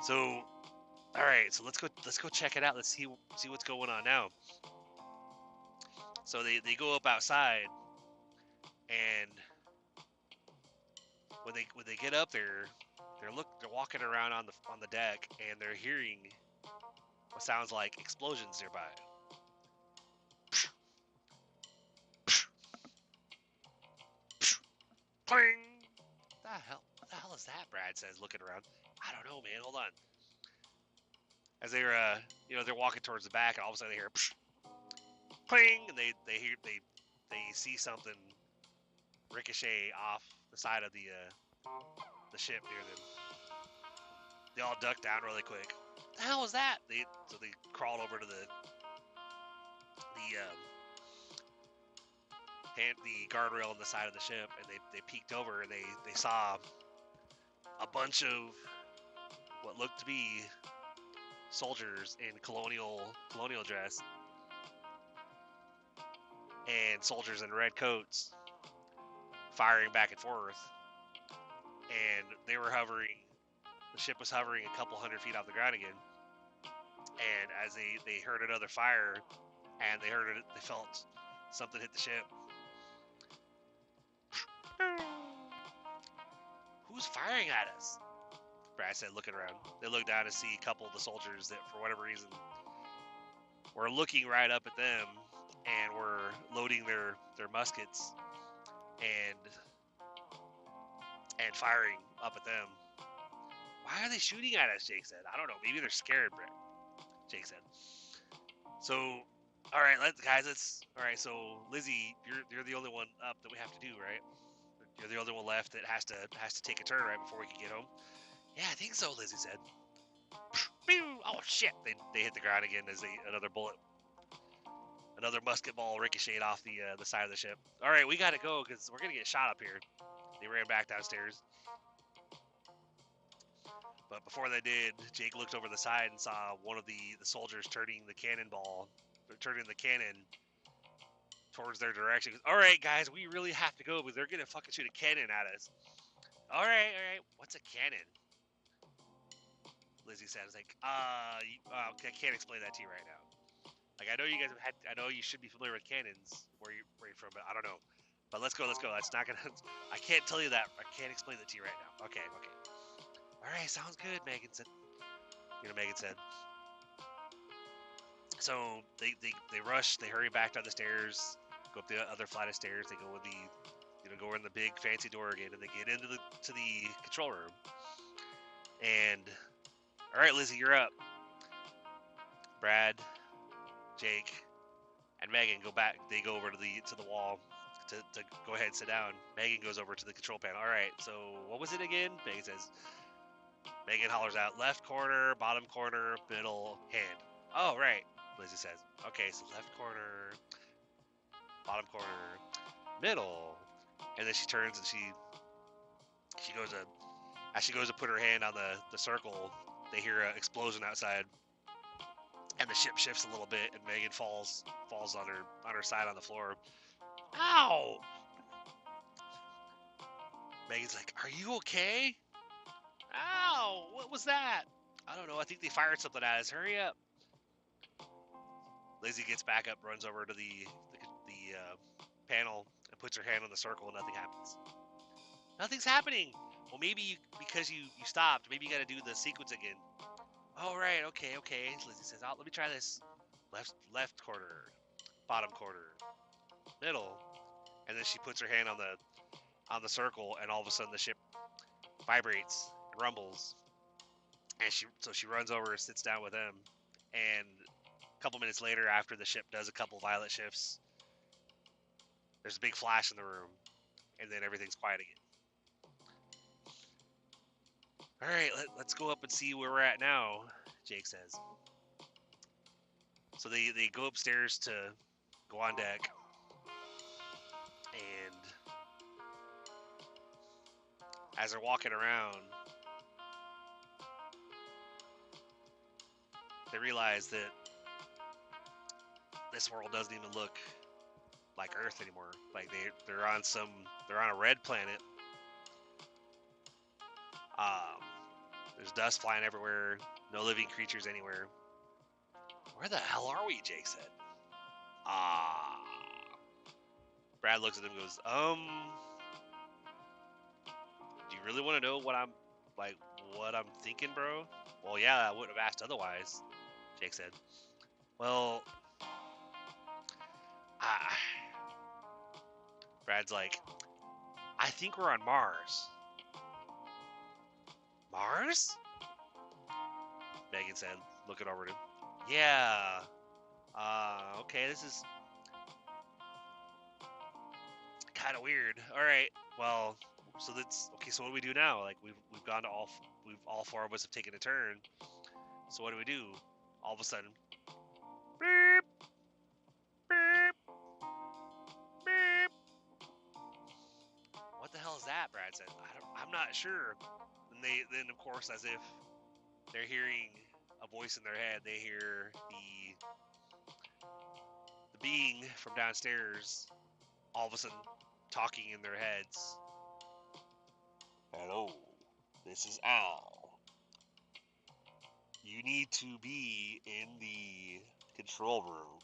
So, all right. So let's go check it out. Let's see what's going on now. So they go up outside, and when they get up there, they're walking around on the deck, and they're hearing what sounds like explosions nearby. Cling! What the hell is that? Brad says, looking around. I don't know, man. Hold on. As they're they're walking towards the back, and all of a sudden they hear cling, and they see something ricochet off the side of the ship near them. They all duck down really quick. What the hell was that? They crawled over to the guardrail on the side of the ship, and they peeked over, and they saw a bunch of what looked to be soldiers in colonial dress, and soldiers in red coats firing back and forth, and they were hovering. The ship was hovering a couple hundred feet off the ground again, and as they heard another fire, and they felt something hit the ship. Who's firing at us? Brad said, looking around. They looked down to see a couple of the soldiers that, for whatever reason, were looking right up at them and were loading their muskets and firing up at them. Why are they shooting at us? Jake said. I don't know. Maybe they're scared, Brett. Jake said. So, all right, let's. All right, so Lizzie, you're the only one up that we have to do, right? You're the only one left that has to take a turn right before we can get home. Yeah, I think so. Lizzie said. Oh shit! They hit the ground again as another musket ball ricocheted off the side of the ship. All right, we gotta go because we're gonna get shot up here. They ran back downstairs. But before they did, Jake looked over the side and saw one of the soldiers turning the cannon towards their direction. All right, guys, we really have to go because they're gonna fucking shoot a cannon at us. All right. What's a cannon? Lizzie said. "It's like, I can't explain that to you right now. Like, I know you guys I know you should be familiar with cannons where you're from, but I don't know. But let's go. That's not gonna. I can't tell you that. I can't explain it to you right now. Okay. All right, sounds good." Megan said. Megan said. So they rush. They hurry back down the stairs. Go up the other flight of stairs. They go with go in the big fancy door again, and they get into the control room. And all right, Lizzie, you're up. Brad, Jake, and Megan go back. They go over to the wall to go ahead and sit down. Megan goes over to the control panel. All right, so what was it again? Megan hollers out, left corner, bottom corner, middle, hand. Oh, right, Lizzie says. Okay, so left corner, bottom corner, middle. And then she turns and she goes to put her hand on the circle, they hear an explosion outside. And the ship shifts a little bit, and Megan falls on her side on the floor. Ow! Megan's like, "Are you okay?" Ow! What was that? I don't know. I think they fired something at us. Hurry up! Lizzie gets back up, runs over to the panel, and puts her hand on the circle, and nothing happens. Nothing's happening. Well, maybe because you stopped. Maybe you got to do the sequence again. Oh, right. Okay. Lizzie says, "Oh, let me try this. Left corner, bottom corner, middle." And then she puts her hand on the circle, and all of a sudden the ship vibrates and rumbles. And she runs over and sits down with them. And a couple minutes later, after the ship does a couple violet shifts, there's a big flash in the room, and then everything's quiet again. All right, let's go up and see where we're at now, Jake says. So they go upstairs to go on deck, and as they're walking around, they realize that this world doesn't even look like Earth anymore. Like they're on a red planet. There's dust flying everywhere. No living creatures anywhere. Where the hell are we? Jake said. Brad looks at him and goes, do you really want to know what I'm thinking, bro? Well, yeah, I wouldn't have asked otherwise, Jake said. Well, Brad's like, I think we're on Mars. Mars? Megan said, looking over at him. Yeah. Okay, this is kind of weird. All right. Well, so that's okay. So what do we do now? Like we've gone to all four of us have taken a turn. So what do we do? All of a sudden, beep, beep, beep. What the hell is that? Brad said. I'm not sure. And then of course, as if they're hearing a voice in their head, they hear the being from downstairs all of a sudden talking in their heads. Hello, this is Al. You need to be in the control room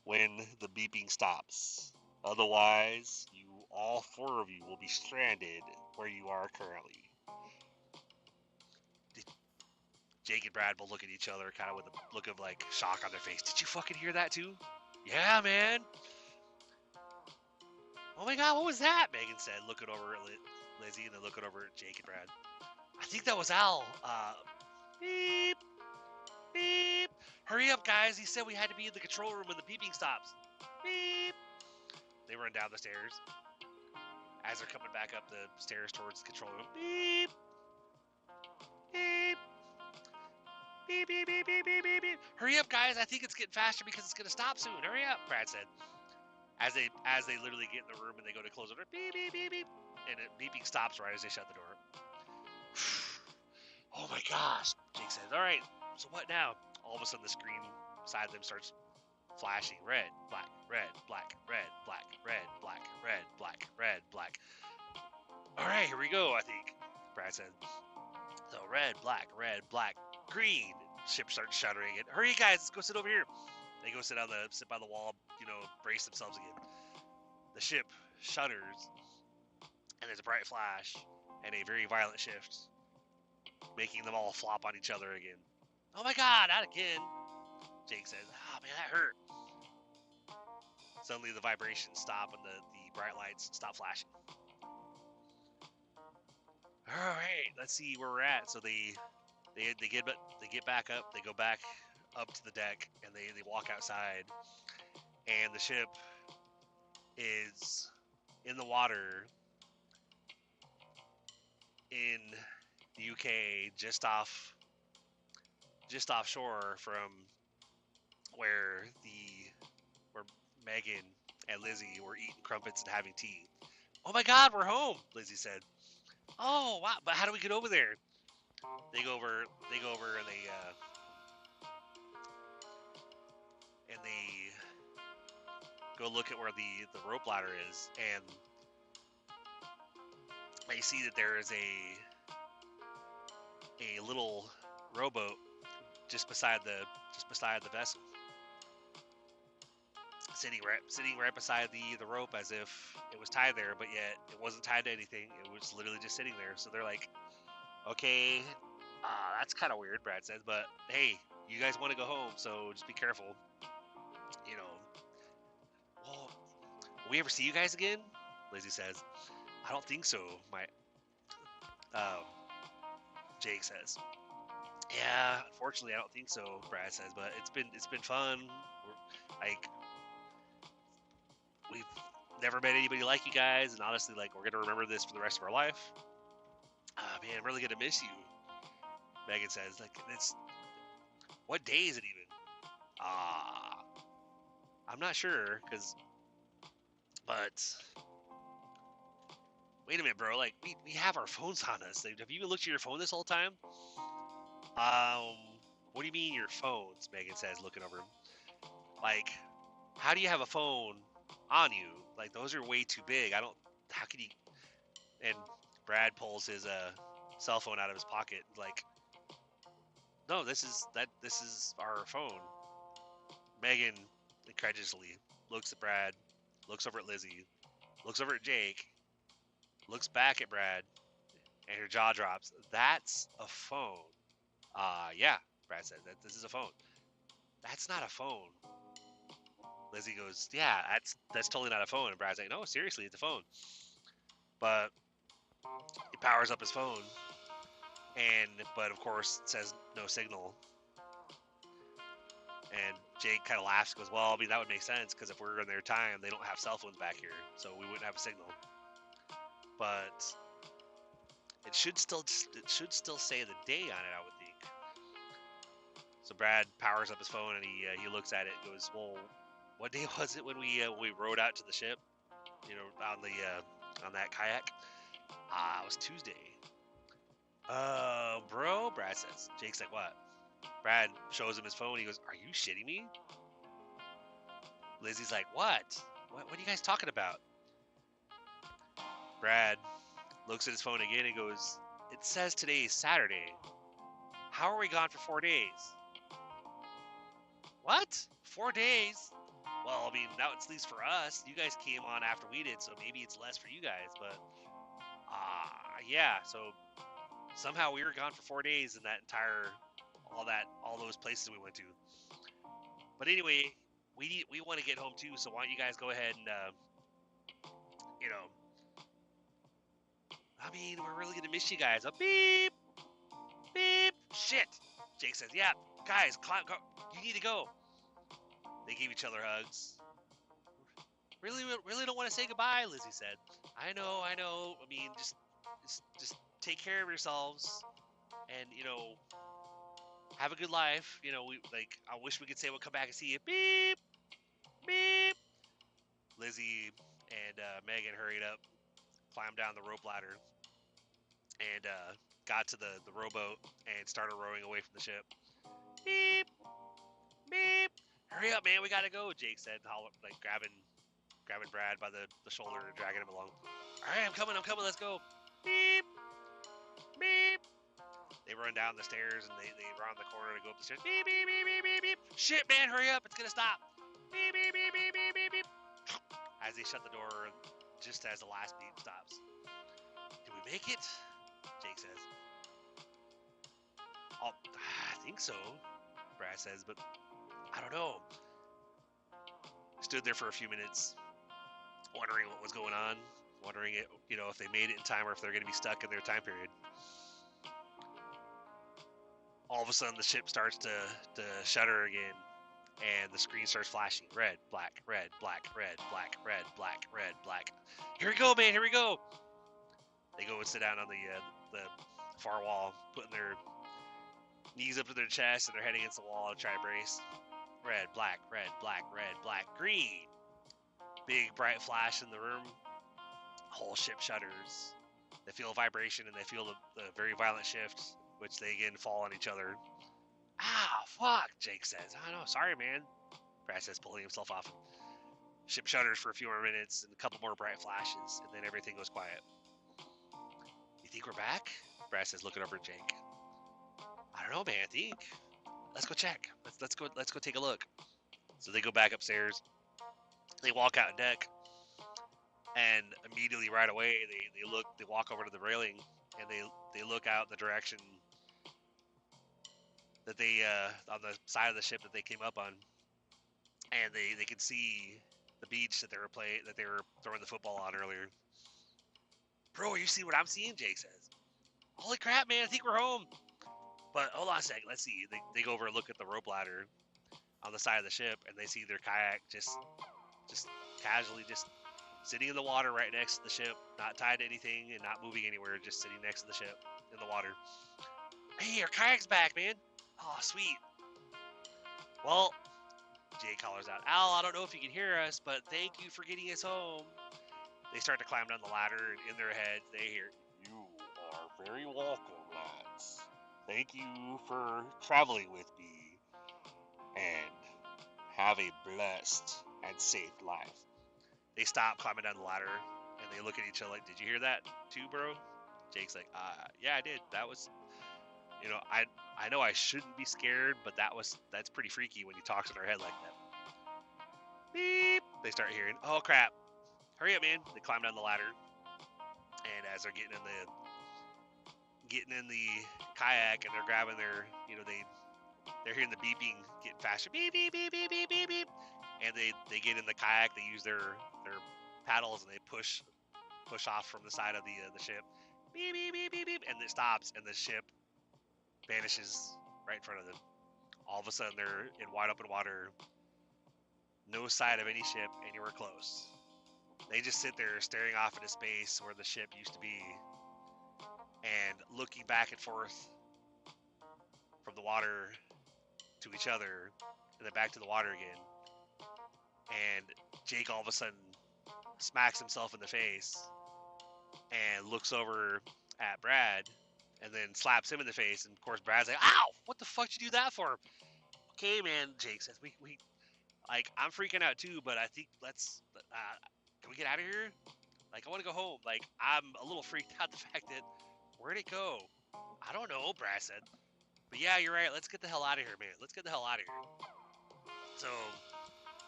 when the beeping stops. Otherwise, all four of you will be stranded where you are currently. Jake and Brad will look at each other kind of with a look of like shock on their face. Did you fucking hear that too? Yeah, man. Oh my god, what was that? Megan said, looking over at Lizzie and then looking over at Jake and Brad. I think that was Al. Beep, beep. Hurry up, guys. He said we had to be in the control room when the beeping stops. Beep. They run down the stairs. As they're coming back up the stairs towards the control room. Beep. Beep. Beep, beep, beep, beep, beep, beep, beep. Hurry up, guys. I think it's getting faster because it's going to stop soon. Hurry up, Brad said. As they literally get in the room and they go to close the door. Beep, beep, beep, beep. And it beeping stops right as they shut the door. Oh my gosh, Jake says. All right, so what now? All of a sudden the screen beside them starts flashing. Red, black, red, black, red, black, red, black, red, black, red, black. All right, here we go, I think, Brad said. So red, black, green. Ship starts shuddering. And hurry, guys, let's go sit over here. They go sit by the wall, brace themselves again. The ship shudders, and there's a bright flash and a very violent shift, making them all flop on each other again. Oh my god, not again, Jake says. Oh man, that hurt. Suddenly the vibrations stop and the bright lights stop flashing. Alright, let's see where we're at. So they get back up, they go back up to the deck, and they walk outside, and the ship is in the water in the UK, just offshore from where Megan and Lizzie were eating crumpets and having tea. Oh my god, we're home, Lizzie said. Oh wow, but how do we get over there? They go over and they go look at where the rope ladder is, and they see that there is a little rowboat just beside the vessel, sitting right beside the rope, as if it was tied there, but yet it wasn't tied to anything. It was literally just sitting there. So they're like, okay, that's kind of weird, Brad says, but hey, you guys want to go home, so just be careful. Well, will we ever see you guys again? Lizzie says. I don't think so, Jake says. Yeah, unfortunately, I don't think so, Brad says, but it's been fun. We've never met anybody like you guys, and honestly, we're gonna remember this for the rest of our life. Man, I'm really gonna miss you, Megan says. What day is it even? I'm not sure, but wait a minute, bro. We have our phones on us. Have you even looked at your phone this whole time? What do you mean your phones? Megan says, looking over him. How do you have a phone on you? Those are way too big. How can you? And Brad pulls his cell phone out of his pocket. No, this is our phone. Megan incredulously looks at Brad, looks over at Lizzie, looks over at Jake, looks back at Brad, and her jaw drops. That's a phone. Yeah, Brad said, this is a phone. That's not a phone. Lizzie goes, yeah, that's totally not a phone. And Brad's like, no, seriously, it's a phone. But he powers up his phone, but of course it says no signal. And Jake kind of laughs, goes, well, I mean, that would make sense, because if we're in their time, they don't have cell phones back here, so we wouldn't have a signal. But it should still say the day on it, I would think. So Brad powers up his phone, and he looks at it and goes, well, what day was it when we rowed out to the ship, on that kayak? It was Tuesday. Bro, Brad says. Jake's like, what? Brad shows him his phone. He goes, are you shitting me? Lizzie's like, what? What are you guys talking about? Brad looks at his phone again and goes, it says today is Saturday. How are we gone for 4 days? What? 4 days? Well, I mean, now it's at least for us. You guys came on after we did, so maybe it's less for you guys, but yeah, so somehow we were gone for 4 days in all those places we went to. But anyway, we want to get home too, so why don't you guys go ahead and I mean, we're really gonna miss you guys. Beep. shit. Jake says, yeah, guys, go. You need to go. They gave each other hugs. Really don't want to say goodbye, Lizzie said. I know. I mean, just take care of yourselves, and have a good life. I wish we could say we'll come back and see you. Beep, beep. Lizzie and Megan hurried up, climbed down the rope ladder, and got to the rowboat and started rowing away from the ship. Beep, beep. Hurry up, man. We gotta go. Jake said, grabbing Brad by the shoulder and dragging him along. All right, I'm coming. Let's go. Beep, beep. They run down the stairs and they round the corner to go up the stairs. Beep, beep, beep, beep, beep, beep. Shit, man, hurry up. It's going to stop. Beep, beep, beep, beep, beep, beep, beep. As they shut the door, just as the last beep stops. Did we make it? Jake says. Oh, I think so, Brad says, but I don't know. Stood there for a few minutes, wondering what was going on, wondering if they made it in time or if they're going to be stuck in their time period. All of a sudden, the ship starts to shudder again, and the screen starts flashing. Red, black, red, black, red, black, red, black, red, black. Here we go, man, here we go. They go and sit down on the far wall, putting their knees up to their chest and their head against the wall to try to brace. Red, black, red, black, red, black, green. Big, bright flash in the room. Whole ship shudders. They feel a vibration, and they feel the very violent shift, which they again fall on each other. Ah, fuck, Jake says. I don't know, sorry, man. Brad says, pulling himself off. Ship shudders for a few more minutes, and a couple more bright flashes, and then everything goes quiet. You think we're back? Brad says, looking over at Jake. I don't know, man, I think. Let's go check. Let's go take a look. So they go back upstairs. They walk out on deck, and immediately right away they walk over to the railing, and they look out in the direction that they on the side of the ship that they came up on, and they can see the beach that they were throwing the football on earlier. Bro, you see what I'm seeing? Jake says. Holy crap, man! I think we're home. But hold on a second. Let's see. They go over and look at the rope ladder on the side of the ship, and they see their kayak just casually just sitting in the water right next to the ship, not tied to anything and not moving anywhere, just sitting next to the ship in the water. Hey, our kayak's back, man. Oh, sweet. Well, Jake hollers out, Al, I don't know if you can hear us, but thank you for getting us home. They start to climb down the ladder, and in their heads, they hear, you are very welcome, lads. Thank you for traveling with me, and have a blessed and safe life. They stop climbing down the ladder, and they look at each other like, did you hear that too, bro? Jake's like, yeah, I did. That was, I know I shouldn't be scared, but that's pretty freaky when he talks in our head like that. Beep. They start hearing, oh crap. Hurry up, man. They climb down the ladder, and as they're getting in the kayak, and they're grabbing their, they're hearing the beeping get faster. Beep, beep, beep, beep, beep, beep, beep. And they get in the kayak, they use their paddles, and they push off from the side of the ship. Beep, beep, beep, beep, beep. And it stops, and the ship vanishes right in front of them. All of a sudden, they're in wide open water. No sight of any ship anywhere close. They just sit there staring off into space where the ship used to be, and looking back and forth from the water to each other, and then back to the water again. And Jake all of a sudden smacks himself in the face and looks over at Brad, and then slaps him in the face. And of course, Brad's like, ow, what the fuck did you do that for? Okay, man, Jake says, we like, I'm freaking out too, but I think can we get out of here? Like, I want to go home. Like, I'm a little freaked out the fact that, where'd it go? I don't know, Brad said. But yeah, you're right. Let's get the hell out of here, man. Let's get the hell out of here. So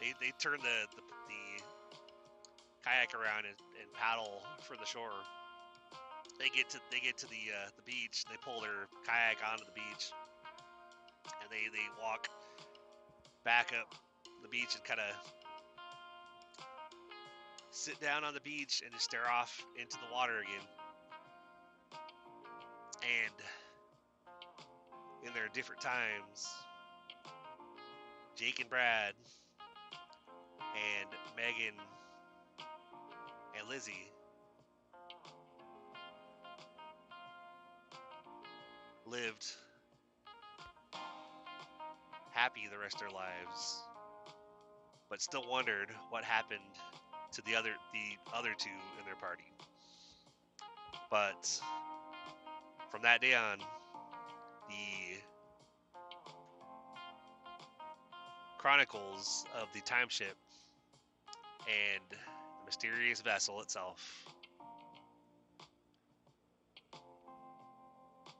they turn the kayak around and paddle for the shore. They get to the beach. They pull their kayak onto the beach, and they walk back up the beach and kind of sit down on the beach and just stare off into the water again. And in their different times, Jake and Brad and Megan and Lizzie lived happy the rest of their lives, but still wondered what happened to the other two in their party. But from that day on, the Chronicles of the time ship and the mysterious vessel itself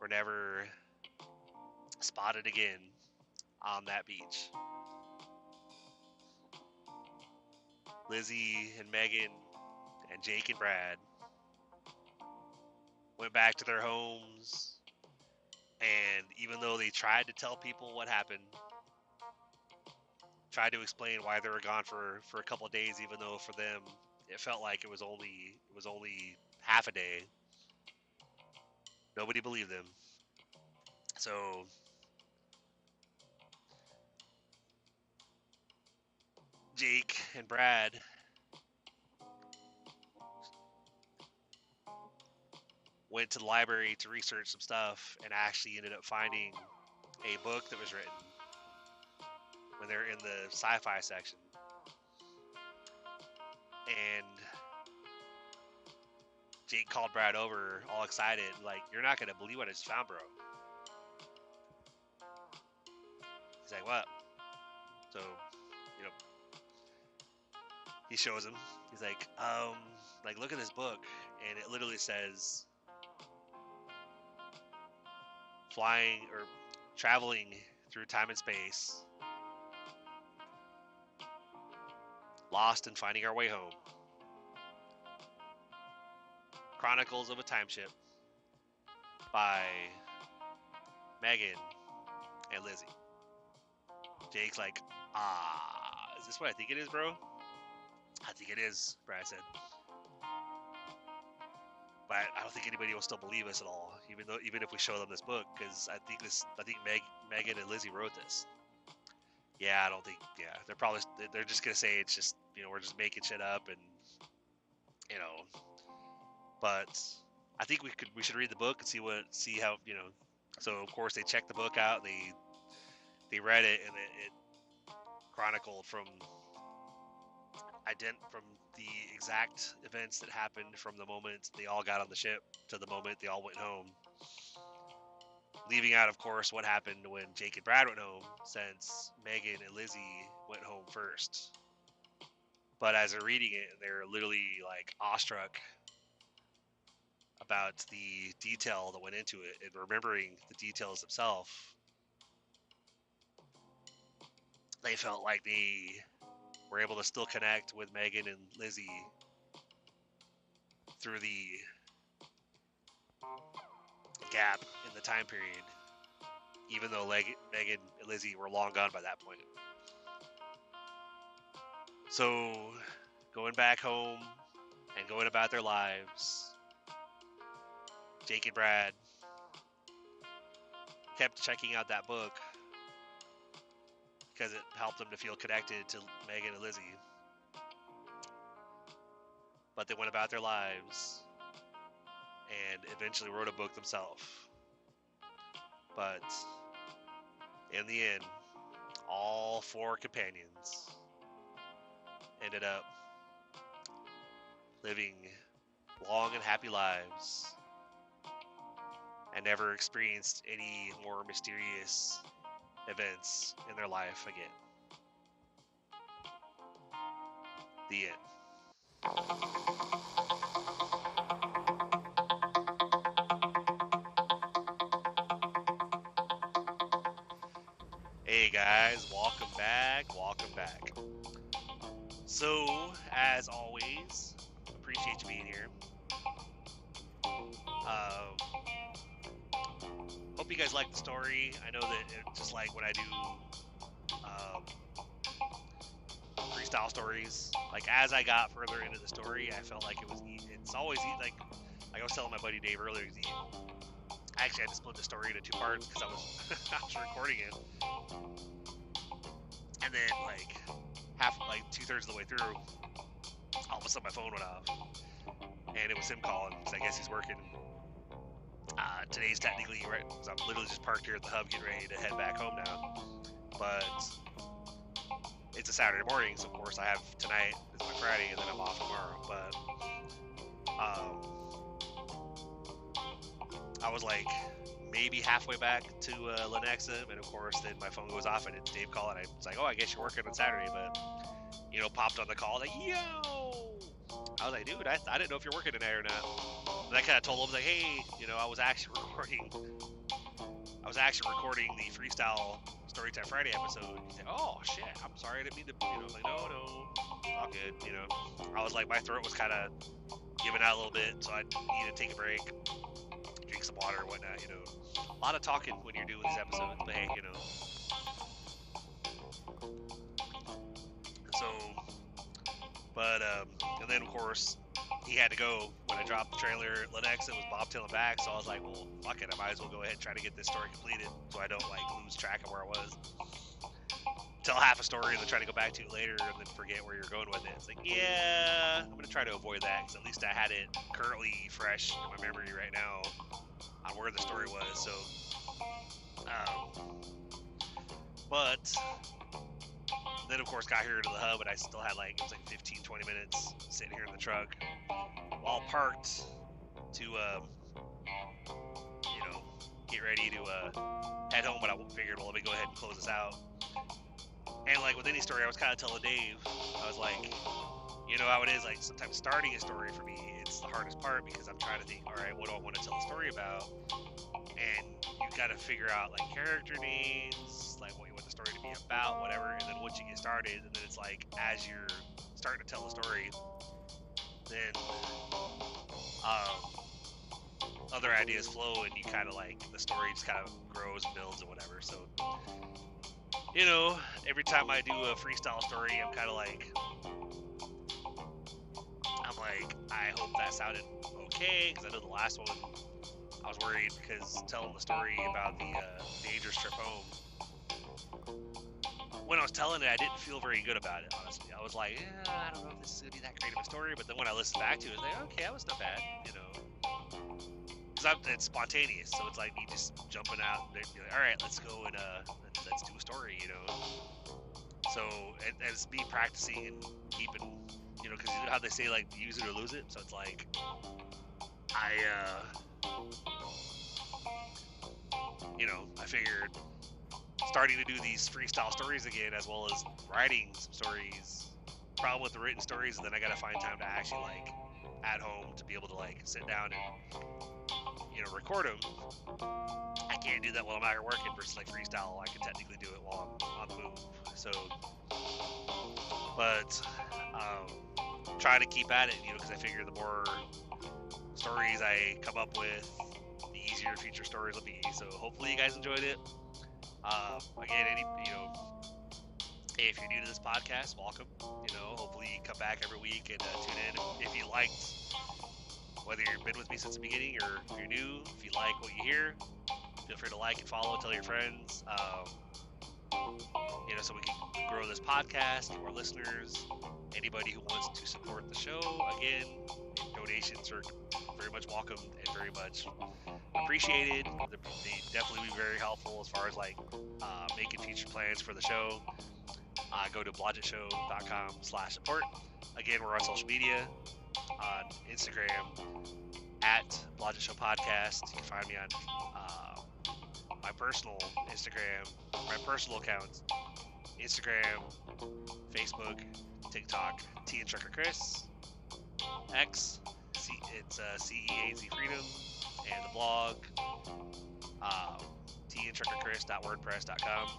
were never spotted again on that beach. Lizzie and Megan and Jake and Brad went back to their homes, and even though they tried to tell people what happened, tried to explain why they were gone for a couple of days, even though for them it felt like it was only half a day, nobody believed them. So Jake and Brad went to the library to research some stuff and actually ended up finding a book that was written when they're in the sci-fi section. And Jake called Brad over all excited, like, "You're not going to believe what I just found, bro." He's like, "What?" So, he shows him. He's like, look at this book. And it literally says flying or traveling through time and space, lost and finding our way home. Chronicles of a Time Ship by Megan and Lizzie. Jake's like, is this what I think it is, bro? I think it is, Brad said. But I don't think anybody will still believe us at all, even if we show them this book, because I think Megan and Lizzie wrote this. Yeah, I don't think. Yeah, they're just gonna say it's just we're just making shit up, and But I think we should read the book and see how. So of course they checked the book out. They read it, and it chronicled from the exact events that happened from the moment they all got on the ship to the moment they all went home. Leaving out, of course, what happened when Jake and Brad went home, since Megan and Lizzie went home first. But as they're reading it, they're literally like awestruck about the detail that went into it and remembering the details themselves. They felt like they were able to still connect with Megan and Lizzie through the gap in the time period, even though Megan and Lizzie were long gone by that point. So, going back home and going about their lives, Jake and Brad kept checking out that book because it helped them to feel connected to Megan and Lizzie. But they went about their lives and eventually wrote a book themselves. But in the end, all four companions ended up living long and happy lives and never experienced any more mysterious events in their life again. The end. Hey guys, welcome back. So, as always, appreciate you being here. Hope you guys like the story. I know that just like when I do freestyle stories, like as I got further into the story, I felt like it was it's always like I was telling my buddy Dave earlier, I actually had to split the story into 2 parts because I was recording it, and then like 2/3 of the way through, all of a sudden my phone went off, and it was him calling. So I guess he's working. Today's technically right, because I'm literally just parked here at the hub, getting ready to head back home now. But it's a Saturday morning, so of course I have tonight is my Friday, and then I'm off tomorrow. But I was like maybe halfway back to Lenexa, and of course then my phone goes off and it's Dave calling. I was like, oh, I guess you're working on Saturday, but popped on the call like, yo. I was like, dude, I didn't know if you're working tonight or not. And I kind of told him like, hey, I was actually recording the freestyle Storytime Friday episode. He's like, oh shit, I'm sorry, I didn't mean to. I was like, no, all good. I was like, my throat was kind of giving out a little bit, so I needed to take a break, drink some water, and whatnot. A lot of talking when you're doing these episodes, but hey, So, but and then of course he had to go when I dropped the trailer at Lenexa. It was bobtailing back, so I was like, well, fuck it, I might as well go ahead and try to get this story completed so I don't like lose track of where I was. Tell half a story and then try to go back to it later and then forget where you're going with it. It's like, yeah, I'm gonna try to avoid that because at least I had it currently fresh in my memory right now on where the story was. So, but then of course got here to the hub and I still had it was 15-20 minutes sitting here in the truck while parked to get ready to head home, but I figured, well, let me go ahead and close this out. And like with any story, I was kind of telling Dave, I was like, how it is, like sometimes starting a story for me, it's the hardest part because I'm trying to think, all right, what do I want to tell a story about? And you got to figure out like character names, like what you want the story to be about, whatever. And then once you get started, and then it's like as you're starting to tell a story, then other ideas flow, and you kind of like the story just kind of grows and builds and whatever. So every time I do a freestyle story, I'm kind of like, I hope that sounded okay, because I know the last one I was worried because telling the story about the dangerous trip home, when I was telling it, I didn't feel very good about it, honestly. I was like, I don't know if this is going to be that great of a story, but then when I listened back to it, I was like, okay, that was not bad, because it's spontaneous, so it's like me just jumping out and be like, all right, let's go and let's do a story, So, and it's me practicing and keeping, because how they say, like, use it or lose it, so it's like, I figured starting to do these freestyle stories again, as well as writing some stories. Problem with the written stories is then I gotta find time to actually like at home to be able to like sit down and record them. I can't do that while I'm out here working versus like freestyle. I can technically do it while I'm on the move. So, but try to keep at it, because I figure the more stories I come up with, the easier future stories will be. So hopefully you guys enjoyed it. Again, if you're new to this podcast, welcome. Hopefully you come back every week and tune in. If you liked, whether you've been with me since the beginning or if you're new, if you like what you hear, feel free to like and follow, tell your friends. So we can grow this podcast, get more listeners. Anybody who wants to support the show, again, donations are very much welcome and very much appreciated. They definitely be very helpful as far as like making future plans for the show. Go to blodgettshow.com/support. Again, we're on social media on Instagram at Blodgett Show Podcast. You can find me on my personal Instagram, my personal accounts, Instagram, Facebook, TikTok, T and Trucker Chris, X, it's CEAZ Freedom, and the blog, tandtruckerchris.wordpress.com.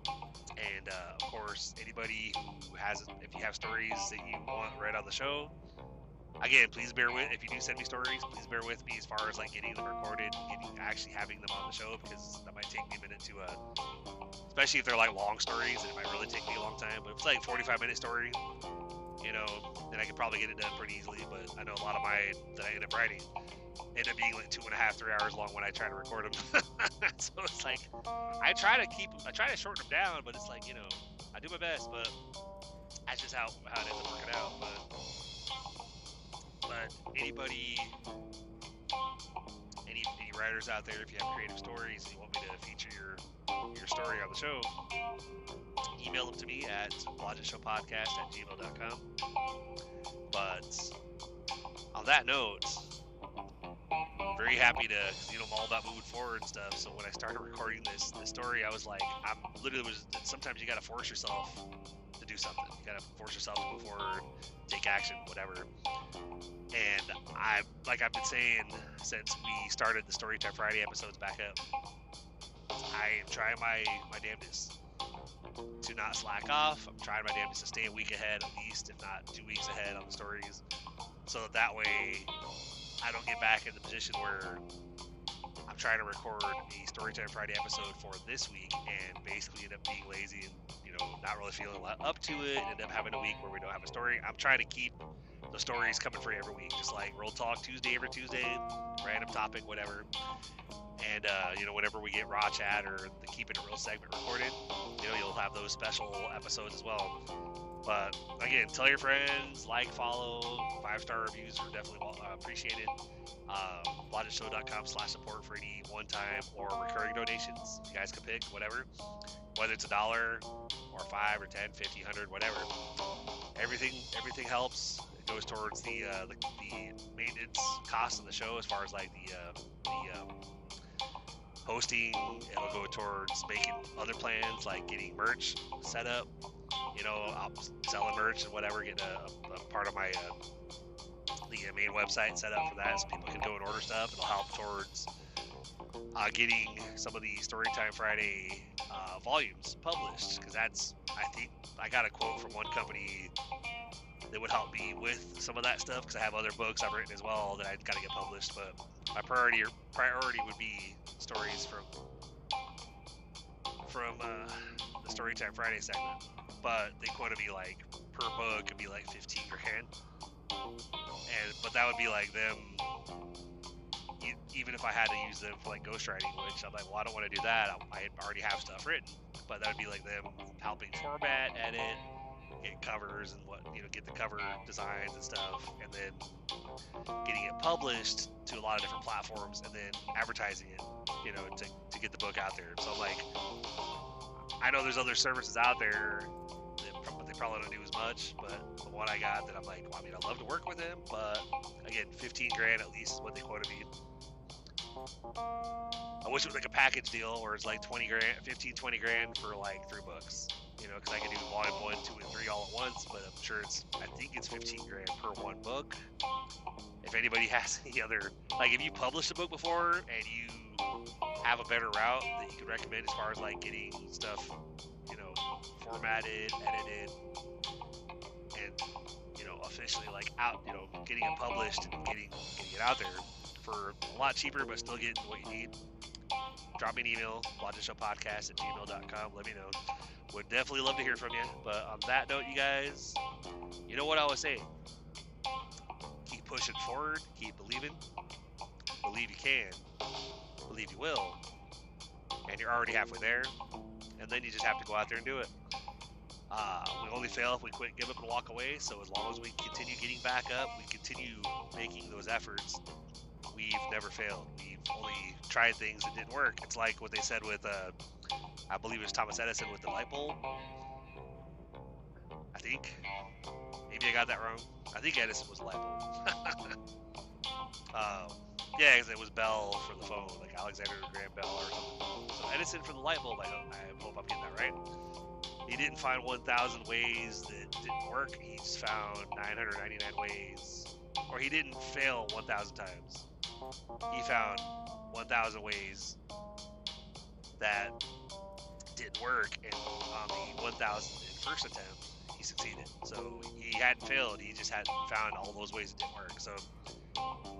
And of course, anybody who has, if you have stories that you want read on the show, again, please bear with. If you do send me stories, please bear with me as far as like getting them recorded, actually having them on the show, because that might take me a minute to, especially if they're like long stories, it might really take me a long time. But if it's like 45-minute story, then I could probably get it done pretty easily. But I know a lot of mine that I end up writing end up being like 2.5, 3 hours long when I try to record them. So it's like, I try to shorten them down, but it's like, I do my best, but that's just how it ends up working out. But anybody, any writers out there, if you have creative stories and you want me to feature your story on the show, email them to me at blodgettshowpodcast@gmail.com. But on that note, very happy to, I'm all about moving forward and stuff. So when I started recording this story, I was like, sometimes you got to force yourself to do something. You got to force yourself to move forward, take action, whatever. And I've been saying since we started the Storytime Friday episodes back up, I am trying my damnedest to not slack off. I'm trying my damnedest to stay a week ahead at least, if not 2 weeks ahead on the stories, so that way I don't get back in the position where I'm trying to record a Storytime Friday episode for this week and basically end up being lazy and, not really feeling up to it, and end up having a week where we don't have a story. I'm trying to keep the stories coming for you every week, just like Roll Talk Tuesday every Tuesday, random topic, whatever. And, whenever we get Raw Chat or the Keeping It Real segment recorded, you'll have those special episodes as well. But again, tell your friends, follow, 5-star reviews are definitely appreciated. blodgettshow.com/support for any one-time or recurring donations. You guys can pick whatever, whether it's $1 or 5 or 10, 50, 100, whatever. Everything helps. It goes towards the maintenance cost of the show, as far as like the hosting. It'll go towards making other plans, like getting merch set up. I'll selling merch and whatever, getting a part of my the main website set up for that, so people can go and order stuff. It'll help towards getting some of the Storytime Friday volumes published, because I think I got a quote from one company that would help me with some of that stuff, because I have other books I've written as well that I've got to get published. But my priority would be stories from the Storytime Friday segment. But they quoted me like per book it'd be like 15 grand, but that would be like them, even if I had to use them for like ghostwriting, which I'm like, well, I don't want to do that. I already have stuff written, but that would be like them helping format, edit, get covers and get the cover designs and stuff, and then getting it published to a lot of different platforms, and then advertising it, to get the book out there. So I'm like, I know there's other services out there but they probably don't do as much, but the one I got that I'm like, well, I'd love to work with them, but again, 15 grand at least is what they quoted me. I wish it was like a package deal where it's like 20 grand for like 3 books, because I can do volume 1, 2, and 3 all at once, but I'm sure I think it's 15 grand per one book. If anybody has any other, like if you published a book before and you have a better route that you could recommend as far as like getting stuff, formatted, edited, and, officially like out, getting it published and getting it out there for a lot cheaper, but still getting what you need, drop me an email, blodgettshowpodcast@gmail.com. Let me know. Would definitely love to hear from you. But on that note, you guys, you know what I always say, keep pushing forward, keep believing, believe you can, believe you will, and you're already halfway there, and then you just have to go out there and do it. We only fail if we quit, give up, and walk away. So as long as we continue getting back up, we continue making those efforts, we've never failed. We've only tried things that didn't work. It's like what they said with, I believe it was Thomas Edison with the light bulb. I think. Maybe I got that wrong. I think Edison was the light bulb. Yeah, because it was Bell for the phone, like Alexander Graham Bell or something. So Edison for the light bulb, I hope I'm getting that right. He didn't find 1,000 ways that didn't work. He just found 999 ways. Or he didn't fail 1,000 times. He found 1,000 ways that didn't work, and on the 1,001st attempt, he succeeded. So he hadn't failed. He just hadn't found all those ways that didn't work. So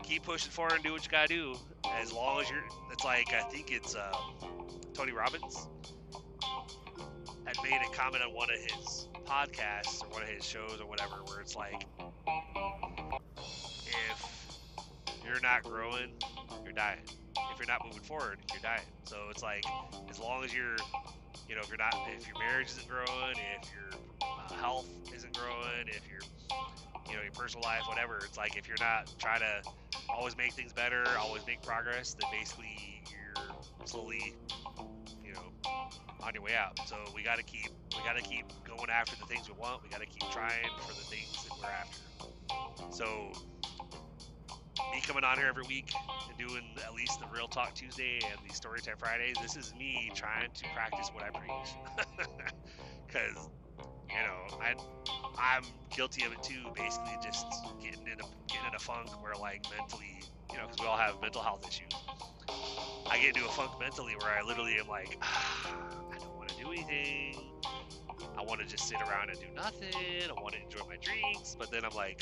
keep pushing forward and do what you gotta do. As long as it's like, I think it's Tony Robbins had made a comment on one of his podcasts or one of his shows or whatever, where it's like, if you're not growing, you're dying. If you're not moving forward, you're dying. So it's like, as long as you're, if your marriage isn't growing, if your health isn't growing, if your personal life, whatever, it's like, if you're not trying to always make things better, always make progress, then basically you're slowly, on your way out. So we gotta keep going after the things we want. We gotta keep trying for the things that we're after. So me coming on here every week and doing at least the Real Talk Tuesday and the Storytime Fridays, this is me trying to practice what I preach. Because I'm guilty of it too. Basically, just getting in a funk where, like, mentally, because we all have mental health issues. I get into a funk mentally where I literally am like, I don't want to do anything. I want to just sit around and do nothing. I want to enjoy my drinks. But then I'm like,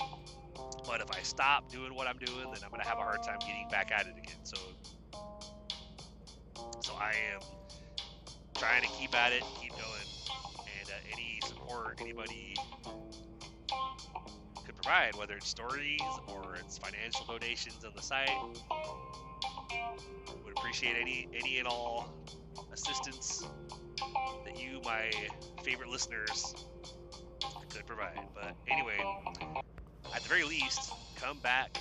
but if I stop doing what I'm doing, then I'm going to have a hard time getting back at it again. So I am trying to keep at it, keep going. And any support anybody could provide, whether it's stories or it's financial donations on the site, would appreciate any and all assistance that you, my favorite listeners, could provide. But anyway, at the very least, come back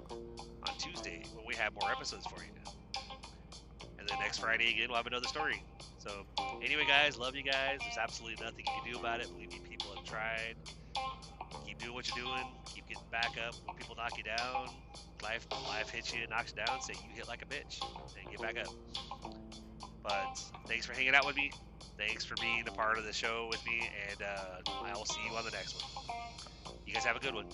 on Tuesday when we have more episodes for you. And then next Friday again, we'll have another story. So anyway, guys, love you guys. There's absolutely nothing you can do about it. Believe me, people have tried. Keep doing what you're doing. Keep getting back up when people knock you down. Life hits you, knocks you down. Say you hit like a bitch and get back up. But thanks for hanging out with me. Thanks for being a part of the show with me. And I will see you on the next one. You guys have a good one.